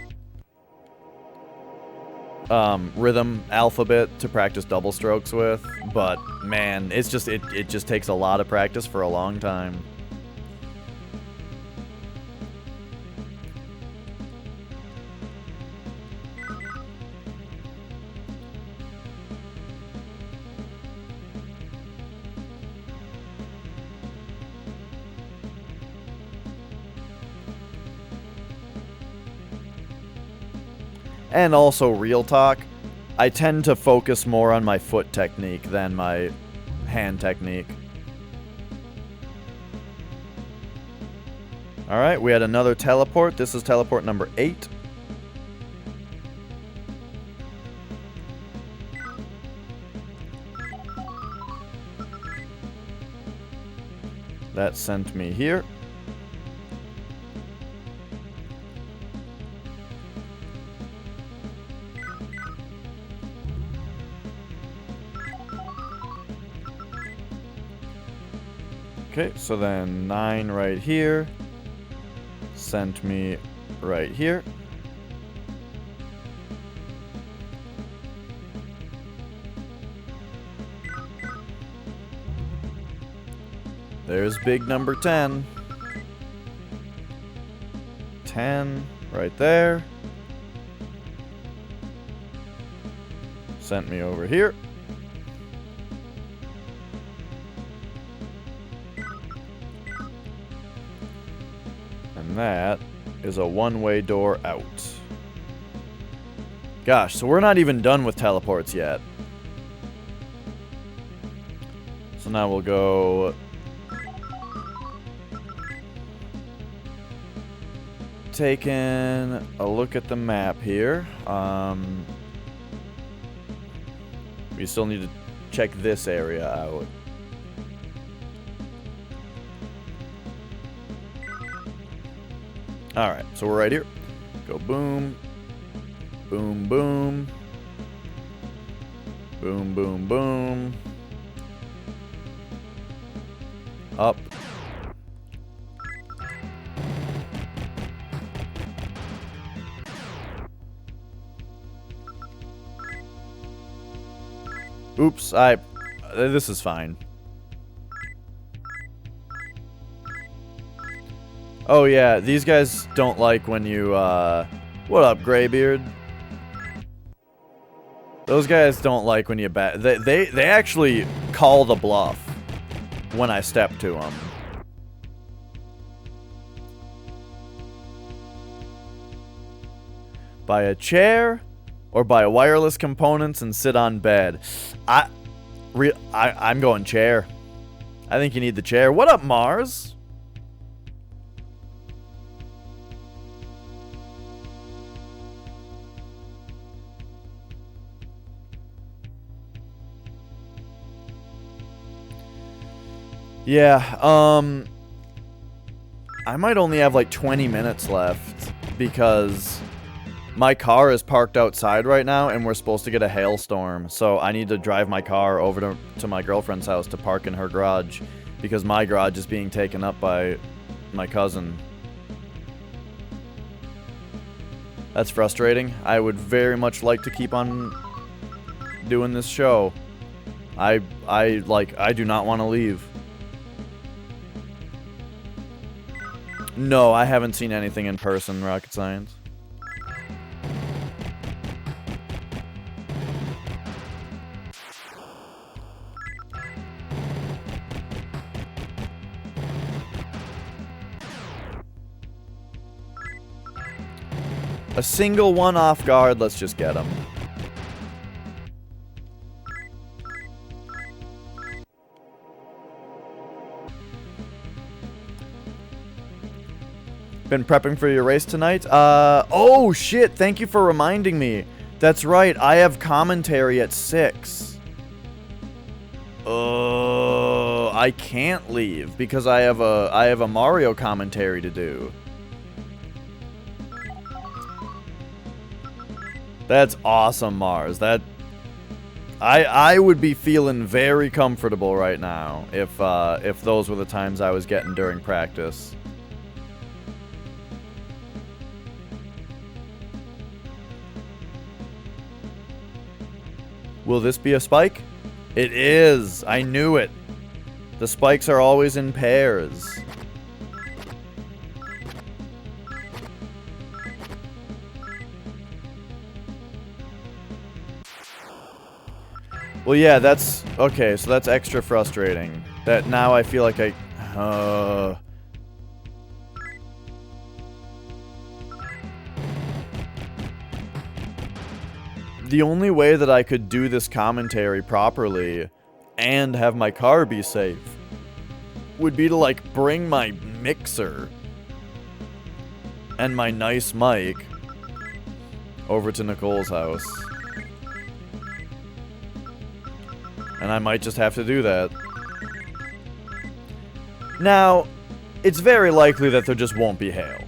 rhythm alphabet to practice double strokes with. But man, it's just it just takes a lot of practice for a long time. And also, real talk, I tend to focus more on my foot technique than my hand technique. Alright, we had another teleport. This is teleport number 8. That sent me here. Okay, so then 9 right here. Sent me right here. There's big number 10. 10 right there. Sent me over here. And that is a one-way door out. Gosh, so we're not even done with teleports yet. So now we'll go... taking a look at the map here. We still need to check this area out. Alright, so we're right here. Go boom. Boom, boom. Boom, boom, boom. Up. Oops, this is fine. Oh yeah, these guys don't like when you, what up, Graybeard? Those guys don't like when you they actually call the bluff when I step to them. Buy a chair or buy wireless components and sit on bed. I'm going chair. I think you need the chair. What up, Mars? Yeah, I might only have like 20 minutes left because my car is parked outside right now and we're supposed to get a hailstorm. So I need to drive my car over to my girlfriend's house to park in her garage because my garage is being taken up by my cousin. That's frustrating. I would very much like to keep on doing this show. I do not want to leave. No, I haven't seen anything in person, Rocket Science. A single one off guard, let's just get him. Been prepping for your race tonight? Oh shit, thank you for reminding me. That's right, I have commentary at 6. I can't leave because I have a Mario commentary to do. That's awesome, Mars. I would be feeling very comfortable right now if those were the times I was getting during practice. Will this be a spike? It is! I knew it! The spikes are always in pairs. Well, yeah, that's... Okay, so that's extra frustrating. That now I feel like the only way that I could do this commentary properly and have my car be safe would be to, like, bring my mixer and my nice mic over to Nicole's house. And I might just have to do that. Now, it's very likely that there just won't be hail.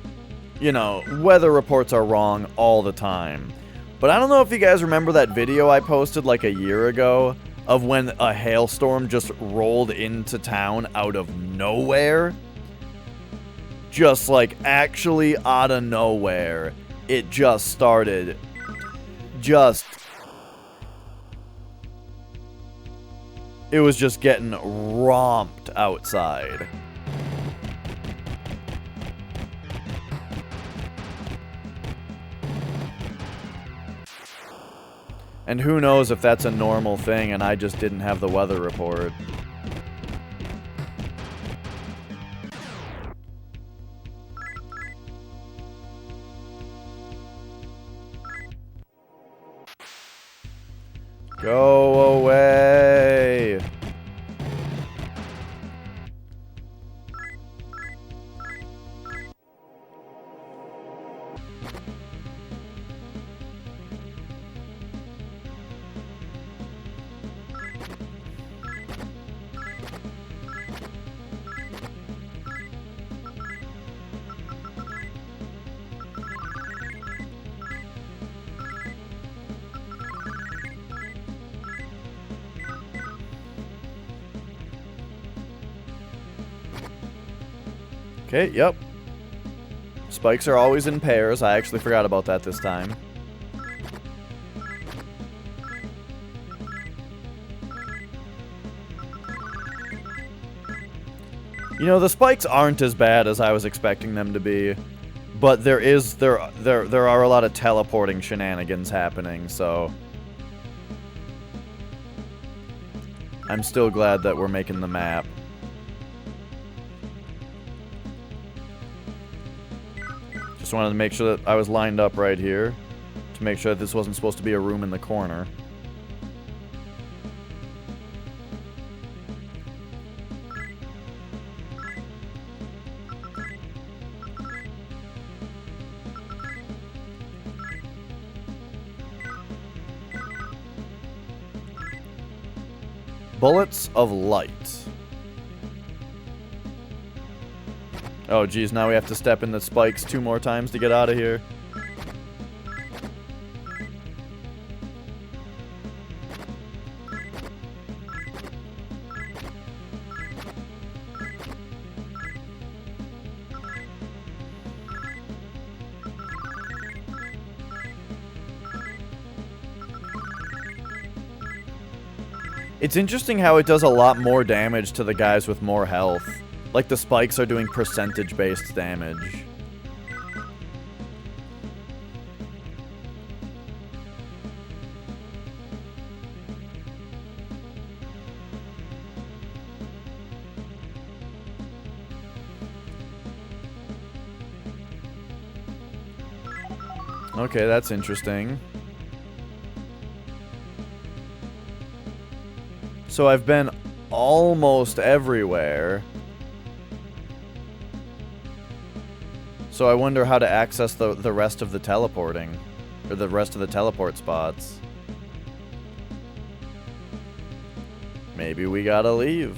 You know, weather reports are wrong all the time. But I don't know if you guys remember that video I posted like a year ago of when a hailstorm just rolled into town out of nowhere. Just like actually out of nowhere. It just started. It was just getting romped outside. And who knows if that's a normal thing and I just didn't have the weather report. Go away! Okay, yep. Spikes are always in pairs. I actually forgot about that this time. You know, the spikes aren't as bad as I was expecting them to be, but there are a lot of teleporting shenanigans happening, so I'm still glad that we're making the map. Just wanted to make sure that I was lined up right here to make sure that this wasn't supposed to be a room in the corner. Bullets of light. Oh, geez, now we have to step in the spikes 2 more times to get out of here. It's interesting how it does a lot more damage to the guys with more health. Like the spikes are doing percentage-based damage. Okay, that's interesting. So I've been almost everywhere. So I wonder how to access the rest of the teleporting. Or the rest of the teleport spots. Maybe we gotta leave.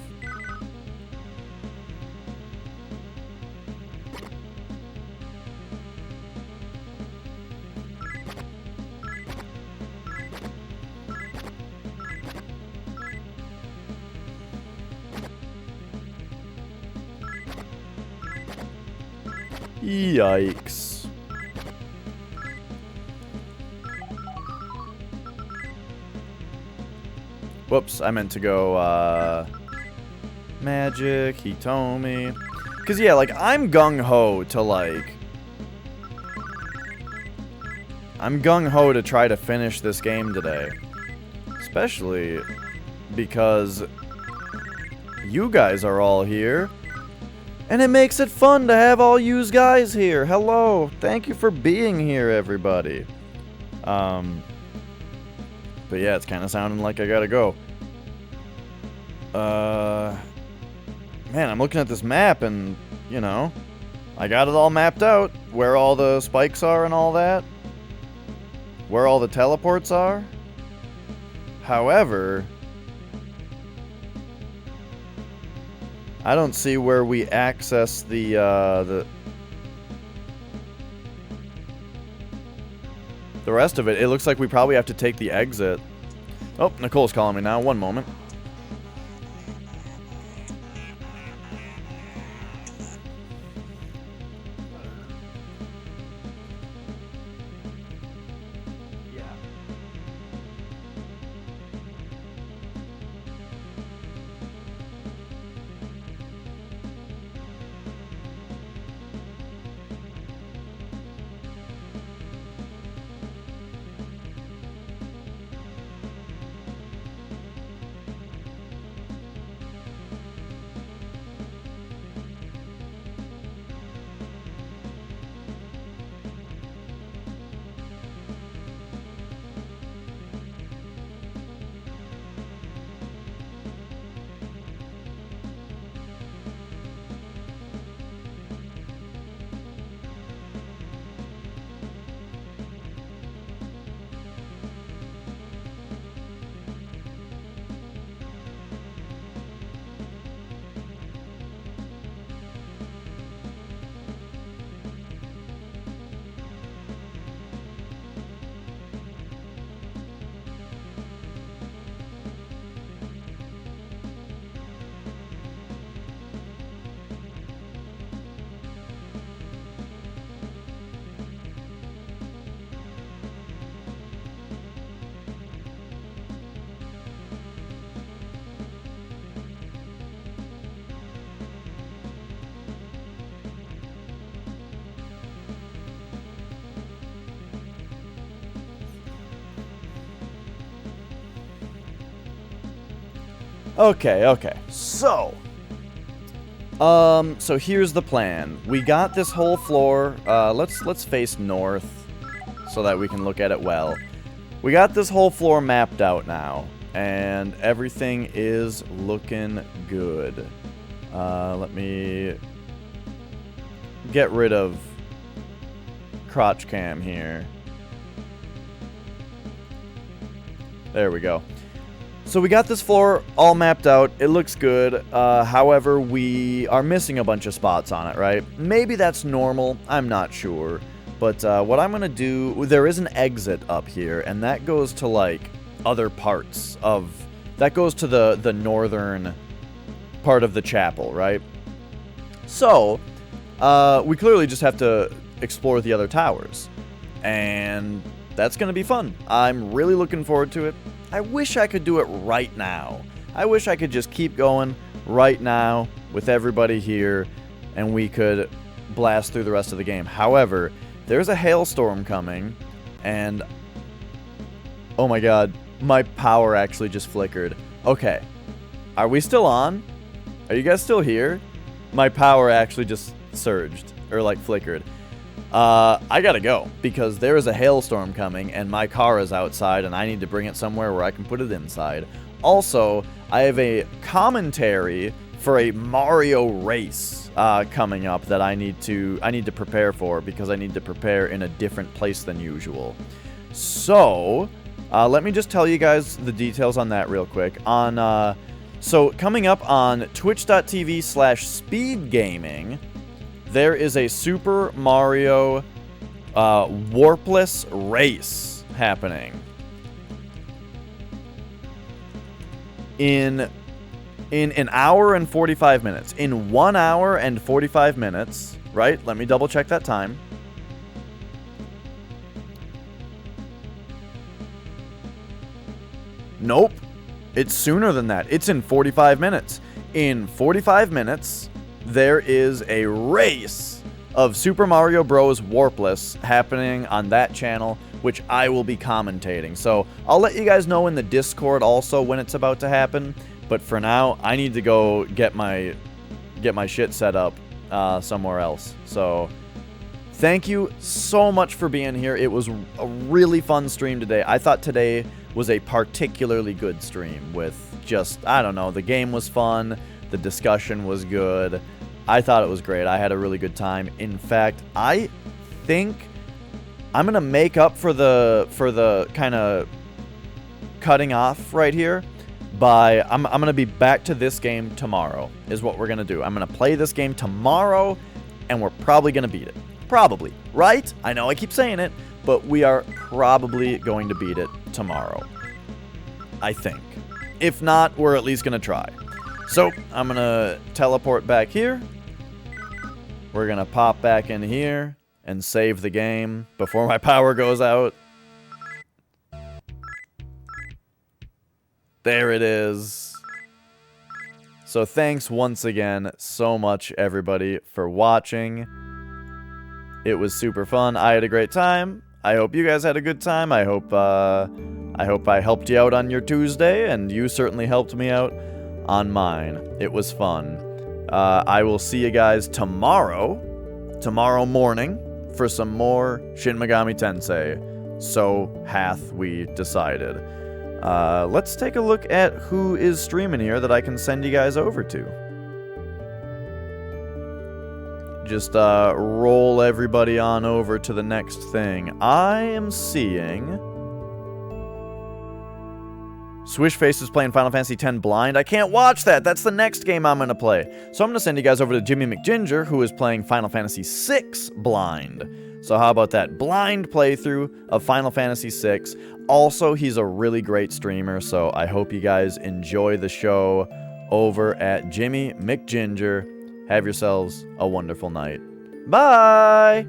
Yikes. Whoops, I meant to go, magic, he told me. Cause yeah, like, I'm gung-ho to, like... I'm gung-ho to try to finish this game today. Especially because you guys are all here. And it makes it fun to have all yous guys here. Hello. Thank you for being here, everybody. But yeah, it's kind of sounding like I gotta go. Man, I'm looking at this map and, you know, I got it all mapped out. Where all the spikes are and all that. Where all the teleports are. However, I don't see where we access the rest of it. It looks like we probably have to take the exit. Oh, Nicole's calling me now. One moment. Okay. So here's the plan. We got this whole floor. Let's face north so that we can look at it well. We got this whole floor mapped out now, and everything is looking good. Let me get rid of crotch cam here. There we go. So we got this floor all mapped out. It looks good. However, we are missing a bunch of spots on it, right? Maybe that's normal. I'm not sure. But what I'm going to do... There is an exit up here, and that goes to, like, other parts of... That goes to the northern part of the chapel, right? So, we clearly just have to explore the other towers. And that's going to be fun. I'm really looking forward to it. I wish I could do it right now. I wish I could just keep going right now with everybody here and we could blast through the rest of the game. However, there's a hailstorm coming and oh my god, my power actually just flickered. Okay, are we still on? Are you guys still here? My power actually just surged or like flickered. I gotta go, because there is a hailstorm coming, and my car is outside, and I need to bring it somewhere where I can put it inside. Also, I have a commentary for a Mario race coming up that I need to prepare for, because I need to prepare in a different place than usual. So, let me just tell you guys the details on that real quick. So, coming up on twitch.tv/speedgaming, there is a Super Mario warpless race happening in an hour and 45 minutes. In 1 hour and 45 minutes, right? Let me double check that time. Nope. It's sooner than that. It's in 45 minutes. In 45 minutes... there is a race of Super Mario Bros. Warpless happening on that channel, which I will be commentating. So I'll let you guys know in the Discord also when it's about to happen. But for now, I need to go get my shit set up somewhere else. So thank you so much for being here. It was a really fun stream today. I thought today was a particularly good stream with just, I don't know, the game was fun, the discussion was good. I thought it was great. I had a really good time. In fact, I think I'm going to make up for the kind of cutting off right here by I'm going to be back to this game tomorrow is what we're going to do. I'm going to play this game tomorrow and we're probably going to beat it. Probably, right? I know I keep saying it, but we are probably going to beat it tomorrow. I think. If not, we're at least going to try. So, I'm going to teleport back here. We're going to pop back in here and save the game before my power goes out. There it is. So thanks once again so much, everybody, for watching. It was super fun. I had a great time. I hope you guys had a good time. I hope I helped you out on your Tuesday, and you certainly helped me out on mine. It was fun. I will see you guys tomorrow morning, for some more Shin Megami Tensei. So hath we decided. Let's take a look at who is streaming here that I can send you guys over to. Just roll everybody on over to the next thing. I am seeing Swishface is playing Final Fantasy X blind. I can't watch that. That's the next game I'm going to play. So I'm going to send you guys over to Jimmy McGinger, who is playing Final Fantasy VI blind. So how about that? Blind playthrough of Final Fantasy VI. Also, he's a really great streamer, so I hope you guys enjoy the show over at Jimmy McGinger. Have yourselves a wonderful night. Bye!